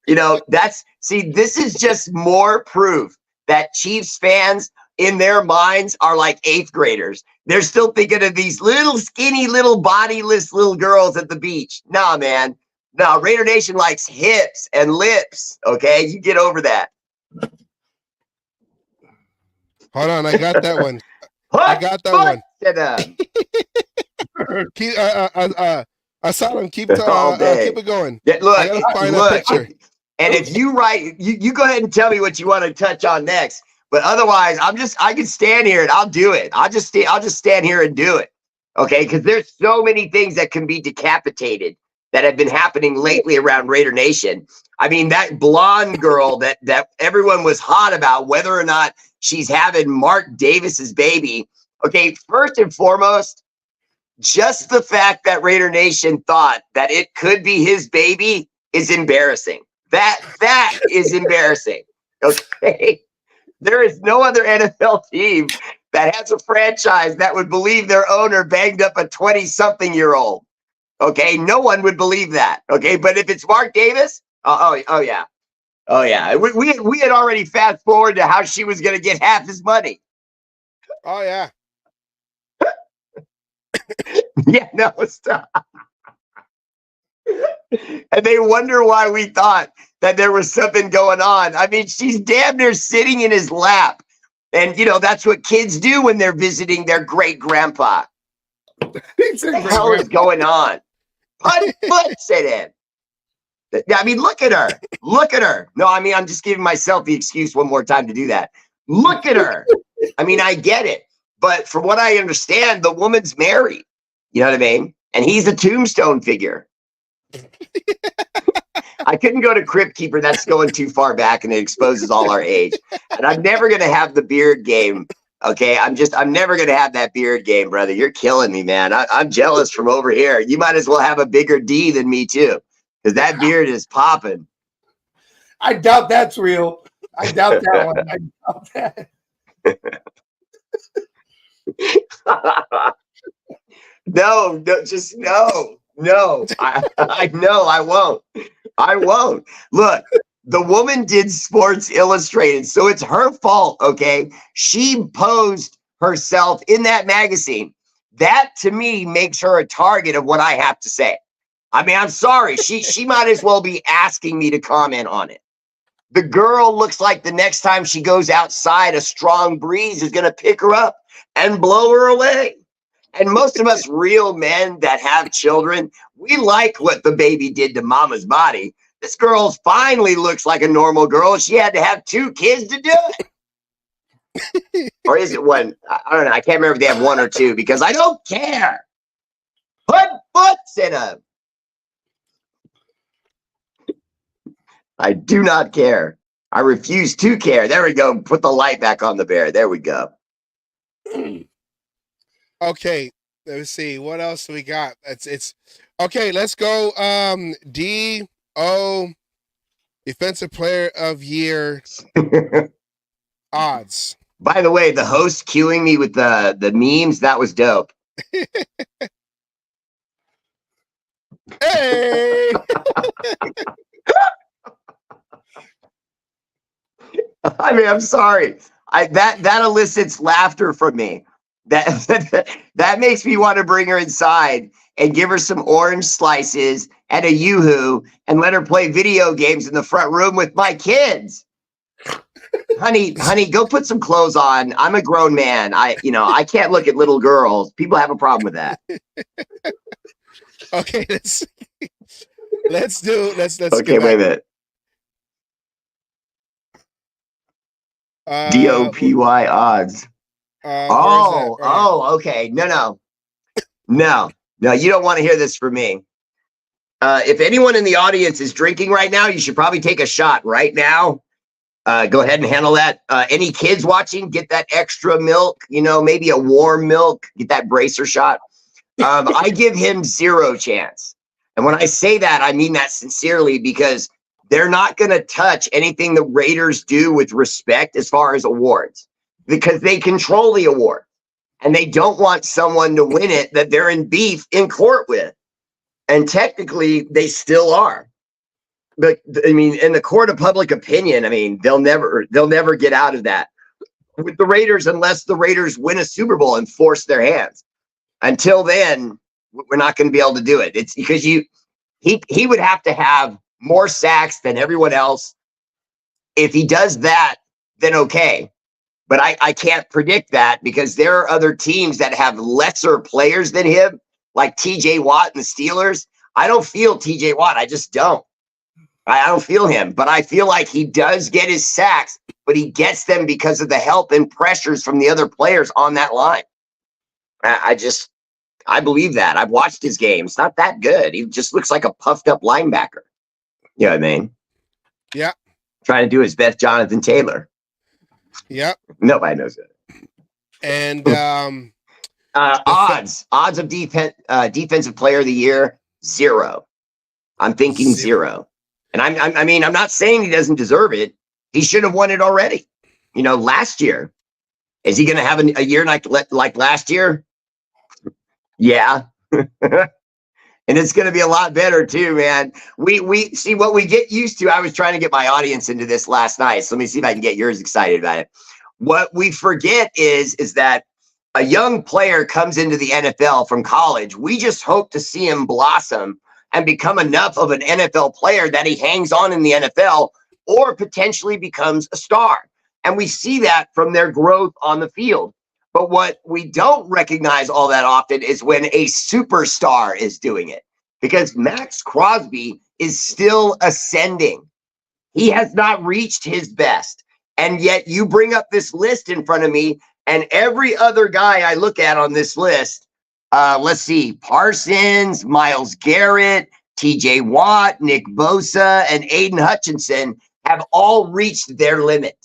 [SPEAKER 6] This is just more proof that Chiefs fans in their minds are like 8th graders. They're still thinking of these little skinny, little bodiless little girls at the beach. Nah, man. No, Raider Nation likes hips and lips, okay? You get over that.
[SPEAKER 2] Hold on, I got that one.
[SPEAKER 6] What?
[SPEAKER 2] I got that one. I saw him. Keep
[SPEAKER 6] All day.
[SPEAKER 2] keep it going.
[SPEAKER 6] Yeah, look,
[SPEAKER 2] I gotta find that
[SPEAKER 6] look.
[SPEAKER 2] picture.
[SPEAKER 6] And if you write, you go ahead and tell me what you want to touch on next. But otherwise, I can stand here and I'll do it. I'll just stand here and do it. Okay, because there's so many things that can be decapitated that have been happening lately around Raider Nation. I mean, that blonde girl that everyone was hot about, whether or not she's having Mark Davis's baby. Okay, first and foremost, just the fact that Raider Nation thought that it could be his baby is embarrassing. That is embarrassing. Okay. There is no other NFL team that has a franchise that would believe their owner banged up a 20-something-year-old. Okay. No one would believe that. Okay. But if it's Mark Davis, oh yeah. Oh yeah. We had already fast forward to how she was going to get half his money.
[SPEAKER 2] Oh yeah.
[SPEAKER 6] Yeah, no, stop. And they wonder why we thought that there was something going on. I mean, she's damn near sitting in his lap. And, that's what kids do when they're visiting their great grandpa. What the hell is going on? Put foots it in. I mean, look at her. Look at her. No, I mean, I'm just giving myself the excuse one more time to do that. Look at her. I mean, I get it. But from what I understand, the woman's married. You know what I mean? And he's a tombstone figure. I couldn't go to Crypt Keeper. That's going too far back and it exposes all our age. And I'm never going to have the beard game. Okay. I'm never going to have that beard game, brother. You're killing me, man. I'm jealous from over here. You might as well have a bigger D than me too. Because that beard is popping.
[SPEAKER 3] I doubt that's real. I doubt that one. I doubt that.
[SPEAKER 6] No, just no. I know I won't. I won't. Look, the woman did Sports Illustrated, so it's her fault, okay? She posed herself in that magazine. That to me makes her a target of what I have to say. I mean, I'm sorry. She might as well be asking me to comment on it. The girl looks like the next time she goes outside, a strong breeze is going to pick her up and blow her away. And most of us real men that have children, we like what the baby did to mama's body. This girl finally looks like a normal girl. She had to have 2 kids to do it. Or is it one? I don't know. I can't remember if they have 1 or 2 because I don't care. Put foots in them. I do not care. I refuse to care. There we go. Put the light back on the bear. There we go.
[SPEAKER 2] Okay, let's see what else we got. It's okay. Let's go. D.O. Defensive Player of Year odds.
[SPEAKER 6] By the way, the host cueing me with the memes, that was dope.
[SPEAKER 2] Hey.
[SPEAKER 6] I mean, I'm sorry. That elicits laughter from me. That makes me want to bring her inside and give her some orange slices and a yoo-hoo and let her play video games in the front room with my kids. Honey, go put some clothes on. I'm a grown man. I can't look at little girls. People have a problem with that.
[SPEAKER 2] Okay, let's
[SPEAKER 6] Okay, wait a minute. DOPY odds. Okay. No, you don't want to hear this from me. If anyone in the audience is drinking right now, you should probably take a shot right now. Go ahead and handle that. Any kids watching, get that extra milk, maybe a warm milk, get that bracer shot. I give him 0 chance. And when I say that, I mean that sincerely because they're not going to touch anything the Raiders do with respect as far as awards because they control the award and they don't want someone to win it that they're in beef in court with. And technically they still are. But I mean, in the court of public opinion, I mean, they'll never get out of that with the Raiders unless the Raiders win a Super Bowl and force their hands. Until then, we're not going to be able to do it. It's because he would have to have more sacks than everyone else. If he does that, then okay. But I can't predict that because there are other teams that have lesser players than him, like TJ Watt and the Steelers. I don't feel TJ Watt. I just don't. I don't feel him, but I feel like he does get his sacks, but he gets them because of the help and pressures from the other players on that line. I believe that. I've watched his game. It's not that good. He just looks like a puffed up linebacker. You know what I mean?
[SPEAKER 2] Yeah.
[SPEAKER 6] Trying to do his best Jonathan Taylor.
[SPEAKER 2] Yep.
[SPEAKER 6] Nobody knows it.
[SPEAKER 2] And
[SPEAKER 6] odds of defensive player of the year, 0. I'm thinking 0. And I'm not saying he doesn't deserve it. He should have won it already. Last year. Is he going to have a year like last year? Yeah. And it's going to be a lot better too, man. We see what we get used to. I was trying to get my audience into this last night. So let me see if I can get yours excited about it. What we forget is that a young player comes into the NFL from college. We just hope to see him blossom and become enough of an NFL player that he hangs on in the NFL or potentially becomes a star. And we see that from their growth on the field. But what we don't recognize all that often is when a superstar is doing it, because Max Crosby is still ascending. He has not reached his best. And yet you bring up this list in front of me, and every other guy I look at on this list, let's see, Parsons, Myles Garrett, TJ Watt, Nick Bosa, and Aiden Hutchinson have all reached their limit.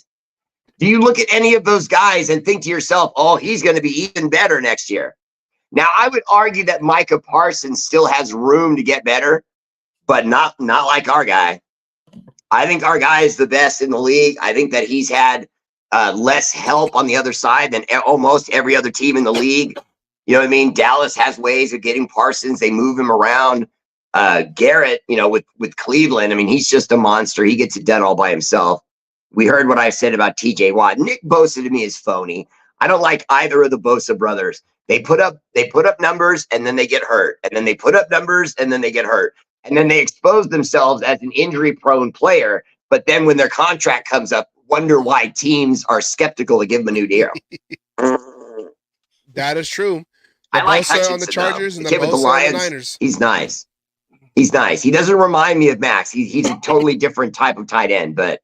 [SPEAKER 6] Do you look at any of those guys and think to yourself, oh, he's going to be even better next year? Now, I would argue that Micah Parsons still has room to get better, but not like our guy. I think our guy is the best in the league. I think that he's had less help on the other side than almost every other team in the league. You know what I mean? Dallas has ways of getting Parsons. They move him around. Garrett, with Cleveland, I mean, he's just a monster. He gets it done all by himself. We heard what I said about TJ Watt. Nick Bosa to me is phony. I don't like either of the Bosa brothers. They put up numbers and then they get hurt. And then they put up numbers and then they get hurt. And then they expose themselves as an injury-prone player. But then when their contract comes up, wonder why teams are skeptical to give them a new deal.
[SPEAKER 2] that is true.
[SPEAKER 6] I like
[SPEAKER 2] Bosa
[SPEAKER 6] Hutchinson
[SPEAKER 2] on the Chargers
[SPEAKER 6] though.
[SPEAKER 2] and
[SPEAKER 6] The
[SPEAKER 2] the
[SPEAKER 6] kid with
[SPEAKER 2] Bosa
[SPEAKER 6] the
[SPEAKER 2] on
[SPEAKER 6] Lions.
[SPEAKER 2] the Niners.
[SPEAKER 6] He's nice. He's nice. He doesn't remind me of Max. He's a totally different type of tight end, but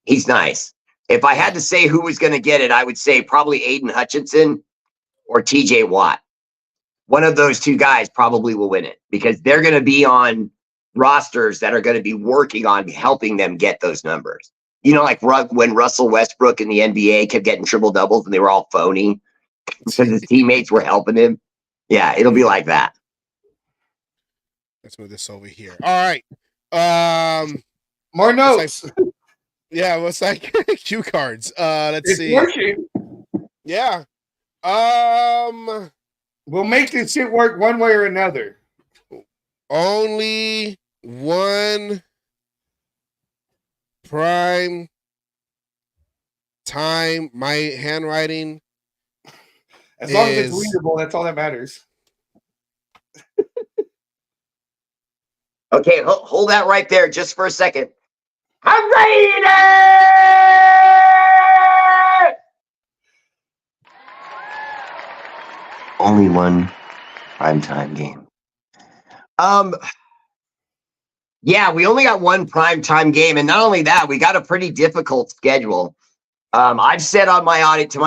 [SPEAKER 6] he's nice. If I had to say who was going to get it, I would say probably Aiden Hutchinson or TJ Watt. One of those two guys probably will win it because they're going to be on rosters that are going to be working on helping them get those numbers. Like when Russell Westbrook in the NBA kept getting triple doubles and they were all phony because his teammates were helping him. Yeah, it'll be like that.
[SPEAKER 2] Let's move this over here. All right.
[SPEAKER 3] More notes.
[SPEAKER 2] Yeah, what's like cue cards? Let's
[SPEAKER 3] It's
[SPEAKER 2] see.
[SPEAKER 3] working.
[SPEAKER 2] Yeah.
[SPEAKER 3] We'll make this shit work one way or another.
[SPEAKER 2] Only one prime time. My handwriting.
[SPEAKER 3] As long as it's
[SPEAKER 2] is-
[SPEAKER 3] readable, that's all that matters.
[SPEAKER 6] Okay, hold that right there just for a second. I'm ready! Only one primetime game. Yeah, we only got one primetime game, and not only that, we got a pretty difficult schedule. I've said on my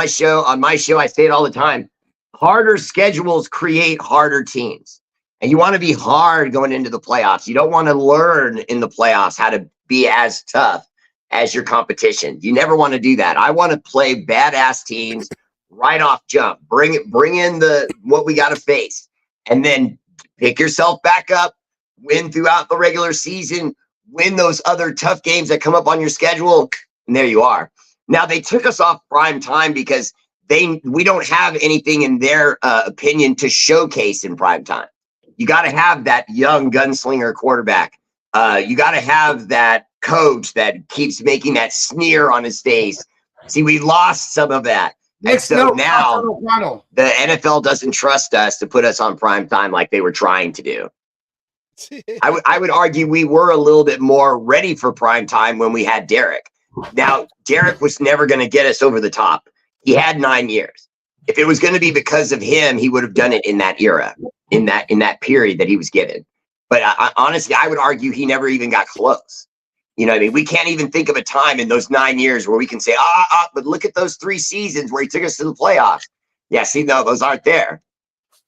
[SPEAKER 6] show, I say it all the time. Harder schedules create harder teams. And you want to be hard going into the playoffs. You don't want to learn in the playoffs how to be as tough as your competition. You never want to do that. I want to play badass teams right off jump. Bring in what we got to face, and then pick yourself back up, win throughout the regular season, win those other tough games that come up on your schedule, and there you are. Now they took us off prime time because we don't have anything in their opinion to showcase in prime time. You got to have that young gunslinger quarterback. You got to have that coach that keeps making that sneer on his face. See, we lost some of that. And so now the NFL doesn't trust us to put us on prime time like they were trying to do. I would argue we were a little bit more ready for prime time when we had Derek. Now, Derek was never going to get us over the top. He had 9 years. If it was going to be because of him, he would have done it in that era, in that period that he was given. But honestly, I would argue he never even got close. You know what I mean? We can't even think of a time in those 9 years where we can say, but look at those 3 seasons where he took us to the playoffs. Yeah, see, no, those aren't there.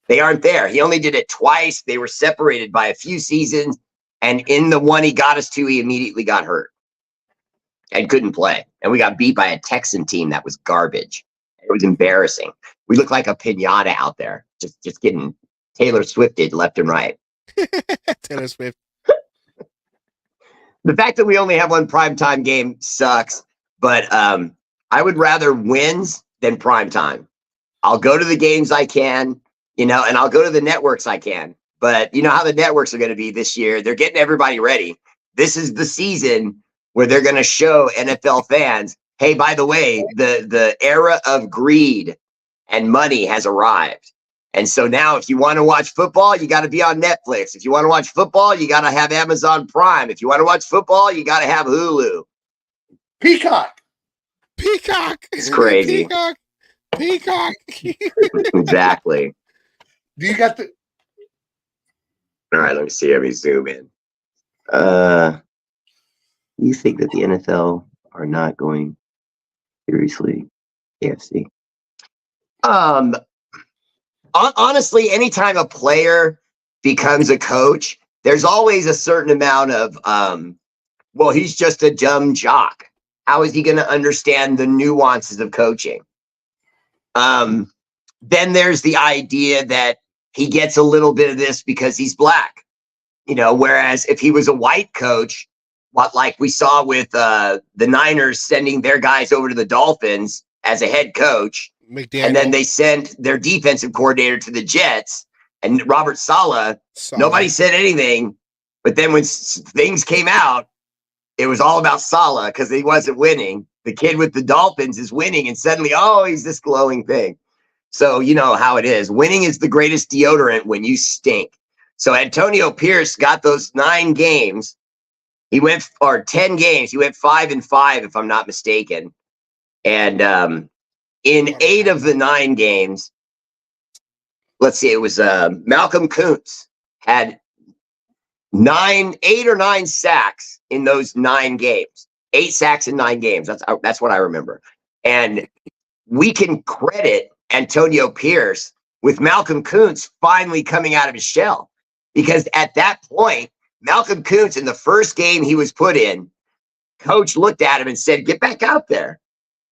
[SPEAKER 6] They aren't there. He only did it twice. They were separated by a few seasons. And in the one he got us to, he immediately got hurt and couldn't play. And we got beat by a Texan team that was garbage. It was embarrassing. We looked like a pinata out there, just getting Taylor Swifted left and right.
[SPEAKER 2] Taylor Swift.
[SPEAKER 6] The fact that we only have one primetime game sucks, but I would rather wins than primetime. I'll go to the games I can, and I'll go to the networks I can. But you know how the networks are going to be this year. They're getting everybody ready. This is the season where they're going to show NFL fans, hey, by the way, the era of greed and money has arrived. And so now if you want to watch football, you got to be on Netflix. If you want to watch football, you got to have Amazon Prime. If you want to watch football, you got to have Hulu.
[SPEAKER 3] Peacock.
[SPEAKER 6] It's crazy.
[SPEAKER 2] Peacock.
[SPEAKER 6] Exactly.
[SPEAKER 3] Do you got the?
[SPEAKER 6] All right, let me see. Let me zoom in. You think that the NFL are not going seriously? AFC. Honestly, anytime a player becomes a coach, there's always a certain amount of, well, he's just a dumb jock. How is he going to understand the nuances of coaching? Then there's the idea that he gets a little bit of this because he's black, whereas if he was a white coach, like we saw with the Niners sending their guys over to the Dolphins as a head coach,
[SPEAKER 2] McDaniel.
[SPEAKER 6] And then they sent their defensive coordinator to the Jets and Robert Saleh. Nobody said anything. But then when things came out, it was all about Saleh because he wasn't winning. The kid with the Dolphins is winning. And suddenly, he's this glowing thing. So you know how it is. Winning is the greatest deodorant when you stink. So Antonio Pierce got those 9 games. 10 games. He went 5-5, if I'm not mistaken. And, in 8 of the 9 games, let's see, it was Malcolm Kuntz had 8 or 9 sacks in those 9 games. 8 sacks in 9 games. That's what I remember. And we can credit Antonio Pierce with Malcolm Kuntz finally coming out of his shell. Because at that point, Malcolm Kuntz, in the first game he was put in, coach looked at him and said, get back out there.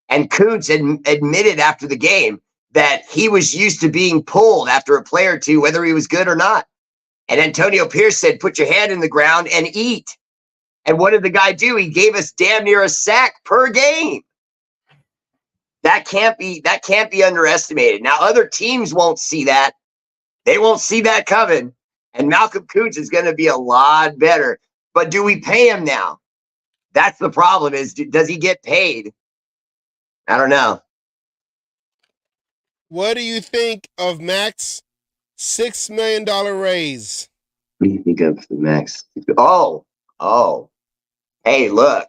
[SPEAKER 6] And Kuntz admitted after the game that he was used to being pulled after a play or two, whether he was good or not. And Antonio Pierce said, put your hand in the ground and eat. And what did the guy do? He gave us damn near a sack per game. That can't be underestimated. Now, other teams won't see that. They won't see that coming. And Malcolm Kuntz is going to be a lot better. But do we pay him now? That's the problem is, does he get paid? I don't know.
[SPEAKER 2] What do you think of Mac's $6 million raise?
[SPEAKER 6] What do you think of the Max? Oh. Hey, look,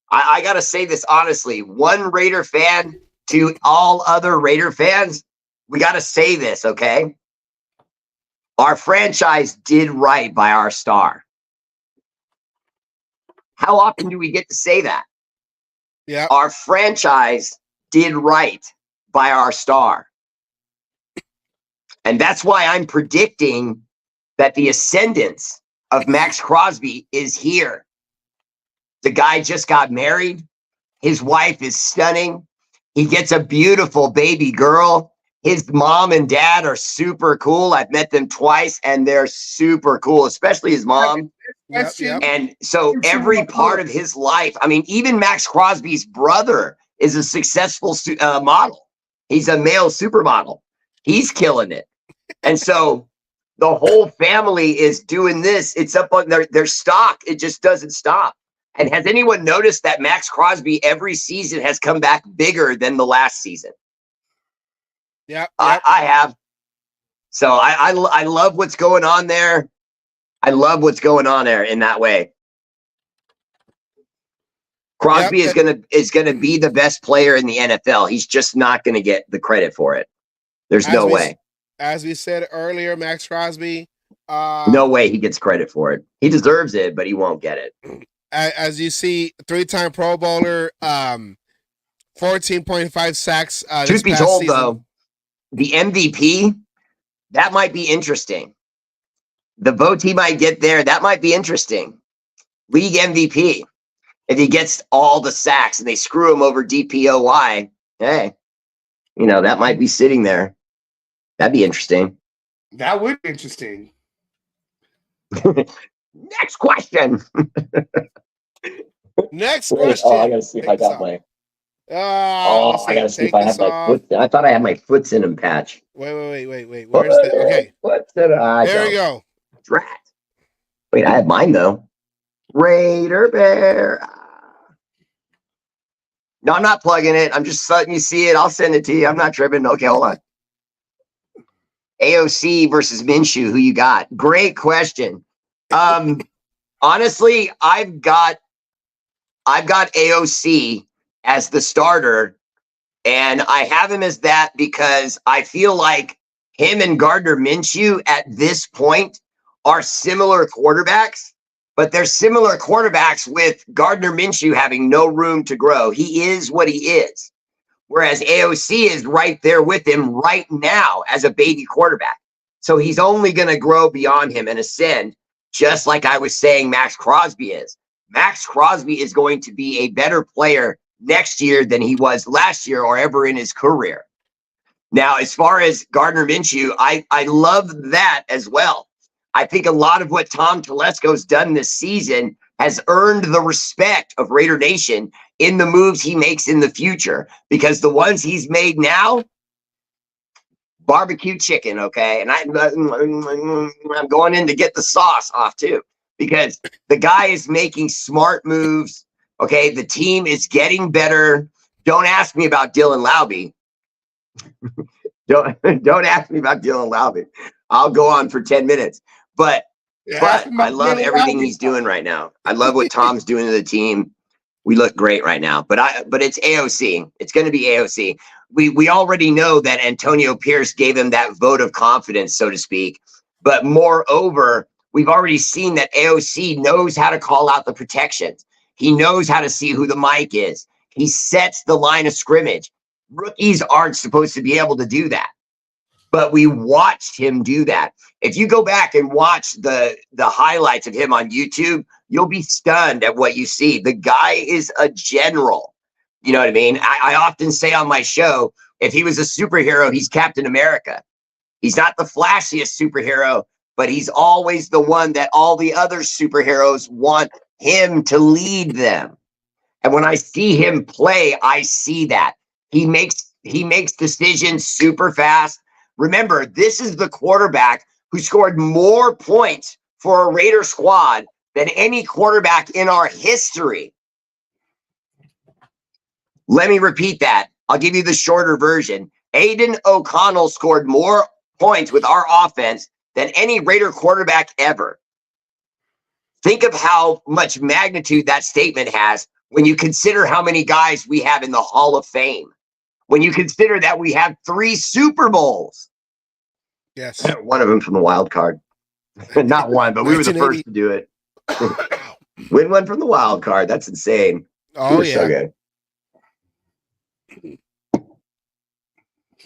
[SPEAKER 6] I got to say this honestly. One Raider fan to all other Raider fans, we got to say this, okay? Our franchise did right by our star. How often do we get to say that?
[SPEAKER 2] Yeah.
[SPEAKER 6] Our franchise did right by our star. And that's why I'm predicting that the ascendance of Max Crosby is here. The guy just got married. His wife is stunning. He gets a beautiful baby girl. His mom and dad are super cool. I've met them twice and they're super cool, especially his mom.
[SPEAKER 2] Yep.
[SPEAKER 6] And so every part of his life, I mean, even Max Crosby's brother is a successful model. He's a male supermodel. He's killing it. And so the whole family is doing this. It's up on their stock. It just doesn't stop. And has anyone noticed that Max Crosby every season has come back bigger than the last season?
[SPEAKER 2] Yeah.
[SPEAKER 6] I have. So I love what's going on there. I love what's going on there in that way. Crosby is gonna be the best player in the NFL. He's just not gonna get the credit for it. There's no way.
[SPEAKER 2] As we said earlier, Max Crosby
[SPEAKER 6] No way he gets credit for it. He deserves it, but he won't get it.
[SPEAKER 2] As you see, 3-time Pro Bowler, 14.5 sacks. This
[SPEAKER 6] Truth be
[SPEAKER 2] past
[SPEAKER 6] told,
[SPEAKER 2] season.
[SPEAKER 6] though, the MVP, that might be interesting. The vote he might get there, that might be interesting. League MVP. If he gets all the sacks and they screw him over DPOY, hey, that might be sitting there. That'd be interesting.
[SPEAKER 3] That would be interesting.
[SPEAKER 6] Next question.
[SPEAKER 2] Next
[SPEAKER 6] Wait,
[SPEAKER 2] question.
[SPEAKER 6] I gotta see if I
[SPEAKER 2] Take this
[SPEAKER 6] got
[SPEAKER 2] off.
[SPEAKER 6] my.
[SPEAKER 2] Let's
[SPEAKER 6] I gotta see
[SPEAKER 2] take
[SPEAKER 6] if I
[SPEAKER 2] this
[SPEAKER 6] have my
[SPEAKER 2] off.
[SPEAKER 6] foot. I thought I had my foots in him patch.
[SPEAKER 2] Wait. Where's the? Okay,
[SPEAKER 6] What's that?
[SPEAKER 2] there we go.
[SPEAKER 6] Drat. Wait, I have mine though. Raider Bear. No, I'm not plugging it. I'm just letting you see it. I'll send it to you. I'm not tripping. Okay, hold on. AOC versus Minshew. Who you got? Great question. Honestly, I've got AOC as the starter, and I have him as that because I feel like him and Gardner Minshew at this point are similar quarterbacks, but they're similar quarterbacks with Gardner Minshew having no room to grow. He is what he is, whereas AOC is right there with him right now as a baby quarterback. So he's only going to grow beyond him and ascend, just like I was saying Max Crosby is. Max Crosby is going to be a better player next year than he was last year or ever in his career. Now, as far as Gardner Minshew, I love that as well. I think a lot of what Tom Telesco's done this season has earned the respect of Raider Nation in the moves he makes in the future, because the ones he's made now, barbecue chicken, okay? And I'm going in to get the sauce off too, because the guy is making smart moves, okay? The team is getting better. Don't ask me about Dylan Laube. Don't ask me about Dylan Laube. I'll go on for 10 minutes. But I love everything he's doing right now. I love what Tom's doing to the team. We look great right now. But it's AOC. It's going to be AOC. We already know that Antonio Pierce gave him that vote of confidence, so to speak. But moreover, we've already seen that AOC knows how to call out the protections. He knows how to see who the mic is. He sets the line of scrimmage. Rookies aren't supposed to be able to do that, but we watched him do that. If you go back and watch the highlights of him on YouTube, you'll be stunned at what you see. The guy is a general. You know what I mean? I often say on my show, if he was a superhero, he's Captain America. He's not the flashiest superhero, but he's always the one that all the other superheroes want him to lead them. And when I see him play, I see that. He makes decisions super fast. Remember, this is the quarterback who scored more points for a Raider squad than any quarterback in our history. Let me repeat that. I'll give you the shorter version. Aiden O'Connell scored more points with our offense than any Raider quarterback ever. Think of how much magnitude that statement has when you consider how many guys we have in the Hall of Fame. When you consider that we have 3 Super Bowls.
[SPEAKER 2] Yes.
[SPEAKER 6] One of them from the wild card. Not one, but we were the first to do it. Win one from the wild card. That's insane.
[SPEAKER 2] Oh,
[SPEAKER 6] yeah. So good.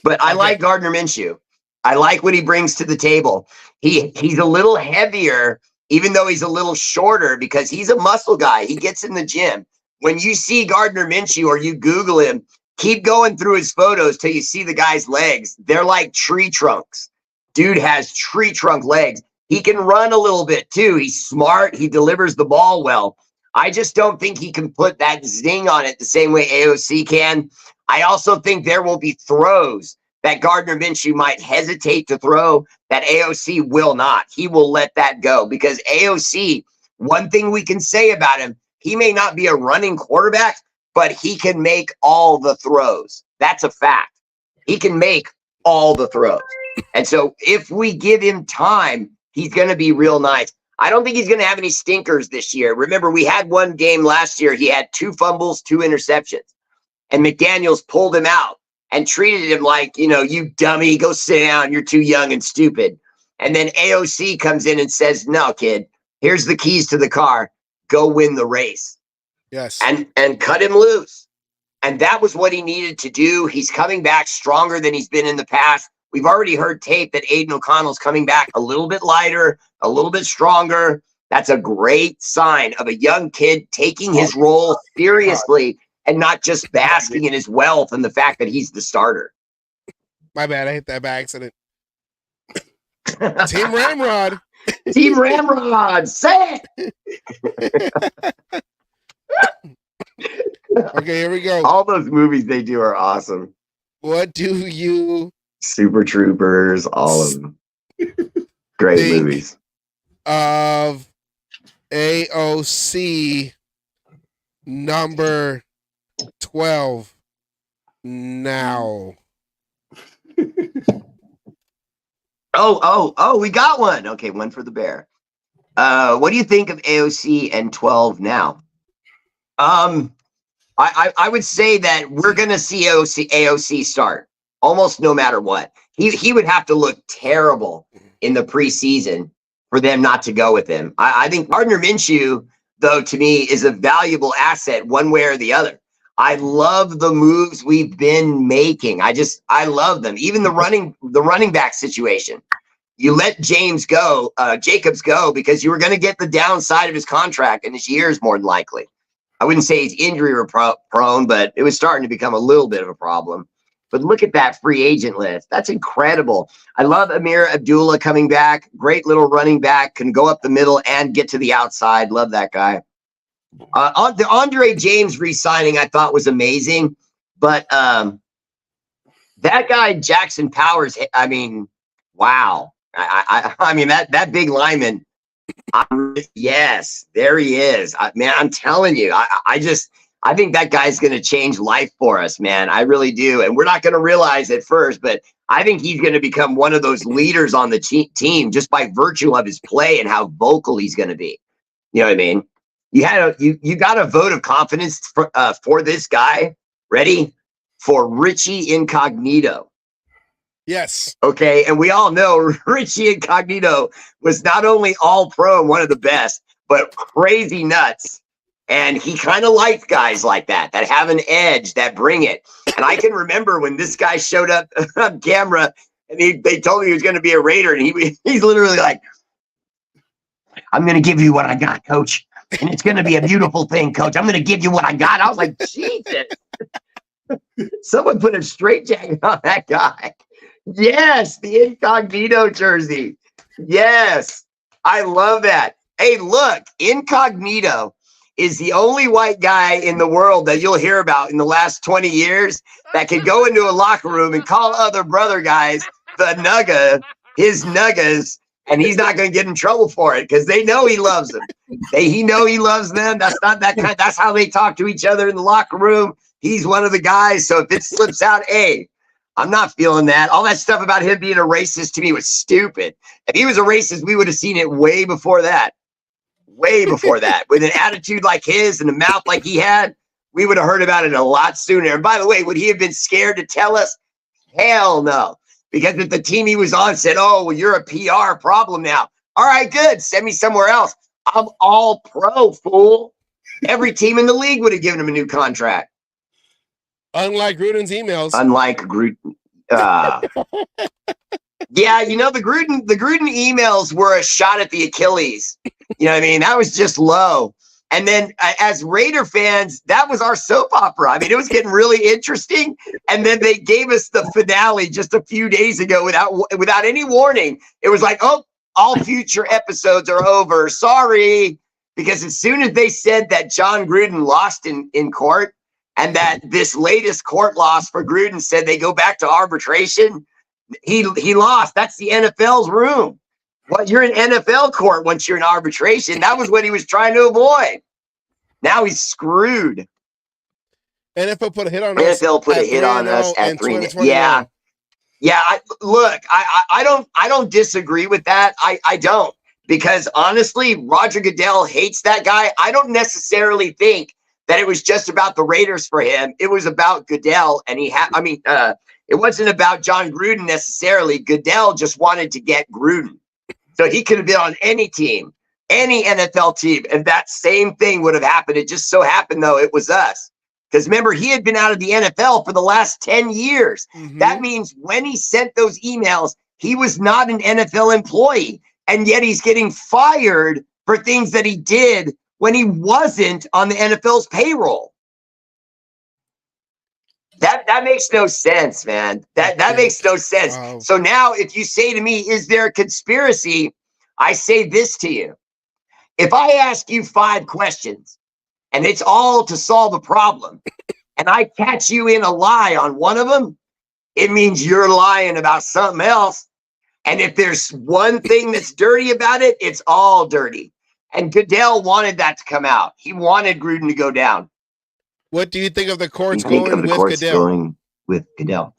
[SPEAKER 6] But I like Gardner Minshew. I like what he brings to the table. He's a little heavier, even though he's a little shorter, because he's a muscle guy. He gets in the gym. When you see Gardner Minshew or you Google him, keep going through his photos till you see the guy's legs. They're like tree trunks. Dude has tree trunk legs. He can run a little bit too. He's smart. He delivers the ball well. I just don't think he can put that zing on it the same way AOC can. I also think there will be throws that Gardner Minshew might hesitate to throw that AOC will not. He will let that go because AOC, one thing we can say about him, he may not be a running quarterback, but he can make all the throws. That's a fact. He can make all the throws. And so if we give him time, he's going to be real nice. I don't think he's going to have any stinkers this year. Remember, we had one game last year. He had 2 fumbles, 2 interceptions. And McDaniels pulled him out and treated him like, you dummy, go sit down. You're too young and stupid. And then AOC comes in and says, no, kid, here's the keys to the car. Go win the race.
[SPEAKER 2] Yes.
[SPEAKER 6] And cut him loose. And that was what he needed to do. He's coming back stronger than he's been in the past. We've already heard tape that Aiden O'Connell's coming back a little bit lighter, a little bit stronger. That's a great sign of a young kid taking his role seriously and not just basking in his wealth and the fact that he's the starter.
[SPEAKER 2] My bad. I hit that by accident. Team Ramrod.
[SPEAKER 6] Team Ramrod, say it.
[SPEAKER 2] Okay, here we go.
[SPEAKER 6] All those movies they do are awesome.
[SPEAKER 2] What do you
[SPEAKER 6] Super Troopers, all of them. Great
[SPEAKER 2] Think-
[SPEAKER 6] movies.
[SPEAKER 2] of AOC number 12 now?
[SPEAKER 6] Oh, we got one. Okay, one for the bear. What do you think of AOC and 12 now? I would say that we're gonna see AOC start almost no matter what. He would have to look terrible in the preseason for them not to go with him. I think Gardner Minshew, though, to me, is a valuable asset one way or the other. I love the moves we've been making. I love them. Even the running back situation. You let Jacobs go because you were going to get the downside of his contract and his years more than likely. I wouldn't say he's injury prone, but it was starting to become a little bit of a problem. But look at that free agent list. That's incredible. I love Amir Abdullah coming back. Great little running back, can go up the middle and get to the outside. Love that guy. The Andre James re-signing I thought was amazing. But that guy, Jackson Powers, I mean, wow. I mean, that big lineman, yes, there he is. Man, I'm telling you, I think that guy's going to change life for us, man. I really do. And we're not going to realize at first, but I think he's going to become one of those leaders on the team just by virtue of his play and how vocal he's going to be. You know what I mean? You got a vote of confidence for this guy. Ready? For Richie Incognito.
[SPEAKER 2] Yes.
[SPEAKER 6] Okay. And we all know Richie Incognito was not only all pro and one of the best, but crazy nuts. And he kind of liked guys like that have an edge, that bring it. And I can remember when this guy showed up on camera and they told him he was going to be a Raider. And he's literally like, I'm going to give you what I got, coach. And it's going to be a beautiful thing, coach. I'm going to give you what I got. I was like, Jesus. Someone put a straitjacket on that guy. Yes, the Incognito jersey. Yes, I love that. Hey, look, Incognito is the only white guy in the world that you'll hear about in the last 20 years that can go into a locker room and call other brother guys his nuggas, and he's not going to get in trouble for it because they know he loves them. He loves them. That's not that kind. That's how they talk to each other in the locker room. He's one of the guys. So if it slips out, hey, I'm not feeling that. All that stuff about him being a racist to me was stupid. If he was a racist, we would have seen it way before that. Way before that. With an attitude like his and a mouth like he had, we would have heard about it a lot sooner. And by the way, would he have been scared to tell us? Hell no. Because if the team he was on said, oh, well, you're a PR problem now. All right, good. Send me somewhere else. I'm all pro, fool. Every team in the league would have given him a new contract.
[SPEAKER 2] Unlike Gruden's emails.
[SPEAKER 6] Unlike Gruden. Yeah, the Gruden emails were a shot at the Achilles. You know what I mean? That was just low. And then as Raider fans, that was our soap opera. I mean, it was getting really interesting. And then they gave us the finale just a few days ago without any warning. It was like, oh, all future episodes are over. Sorry. Because as soon as they said that John Gruden lost in court and that this latest court loss for Gruden said they go back to arbitration, he lost. That's the NFL's room. Well, you're in NFL court once you're in arbitration. That was what he was trying to avoid. Now he's screwed.
[SPEAKER 2] NFL put a hit on us.
[SPEAKER 6] NFL put a hit on us at 3-0. Yeah. Yeah. I don't disagree with that. I don't, because honestly, Roger Goodell hates that guy. I don't necessarily think that it was just about the Raiders for him. It was about Goodell, and it wasn't about John Gruden necessarily. Goodell just wanted to get Gruden. So he could have been on any team, any NFL team, and that same thing would have happened. It just so happened, though, it was us. Because remember, he had been out of the NFL for the last 10 years.
[SPEAKER 2] Mhm.
[SPEAKER 6] That means when he sent those emails, he was not an NFL employee. And yet he's getting fired for things that he did when he wasn't on the NFL's payroll. That makes no sense, man. That makes no sense.
[SPEAKER 2] Wow.
[SPEAKER 6] So now if you say to me, is there a conspiracy? I say this to you. If I ask you 5 questions and it's all to solve a problem, and I catch you in a lie on one of them, it means you're lying about something else. And if there's one thing that's dirty about it, it's all dirty. And Goodell wanted that to come out. He wanted Gruden to go down.
[SPEAKER 2] What do you think of the courts
[SPEAKER 6] Think
[SPEAKER 2] going
[SPEAKER 6] of the
[SPEAKER 2] with
[SPEAKER 6] courts
[SPEAKER 2] Goodell?
[SPEAKER 6] going with Goodell.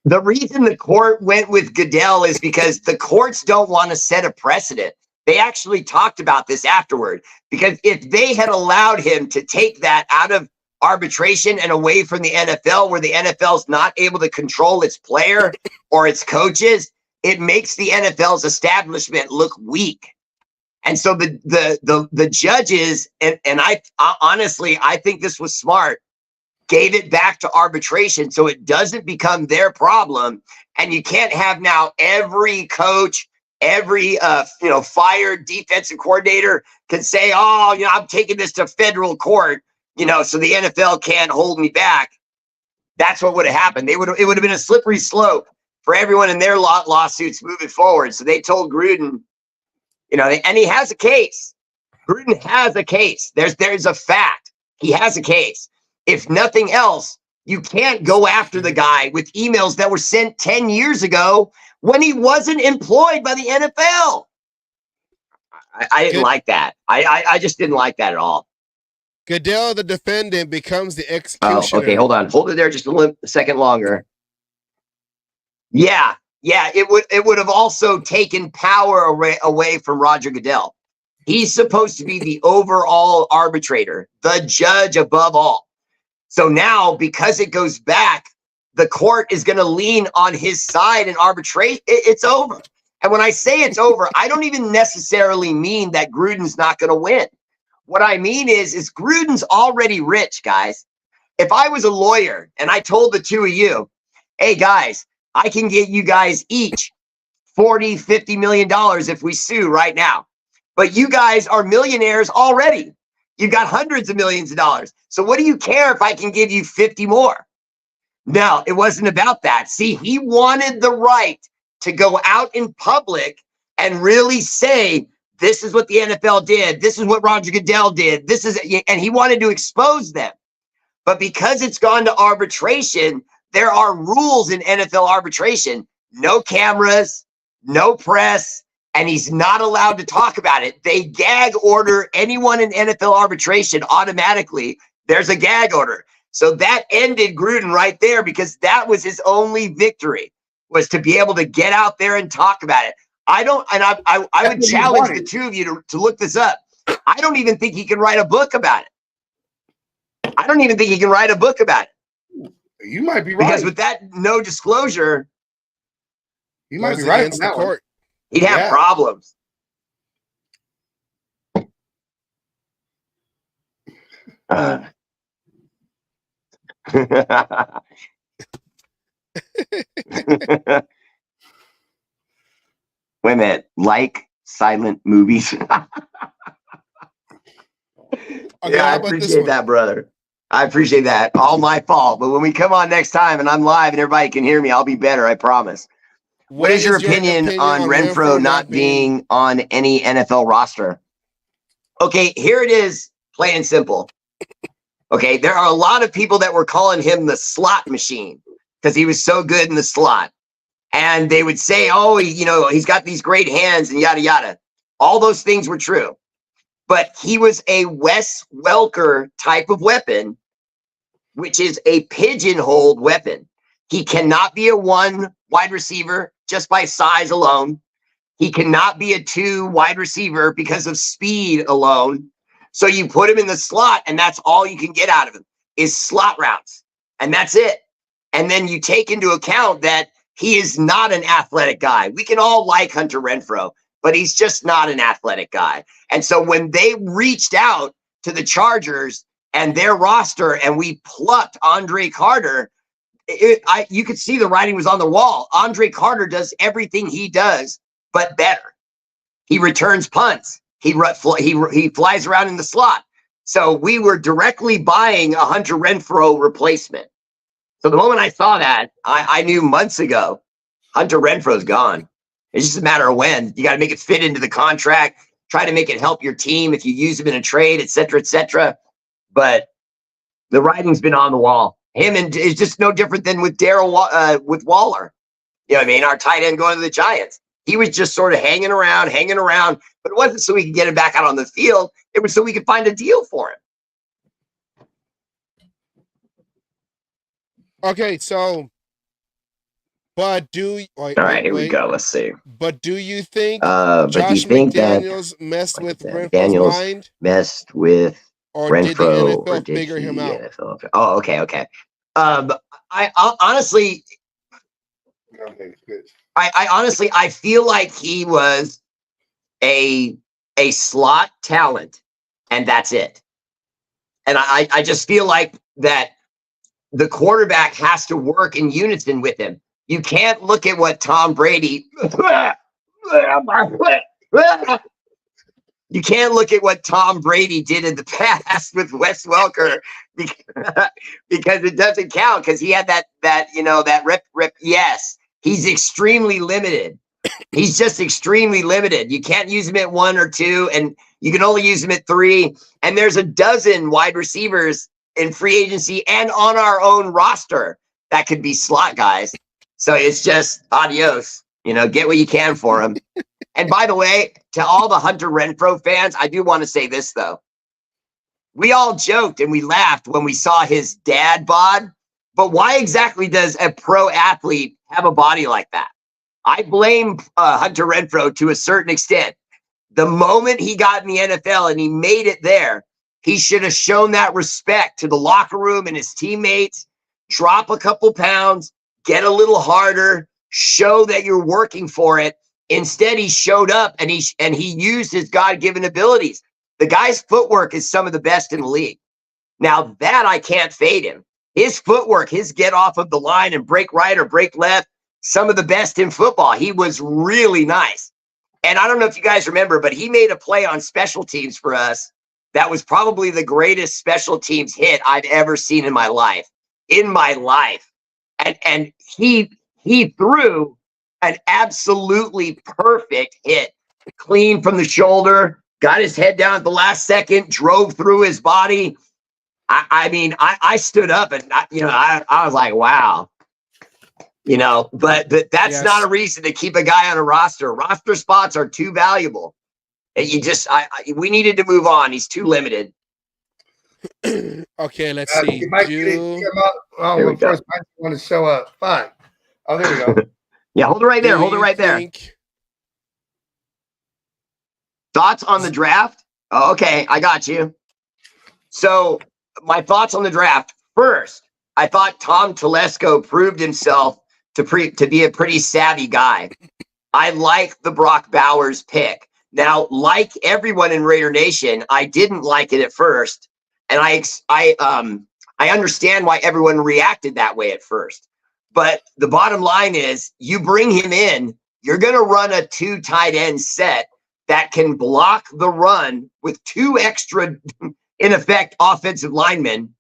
[SPEAKER 6] The reason the court went with Goodell is because the courts don't want to set a precedent. They actually talked about this afterward, because if they had allowed him to take that out of arbitration and away from the NFL, where the NFL's not able to control its player or its coaches, it makes the NFL's establishment look weak. And so the judges, and I honestly, I think this was smart, gave it back to arbitration so it doesn't become their problem. And you can't have now every coach, every fired defensive coordinator can say, oh, I'm taking this to federal court, so the NFL can't hold me back. That's what would have happened. It would have been a slippery slope for everyone in their lawsuits moving forward. So they told Gruden, and he has a case. Gruden has a case. There's a fact. He has a case. If nothing else, you can't go after the guy with emails that were sent 10 years ago when he wasn't employed by the NFL. I didn't like that. I just didn't like that at all.
[SPEAKER 2] Goodell, the defendant, becomes the
[SPEAKER 6] Oh,
[SPEAKER 2] executioner.
[SPEAKER 6] okay, hold on. Hold it there just a second longer. Yeah, it would have also taken power away from Roger Goodell. He's supposed to be the overall arbitrator, the judge above all. So now, because it goes back, the court is going to lean on his side and arbitrate. It's over. And when I say it's over, I don't even necessarily mean that Gruden's not going to win. What I mean is Gruden's already rich, guys. If I was a lawyer and I told the two of you, hey, guys, I can get you guys each $40, $50 million if we sue right now. But you guys are millionaires already. You've got hundreds of millions of dollars. So what do you care if I can give you 50 more? No, it wasn't about that. See, he wanted the right to go out in public and really say, this is what the NFL did. This is what Roger Goodell did. And he wanted to expose them. But because it's gone to arbitration, there are rules in NFL arbitration. No cameras, no press, and he's not allowed to talk about it. They gag order anyone in NFL arbitration automatically. There's a gag order. So that ended Gruden right there, because that was his only victory, was to be able to get out there and talk about it. I would challenge the two of you to look this up. I don't even think he can write a book about it. I don't even think he can write a book about it.
[SPEAKER 3] You might be right.
[SPEAKER 6] Because with that no disclosure,
[SPEAKER 3] You might
[SPEAKER 2] Goes
[SPEAKER 3] be right on
[SPEAKER 2] against the
[SPEAKER 3] that one.
[SPEAKER 2] court.
[SPEAKER 6] he'd have
[SPEAKER 3] Yeah.
[SPEAKER 6] problems. Wait a minute. Like silent movies.
[SPEAKER 2] Okay,
[SPEAKER 6] Yeah,
[SPEAKER 2] how
[SPEAKER 6] I
[SPEAKER 2] about this
[SPEAKER 6] appreciate
[SPEAKER 2] one?
[SPEAKER 6] that, brother. I appreciate that. All my fault. But when we come on next time and I'm live and everybody can hear me, I'll be better. I promise. What is your opinion on Renfro not being on any NFL roster? Okay, here it is, plain and simple. Okay, there are a lot of people that were calling him the slot machine because he was so good in the slot. And they would say, oh, he's got these great hands and yada, yada. All those things were true. But he was a Wes Welker type of weapon, which is a pigeonholed weapon. He cannot be a 1 wide receiver just by size alone. He cannot be a 2 wide receiver because of speed alone. So you put him in the slot, and that's all you can get out of him is slot routes. And that's it. And then you take into account that he is not an athletic guy. We can all like Hunter Renfrow. but he's just not an athletic guy. And so when they reached out to the Chargers and their roster and we plucked Andre Carter, you could see the writing was on the wall. Andre Carter does everything he does, but better. He returns punts. He flies around in the slot. So we were directly buying a Hunter Renfrow replacement. So the moment I saw that, I knew months ago, Hunter Renfro's gone. It's just a matter of when. You got to make it fit into the contract, try to make it help your team if you use him in a trade, et cetera, et cetera. But the writing's been on the wall. Him and it's just no different than with with Waller. You know what I mean? Our tight end going to the Giants. He was just sort of hanging around, but it wasn't so we could get him back out on the field. It was so we could find a deal for him.
[SPEAKER 2] Okay, so, but
[SPEAKER 6] All right, here we go. Let's see.
[SPEAKER 2] But do you think
[SPEAKER 6] But do you
[SPEAKER 2] Josh
[SPEAKER 6] think that
[SPEAKER 2] McDaniels messed with Renfro's
[SPEAKER 6] Daniels
[SPEAKER 2] mind,
[SPEAKER 6] messed with
[SPEAKER 2] or did the
[SPEAKER 6] Renfro,
[SPEAKER 2] NFL
[SPEAKER 6] or did
[SPEAKER 2] figure him
[SPEAKER 6] he
[SPEAKER 2] out?
[SPEAKER 6] NFL? Oh, okay. I honestly,
[SPEAKER 3] Okay, good.
[SPEAKER 6] I honestly, I feel like he was a slot talent, and that's it. And I just feel like that the quarterback has to work in unison with him. You can't look at what Tom Brady. You can't look at what Tom Brady did in the past with Wes Welker because it doesn't count because he had that rep. Yes, he's extremely limited. He's just extremely limited. You can't use him at 1 or 2, and you can only use him at 3. And there's a dozen wide receivers in free agency and on our own roster that could be slot guys. So it's just adios. Get what you can for him. And by the way, to all the Hunter Renfrow fans, I do want to say this, though. We all joked and we laughed when we saw his dad bod. But why exactly does a pro athlete have a body like that? I blame Hunter Renfrow to a certain extent. The moment he got in the NFL and he made it there, he should have shown that respect to the locker room and his teammates, drop a couple pounds, get a little harder, show that you're working for it. Instead, he showed up and he used his God-given abilities. The guy's footwork is some of the best in the league. Now, that I can't fade him. His footwork, his get off of the line and break right or break left, some of the best in football. He was really nice. And I don't know if you guys remember, but he made a play on special teams for us that was probably the greatest special teams hit I've ever seen in my life. And he threw an absolutely perfect hit, clean from the shoulder, got his head down at the last second, drove through his body. I stood up and I was like, wow. But that's
[SPEAKER 2] Yes.
[SPEAKER 6] not a reason to keep a guy on a roster. Roster spots are too valuable. And we needed to move on. He's too limited.
[SPEAKER 2] Okay, let's see.
[SPEAKER 3] You might get it, come up. Oh,
[SPEAKER 6] Here we
[SPEAKER 3] well,
[SPEAKER 6] go.
[SPEAKER 3] first, I want to show up. Fine. Oh, there we go.
[SPEAKER 6] Yeah, hold it right there. Hold it right there. Thoughts on the draft? Oh, okay, I got you. So my thoughts on the draft. First, I thought Tom Telesco proved himself to be a pretty savvy guy. I like the Brock Bowers pick. Now, like everyone in Raider Nation, I didn't like it at first, and I understand why everyone reacted that way at first. But the bottom line is, you bring him in, you're going to run a 2 tight end set that can block the run with 2 extra, in effect, offensive linemen.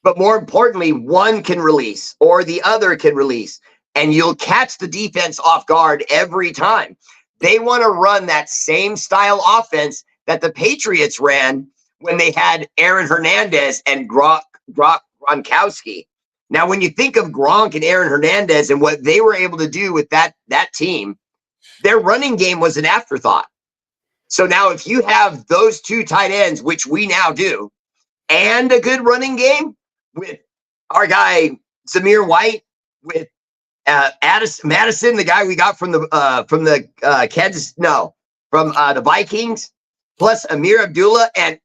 [SPEAKER 6] But more importantly, one can release or the other can release, and you'll catch the defense off guard every time. They want to run that same style offense that the Patriots ran when they had Aaron Hernandez and Gronkowski. Now, when you think of Gronk and Aaron Hernandez and what they were able to do with that team, their running game was an afterthought. So now if you have those 2 tight ends, which we now do, and a good running game with our guy Zamir White, with Madison, the guy we got from the Vikings, plus Amir Abdullah and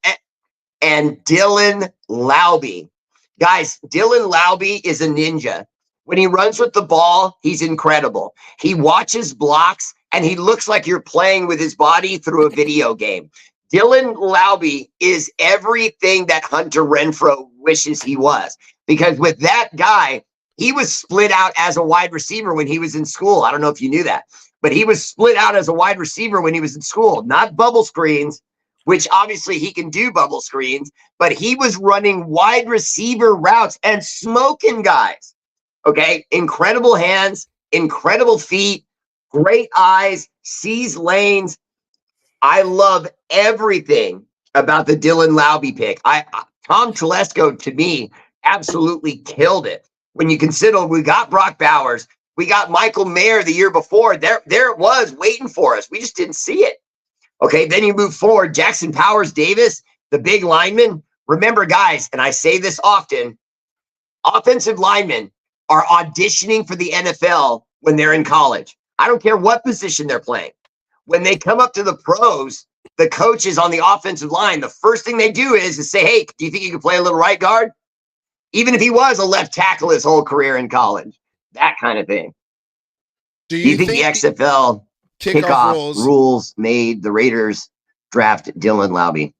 [SPEAKER 6] Dylan Laube. Guys, Dylan Laube is a ninja. When he runs with the ball, he's incredible. He watches blocks. and he looks like you're playing with his body through a video game. Dylan Laube is everything that Hunter Renfrow wishes he was, because with that guy, he was split out as a wide receiver when he was in school. I don't know if you knew that, but he was split out as a wide receiver when he was in school, not bubble screens, which obviously he can do bubble screens, but he was running wide receiver routes and smoking guys. Okay. Incredible hands, incredible feet, great eyes, sees lanes. I love everything about the Dylan Laube pick. Tom Telesco, to me, absolutely killed it. When you consider we got Brock Bowers, we got Michael Mayer the year before. There it was waiting for us. We just didn't see it. Okay, then you move forward. Jackson Powers Davis, the big lineman. Remember, guys, and I say this often, offensive linemen are auditioning for the NFL when they're in college. I don't care what position they're playing. When they come up to the pros, the coaches on the offensive line, the first thing they do is say, hey, do you think you can play a little right guard? Even if he was a left tackle his whole career in college, that kind of thing.
[SPEAKER 2] Do
[SPEAKER 6] you think the XFL kickoff rules made the Raiders draft Dylan Laube?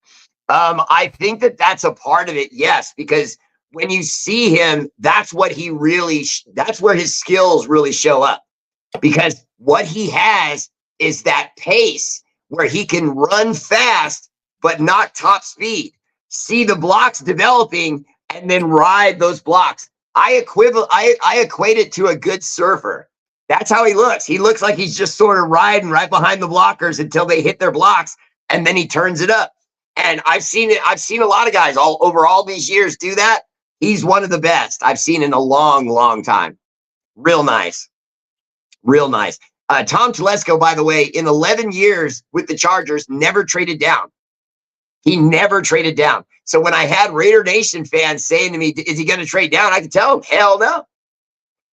[SPEAKER 6] I think that's a part of it, yes, because when you see him, that's what he really, that's where his skills really show up. Because what he has is that pace where he can run fast, but not top speed. See the blocks developing and then ride those blocks. I equate it to a good surfer. That's how he looks. He looks like he's just sort of riding right behind the blockers until they hit their blocks, and then he turns it up. And I've seen it. I've seen a lot of guys over all these years do that. He's one of the best I've seen in a long, long time. Real nice. Real nice. Tom Telesco, by the way, in 11 years with the Chargers, never traded down. He never traded down. So when I had Raider Nation fans saying to me, is he going to trade down? I could tell them, hell no.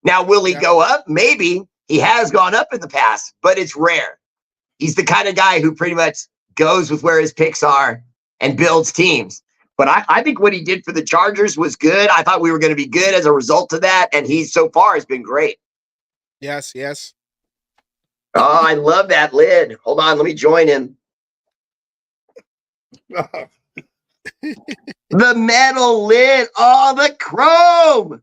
[SPEAKER 6] Now, will he go up? Maybe. He has gone up in the past, but it's rare. He's the kind of guy who pretty much goes with where his picks are and builds teams. But I think what he did for the Chargers was good. I thought we were going to be good as a result of that, and he so far has been great.
[SPEAKER 2] Yes, yes.
[SPEAKER 6] Oh, I love that lid. Hold on, let me join him. The metal lid. Oh, the chrome.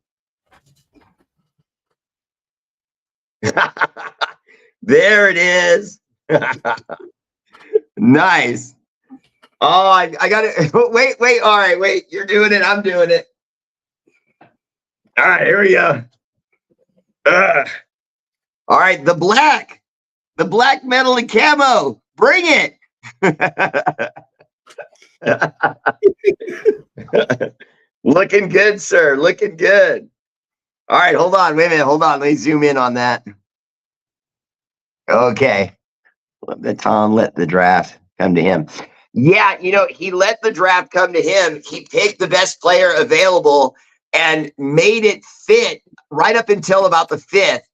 [SPEAKER 6] There it is. Nice. Oh, I got it. Wait. All right, wait. You're doing it. I'm doing it. All right, here we go. All right, the black metal and camo. Bring it. Looking good, sir. Looking good. All right, hold on. Wait a minute. Hold on. Let me zoom in on that. Okay. Let the draft come to him. Yeah, he let the draft come to him. He picked the best player available and made it fit right up until about the fifth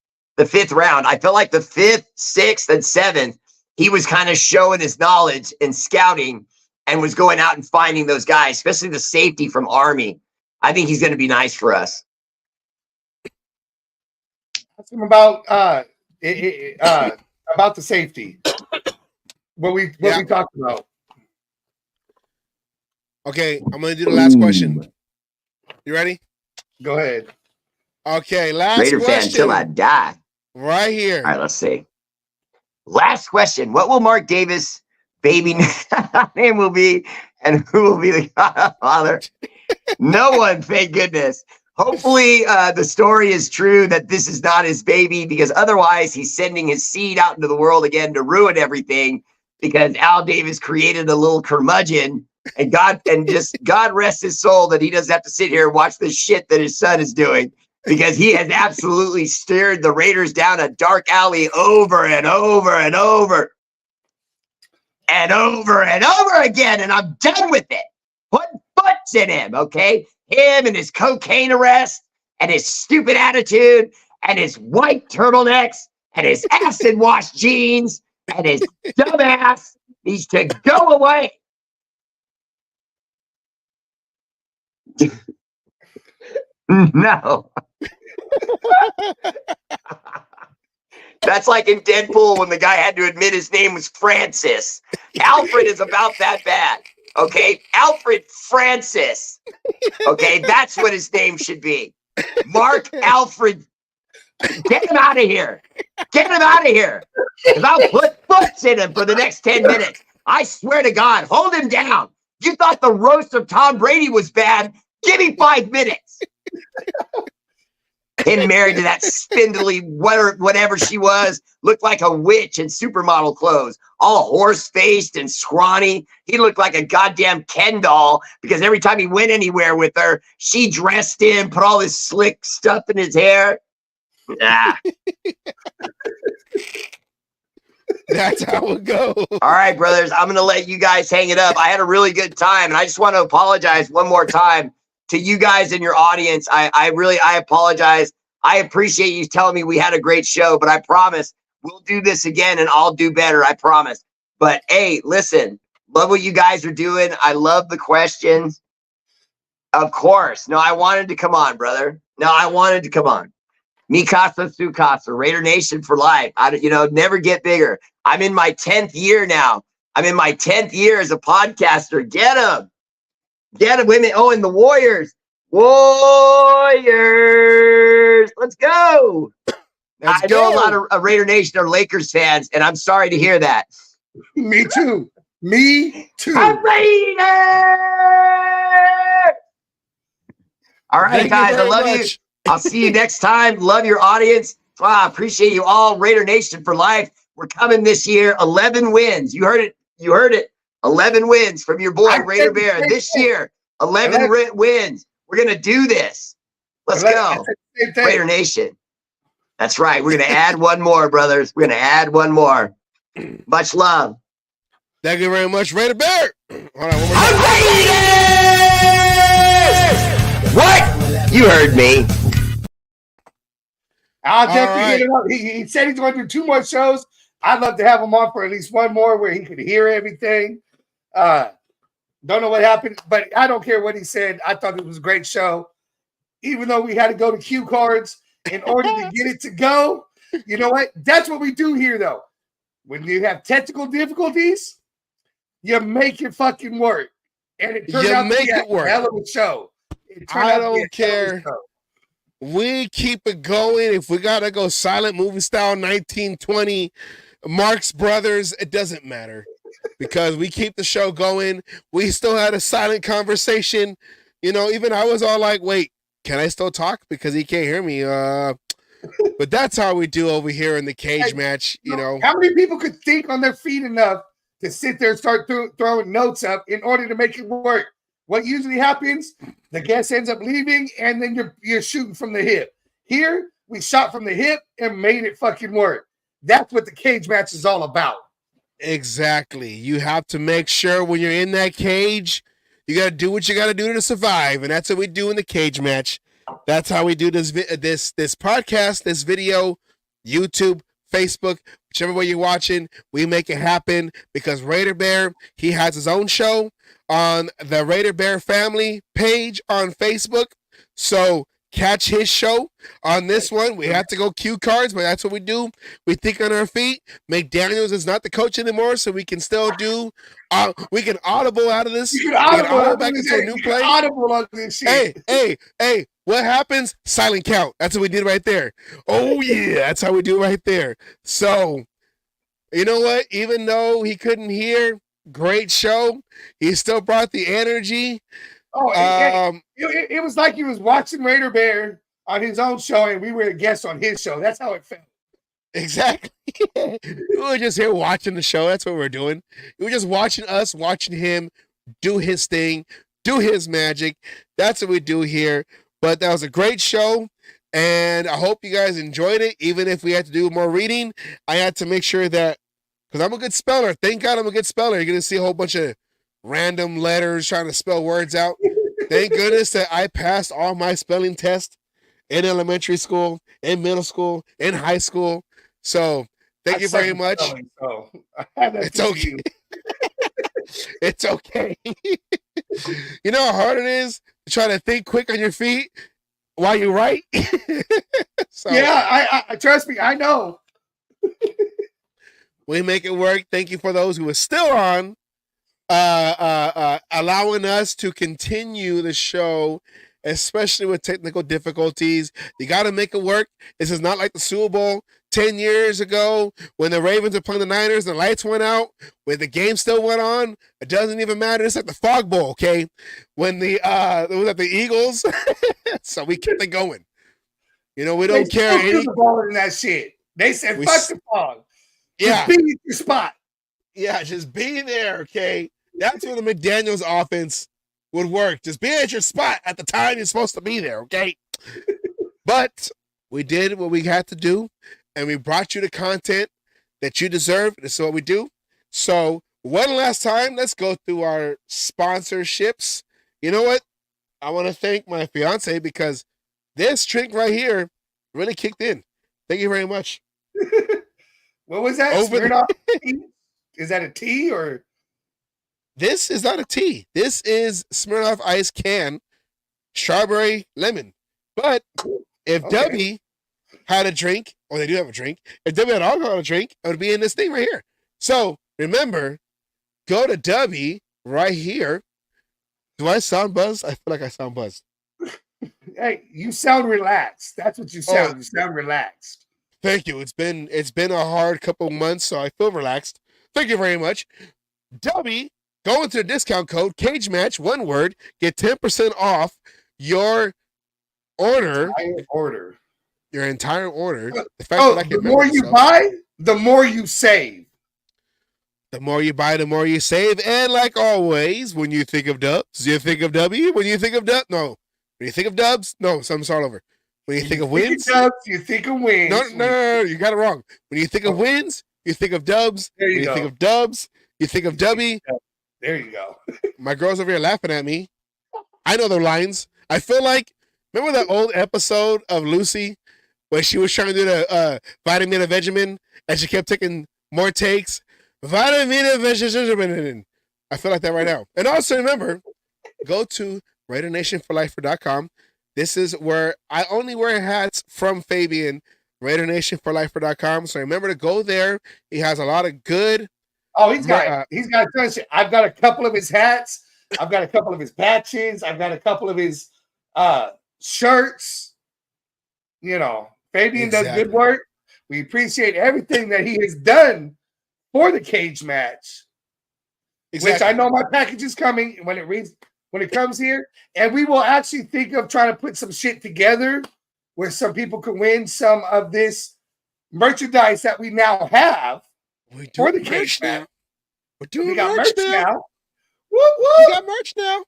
[SPEAKER 6] round. I felt like the 5th, 6th, and 7th, he was kind of showing his knowledge and scouting and was going out and finding those guys, especially the safety from Army. I think he's going to be nice for us.
[SPEAKER 3] Ask him about the safety. What we talked about.
[SPEAKER 2] Okay, I'm going to do the last question. You ready?
[SPEAKER 3] Go ahead.
[SPEAKER 2] Okay, last
[SPEAKER 6] Raider
[SPEAKER 2] question.
[SPEAKER 6] fan till I die.
[SPEAKER 2] Right here.
[SPEAKER 6] All right, let's see. Last question. What will Mark Davis' baby name will be, and who will be the godfather? No one, thank goodness. Hopefully the story is true that this is not his baby, because otherwise he's sending his seed out into the world again to ruin everything, because Al Davis created a little curmudgeon, and God rest his soul that he doesn't have to sit here and watch the shit that his son is doing, because he has absolutely steered the Raiders down a dark alley over and over and over and over and over again, and I'm done with it. Put butts in him, okay? Him and his cocaine arrest and his stupid attitude and his white turtlenecks and his acid wash jeans and his dumbass needs to go away. No. That's like in Deadpool when the guy had to admit his name was Francis. Alfred is about that bad. Okay, Alfred Francis. Okay, that's what his name should be. Mark Alfred. Get him out of here. Get him out of here. Because I'll put foots in him for the next 10 minutes. I swear to God, hold him down. You thought the roast of Tom Brady was bad? Give me 5 minutes. Him married to that spindly whatever she was, looked like a witch in supermodel clothes, all horse-faced and scrawny. He looked like a goddamn Ken doll because every time he went anywhere with her, she dressed him, put all this slick stuff in his hair. Ah.
[SPEAKER 2] That's how it goes.
[SPEAKER 6] All right, brothers, I'm going to let you guys hang it up. I had a really good time, and I just want to apologize one more time to you guys in your audience. I apologize. I appreciate you telling me we had a great show, but I promise we'll do this again and I'll do better. I promise. But hey, listen, love what you guys are doing. I love the questions. Of course. No, I wanted to come on, brother. No, I wanted to come on. Mi casa, su casa, Raider Nation for life. Never get bigger. I'm in my 10th year now. I'm in my 10th year as a podcaster. Get them. Get them, women. Oh, and the Warriors. Warriors. Let's go. I know a lot of Raider Nation are Lakers fans, and I'm sorry to hear that.
[SPEAKER 3] Me too. Me too.
[SPEAKER 6] I'm Raider. All right,
[SPEAKER 2] Thank you
[SPEAKER 6] guys. I
[SPEAKER 2] very
[SPEAKER 6] love you.
[SPEAKER 2] much.
[SPEAKER 6] I'll see you next time. Love your audience. Wow, appreciate you all. Raider Nation for life. We're coming this year. 11 wins. You heard it. 11 wins from your boy, Raider Bear. This year, 11 wins. We're going to do this. Let's go. Raider Nation. That's right. We're going to add one more, brothers. We're going to add one more. Much love.
[SPEAKER 2] Thank you very much, Raider Bear. Hold on, one more
[SPEAKER 6] I'm
[SPEAKER 2] time.
[SPEAKER 6] Raiders! What? You heard me.
[SPEAKER 3] I'll definitely
[SPEAKER 2] All
[SPEAKER 3] hit him up. He said he's going to do 2 more shows. I'd love to have him on for at least one more where he could hear everything. Don't know what happened, but I don't care what he said. I thought it was a great show. Even though we had to go to cue cards in order to get it to go. You know what? That's what we do here, though. When you have technical difficulties, you make it fucking work. And it turned out to be a hell of a show.
[SPEAKER 2] I don't care. We keep it going. If we gotta go silent movie style 1920 Marx Brothers, it doesn't matter because we keep the show going. We still had a silent conversation. Even I was all like, wait, can I still talk? Because he can't hear me. But that's how we do over here in the cage match,
[SPEAKER 3] How many people could think on their feet enough to sit there and start throwing notes up in order to make it work? What usually happens, the guest ends up leaving, and then you're shooting from the hip. Here, we shot from the hip and made it fucking work. That's what the cage match is all about.
[SPEAKER 2] Exactly. You have to make sure when you're in that cage, you got to do what you got to do to survive, and that's what we do in the cage match. That's how we do this podcast, this video, YouTube, Facebook, whichever way you're watching. We make it happen because Raider Bear, he has his own show on the Raider Bear Family page on Facebook. So catch his show on this one. We have to go cue cards, but that's what we do. We think on our feet. McDaniels is not the coach anymore, so we can still do. We can audible out of this.
[SPEAKER 3] You can audible
[SPEAKER 2] back into a new play.
[SPEAKER 3] Audible on this shit.
[SPEAKER 2] Hey! What happens? Silent count. That's what we did right there. Oh yeah, that's how we do it right there. So, you know what? Even though he couldn't hear, great show. He still brought the energy.
[SPEAKER 3] It was like he was watching Raider Bear on his own show, and we were a guest on his show. That's how it felt.
[SPEAKER 2] Exactly. We were just here watching the show. That's what we're doing. We were just watching us, watching him do his thing, do his magic. That's what we do here. But that was a great show, and I hope you guys enjoyed it. Even if we had to do more reading, I had to make sure that, because I'm a good speller. Thank God I'm a good speller. You're going to see a whole bunch of random letters trying to spell words out. Thank goodness that I passed all my spelling tests in elementary school, in middle school, in high school. So thank you very much. It's okay. It's okay. You know how hard it is to try to think quick on your feet while you write?
[SPEAKER 3] Yeah, I trust me. I know.
[SPEAKER 2] We make it work. Thank you for those who are still on, allowing us to continue the show, especially with technical difficulties. You got to make it work. This is not like the Super Bowl 10 years ago when the Ravens were playing the Niners, the lights went out, when the game still went on. It doesn't even matter. It's like the Fog Bowl, okay? When it was at the Eagles, so we kept it going. You know, we don't care.
[SPEAKER 3] The ball in that shit. They said, fuck the fog.
[SPEAKER 2] Yeah.
[SPEAKER 3] Just be at your spot.
[SPEAKER 2] Yeah, just be there, okay? That's when the McDaniels offense would work. Just be at your spot at the time you're supposed to be there, okay? But we did what we had to do, and we brought you the content that you deserve. This is what we do. So one last time, let's go through our sponsorships. You know what? I want to thank my fiance because this drink right here really kicked in. Thank you very much.
[SPEAKER 3] What was that? Smirnoff tea? Is that a tea or?
[SPEAKER 2] This is not a tea. This is Smirnoff Ice can, strawberry lemon. But if Debbie had a drink, or they do have a drink, if Debbie had alcohol to drink, it would be in this thing right here. So remember, go to Debbie right here. Do I sound buzzed? I feel like I sound buzzed.
[SPEAKER 3] Hey, you sound relaxed. That's what you sound. You sound relaxed.
[SPEAKER 2] Thank you. It's been a hard couple months, so I feel relaxed. Thank you very much. Debbie, go into the discount code Cage Match, one word, get 10% off your order. Your entire order.
[SPEAKER 3] The more you buy, the more you save.
[SPEAKER 2] The more you buy, the more you save. And like always, when you think of Dubs, you think of W. When you think of Dubs, no. When you think of Dubs, no, something's all over. When you think of wins,
[SPEAKER 3] you think of wins.
[SPEAKER 2] No, you got it wrong. When you think of wins, you think of Dubs.
[SPEAKER 3] There you
[SPEAKER 2] when
[SPEAKER 3] go.
[SPEAKER 2] You think of Dubs, you think of W.
[SPEAKER 3] There you go.
[SPEAKER 2] My girl's over here laughing at me. I know the lines. I feel like, remember that old episode of Lucy where she was trying to do the vitamin and Vegemin and she kept taking more takes? Vitamin and Vegemin. I feel like that right now. And also remember, go to RaiderNationForLifer.com. This is where I only wear hats from Fabian, RaiderNationForLifer.com. So remember to go there. He has a lot of good.
[SPEAKER 3] Oh, he's got a ton of shit. I've got a couple of his hats. I've got a couple of his patches. I've got a couple of his shirts. You know, Fabian does good work. We appreciate everything that he has done for the cage match. Which I know my package is coming when it comes here, and we will actually think of trying to put some shit together where some people can win some of this merchandise that we now have for the cage match.
[SPEAKER 2] We're doing
[SPEAKER 3] we got
[SPEAKER 2] merch
[SPEAKER 3] now.
[SPEAKER 2] Whoop, whoop. We got merch now.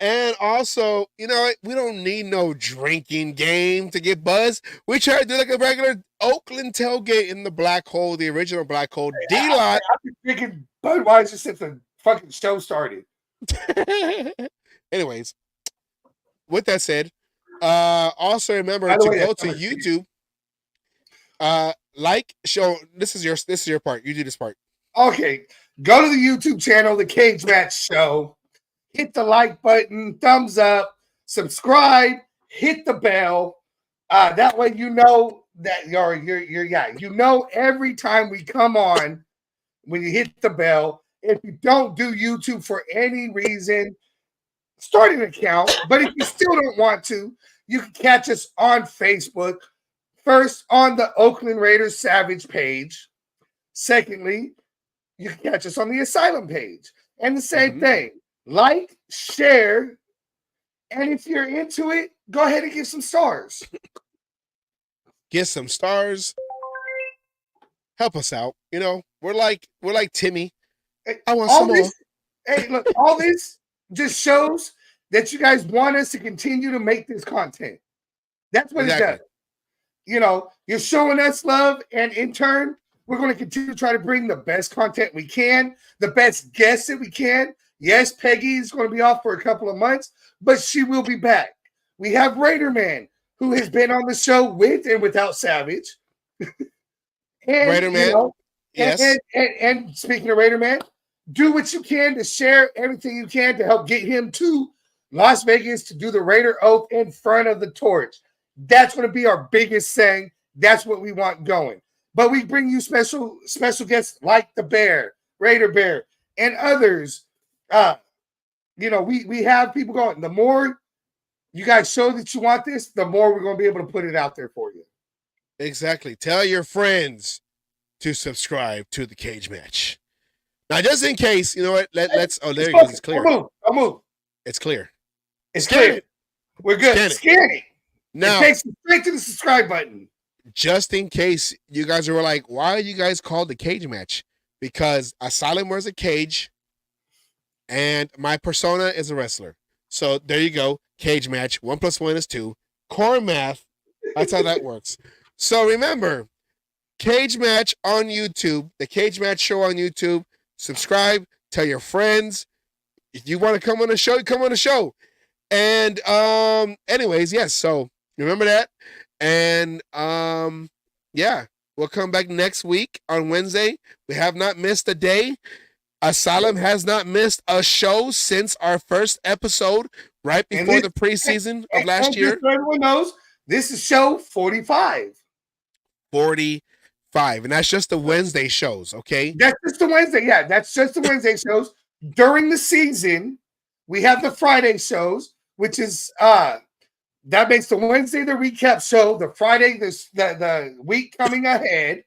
[SPEAKER 2] And also, you know, we don't need no drinking game to get buzzed. We try to do like a regular Oakland tailgate in the Black Hole, the original Black Hole. D-Lot.
[SPEAKER 3] I've been drinking Budweiser since the fucking show started.
[SPEAKER 2] Anyways, with that said, also remember to go to YouTube. This is your part. You do this part.
[SPEAKER 3] Okay, go to the YouTube channel, The Cage Match Show. Hit the like button, thumbs up, subscribe, hit the bell. That way you know that you know every time we come on when you hit the bell. If you don't do YouTube for any reason, start an account. But if you still don't want to, you can catch us on Facebook. First, on the Oakland Raiders Savage page. Secondly, you can catch us on the Asylum page. And the same thing. Like, share, and if you're into it, go ahead and give some stars.
[SPEAKER 2] Get some stars. Help us out. You know, we're like Timmy. I want some more.
[SPEAKER 3] Hey, look, all this just shows that you guys want us to continue to make this content. That's what it does. You know, you're showing us love, and in turn, we're going to continue to try to bring the best content we can, the best guests that we can. Yes, Peggy is going to be off for a couple of months, but she will be back. We have Raider Man, who has been on the show with and without Savage. And,
[SPEAKER 2] Raider Man,
[SPEAKER 3] you know,
[SPEAKER 2] yes.
[SPEAKER 3] And speaking of Raider Man, do what you can to share everything you can to help get him to Las Vegas to do the Raider Oath in front of the torch. That's going to be our biggest thing. That's what we want going. But we bring you special guests like the Bear, Raider Bear, and others. We have people going. The more you guys show that you want this, the more we're going to be able to put it out there for you.
[SPEAKER 2] Exactly. Tell your friends to subscribe to the Cage Match. Now, just in case, you know what? Let's. Oh, there it goes. It's clear.
[SPEAKER 3] I'll move.
[SPEAKER 2] It's clear.
[SPEAKER 3] It's
[SPEAKER 2] Scan
[SPEAKER 3] clear.
[SPEAKER 2] it.
[SPEAKER 3] We're good.
[SPEAKER 2] Scan it.
[SPEAKER 3] Scan it.
[SPEAKER 2] Now,
[SPEAKER 3] It takes you straight to the subscribe button.
[SPEAKER 2] just in case you guys were like, why are you guys called the Cage Match? Because Asylum wears a cage, and my persona is a wrestler. So there you go. Cage Match. 1 + 1 is 2. Core math. That's how that works. So remember, Cage Match on YouTube, the Cage Match Show on YouTube. Subscribe. Tell your friends. If you want to come on the show, come on the show. And anyways, yes. So remember that. And yeah, we'll come back next week on Wednesday. We have not missed a day. Asylum has not missed a show since our first episode, right before the preseason of last
[SPEAKER 3] and
[SPEAKER 2] year.
[SPEAKER 3] just so everyone knows, this is show 45.
[SPEAKER 2] 45, and that's just the Wednesday shows. Okay.
[SPEAKER 3] That's just the Wednesday. Yeah, that's just the Wednesday shows. During the season, we have the Friday shows, which is that makes the Wednesday the recap show, the Friday the week coming ahead.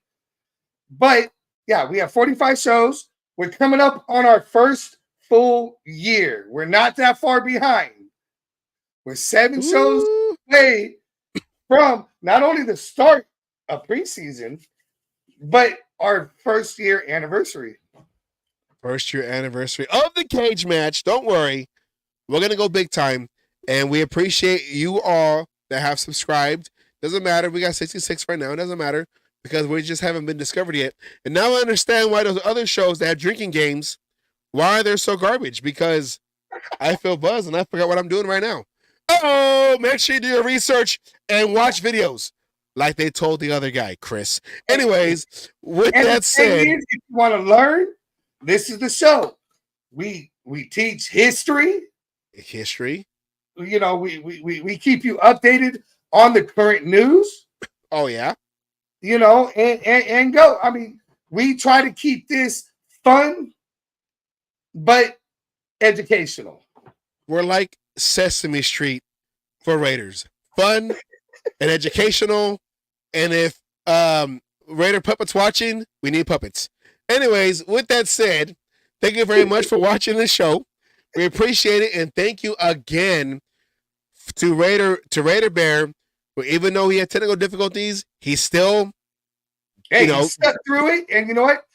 [SPEAKER 3] But yeah, we have 45 shows. We're coming up on our first full year. We're not that far behind. We're 7 shows
[SPEAKER 2] Ooh.
[SPEAKER 3] away from not only the start of preseason, but our first year anniversary.
[SPEAKER 2] First year anniversary of the Cage Match. Don't worry. We're going to go big time. And we appreciate you all that have subscribed. Doesn't matter. We got 66 right now. It doesn't matter because we just haven't been discovered yet. And now I understand why those other shows that have drinking games, why they're so garbage. Because I feel buzzed and I forgot what I'm doing right now. Oh, make sure you do your research and watch videos like they told the other guy, Chris. Anyways, with
[SPEAKER 3] And
[SPEAKER 2] that
[SPEAKER 3] the thing
[SPEAKER 2] said,
[SPEAKER 3] is, if you want to learn, this is the show. We teach history.
[SPEAKER 2] history.
[SPEAKER 3] You know, we keep you updated on the current news.
[SPEAKER 2] Oh, yeah.
[SPEAKER 3] You know, and go. I mean, we try to keep this fun, but educational.
[SPEAKER 2] We're like Sesame Street for Raiders. Fun and educational. And if Raider Puppets watching, we need puppets. Anyways, with that said, thank you very much for watching the show. We appreciate it. And thank you again to Raider Bear, who even though he had technical difficulties, he still,
[SPEAKER 3] Hey,
[SPEAKER 2] know-
[SPEAKER 3] he stuck through it, and you know what?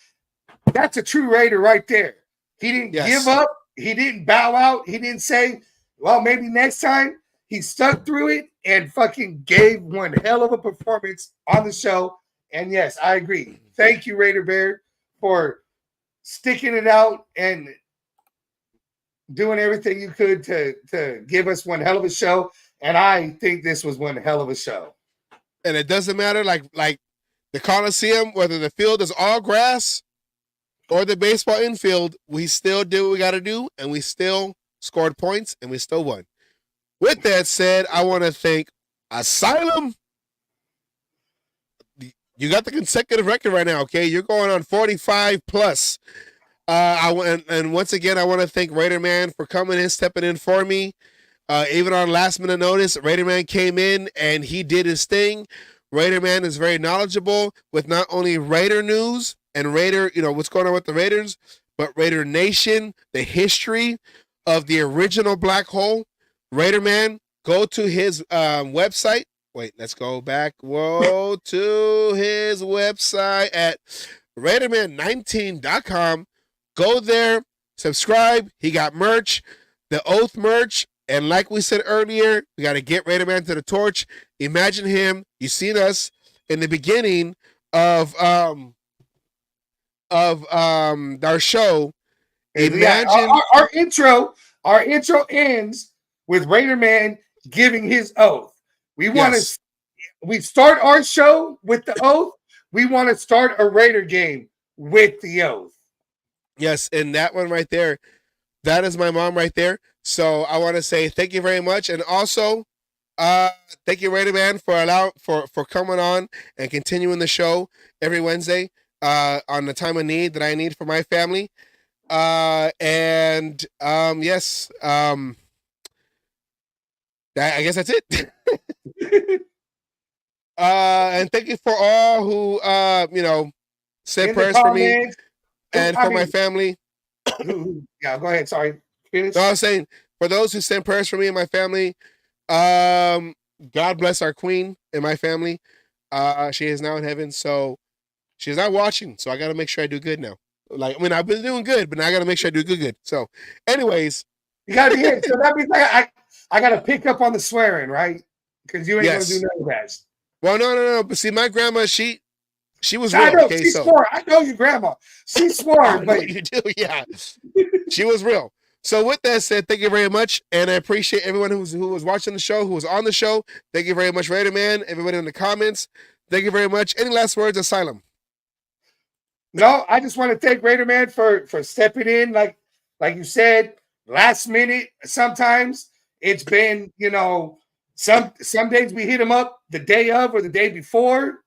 [SPEAKER 3] That's a true Raider right there. He didn't
[SPEAKER 2] Yes.
[SPEAKER 3] give up. He didn't bow out. He didn't say, well, maybe next time. He stuck through it and fucking gave one hell of a performance on the show. And yes, I agree. Thank you, Raider Bear, for sticking it out and doing everything you could to give us one hell of a show. And I think this was one hell of a show.
[SPEAKER 2] and it doesn't matter, like the Coliseum, whether the field is all grass or the baseball infield, we still did what we got to do, and we still scored points, and we still won. With that said, I want to thank Asylum. You got the consecutive record right now, okay? You're going on 45 plus. And once again, I want to thank Raider Man for coming in, stepping in for me. Even on last minute notice, Raider Man came in and he did his thing. Raider Man is very knowledgeable with not only Raider news and Raider, what's going on with the Raiders, but Raider Nation, the history of the original Black Hole. Raider Man, go to his website. Wait, let's go back. Whoa, to his website at Raiderman19.com. Go there, subscribe. He got merch, the Oath merch. And like we said earlier, we got to get Raider Man to the torch. Imagine him. You seen us in the beginning of our show.
[SPEAKER 3] And
[SPEAKER 2] Imagine
[SPEAKER 3] our intro ends with Raider Man giving his oath. We want to
[SPEAKER 2] Yes.
[SPEAKER 3] we start our show with the oath. We want to start a Raider game with the oath.
[SPEAKER 2] Yes, and that one right there, that is my mom right there. So I want to say thank you very much. And also, Thank you, Raider Man, for coming on and continuing the show every Wednesday on the time of need that I need for my family. Yes, I guess that's it. And thank you for all who said
[SPEAKER 3] In the
[SPEAKER 2] prayers for me
[SPEAKER 3] comments,
[SPEAKER 2] and
[SPEAKER 3] I
[SPEAKER 2] for my
[SPEAKER 3] mean-
[SPEAKER 2] family.
[SPEAKER 3] Yeah, go ahead. Sorry. Finish.
[SPEAKER 2] No, I was saying for those who send prayers for me and my family, God bless our queen and my family. She is now in heaven, so she's not watching. So I got to make sure I do good now. Like, I mean, I've been doing good, but now I got to make sure I do good. So, anyways,
[SPEAKER 3] You gotta be here. So that means I gotta pick up on the swearing, right? Because you ain't
[SPEAKER 2] Yes.
[SPEAKER 3] gonna do none of that.
[SPEAKER 2] well, no. But see, my grandma, she was
[SPEAKER 3] I
[SPEAKER 2] real.
[SPEAKER 3] know
[SPEAKER 2] Okay,
[SPEAKER 3] she
[SPEAKER 2] so
[SPEAKER 3] swore. I know your grandma. She swore,
[SPEAKER 2] I know
[SPEAKER 3] but
[SPEAKER 2] you do, yeah. She was real. So with that said, thank you very much, and I appreciate everyone who was watching the show, who was on the show. Thank you very much, Raider Man. Everybody in the comments, thank you very much. Any last words, Asylum?
[SPEAKER 3] no, I just want to thank Raider Man for stepping in, like you said, last minute. Sometimes it's been, some days we hit him up the day of or the day before,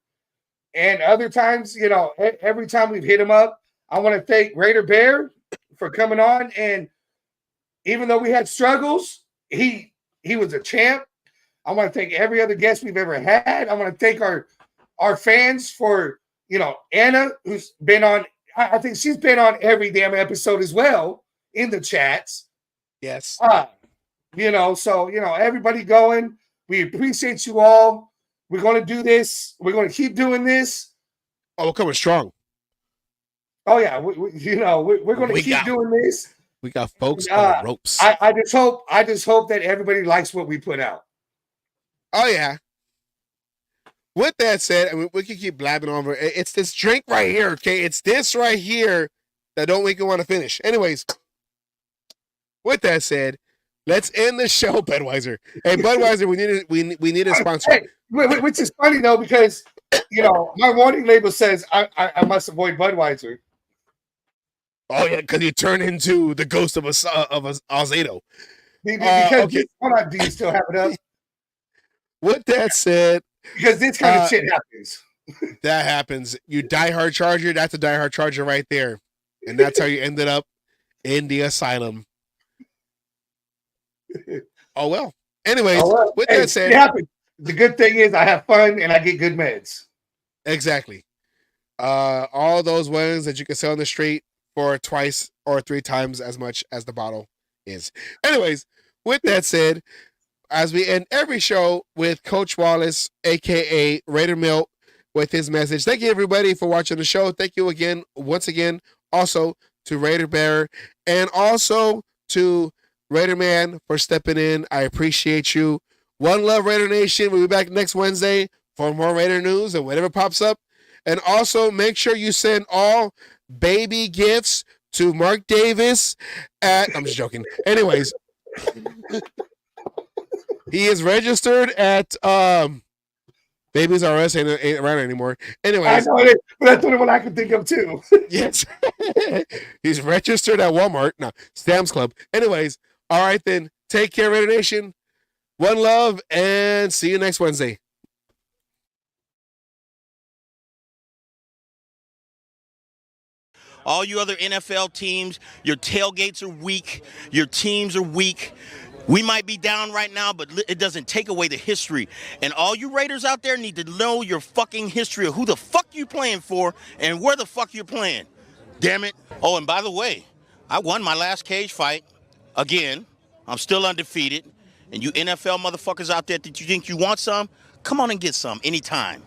[SPEAKER 3] and other times, every time we've hit him up. I want to thank Raider Bear for coming on, and even though we had struggles, he was a champ. I want to thank every other guest we've ever had. I want to thank our fans for, Anna, who's been on, I think she's been on every damn episode as well in the chats.
[SPEAKER 2] Yes.
[SPEAKER 3] So, everybody going. We appreciate you all. We're going to do this. We're going to keep doing this.
[SPEAKER 2] Oh, we're coming strong.
[SPEAKER 3] Oh, yeah. We're going to
[SPEAKER 2] We
[SPEAKER 3] keep
[SPEAKER 2] got-
[SPEAKER 3] doing this.
[SPEAKER 2] We got folks on the ropes.
[SPEAKER 3] I just hope that everybody likes what we put out.
[SPEAKER 2] Oh yeah. With that said, I mean, we can keep blabbing over. It's this drink right here, okay? It's this right here that don't make you want to finish. Anyways, with that said, let's end the show, Budweiser. Hey, Budweiser, we need a sponsor.
[SPEAKER 3] Hey, which is funny though, because my warning label says I must avoid Budweiser.
[SPEAKER 2] Oh yeah, because you turn into the ghost of a Alzado.
[SPEAKER 3] Because
[SPEAKER 2] okay.
[SPEAKER 3] hold on, do you still have it up?
[SPEAKER 2] With that said,
[SPEAKER 3] Because this kind of shit happens.
[SPEAKER 2] that happens. You diehard Charger, that's a diehard Charger right there. And that's how you ended up in the asylum. Oh well. Anyways, with that said,
[SPEAKER 3] it happens. The good thing is I have fun and I get good meds.
[SPEAKER 2] exactly. All those ones that you can sell on the street for twice or 3 times as much as the bottle is. Anyways, with that said, as we end every show with Coach Wallace, aka Raider Milt, with his message. Thank you everybody for watching the show. Thank you again, once again, also to Raider Bear and also to Raider Man for stepping in. I appreciate you. One love, Raider Nation. We'll be back next Wednesday for more Raider news and whatever pops up. And also make sure you send all baby gifts to Mark Davis at, I'm just joking. Anyways, he is registered at Babies R Us ain't around anymore.
[SPEAKER 3] I
[SPEAKER 2] Anyways,
[SPEAKER 3] know it, but that's the only one I can think of too.
[SPEAKER 2] yes. He's registered at Walmart. No, Sam's Club. Anyways, all right then. Take care, Raider Nation. One love, and see you next Wednesday.
[SPEAKER 8] All you other NFL teams, your tailgates are weak, your teams are weak. We might be down right now, but it doesn't take away the history. And all you Raiders out there need to know your fucking history of who the fuck you playing for and where the fuck you're playing. Damn it. Oh, and by the way, I won my last cage fight. Again, I'm still undefeated. And you NFL motherfuckers out there that you think you want some, come on and get some anytime.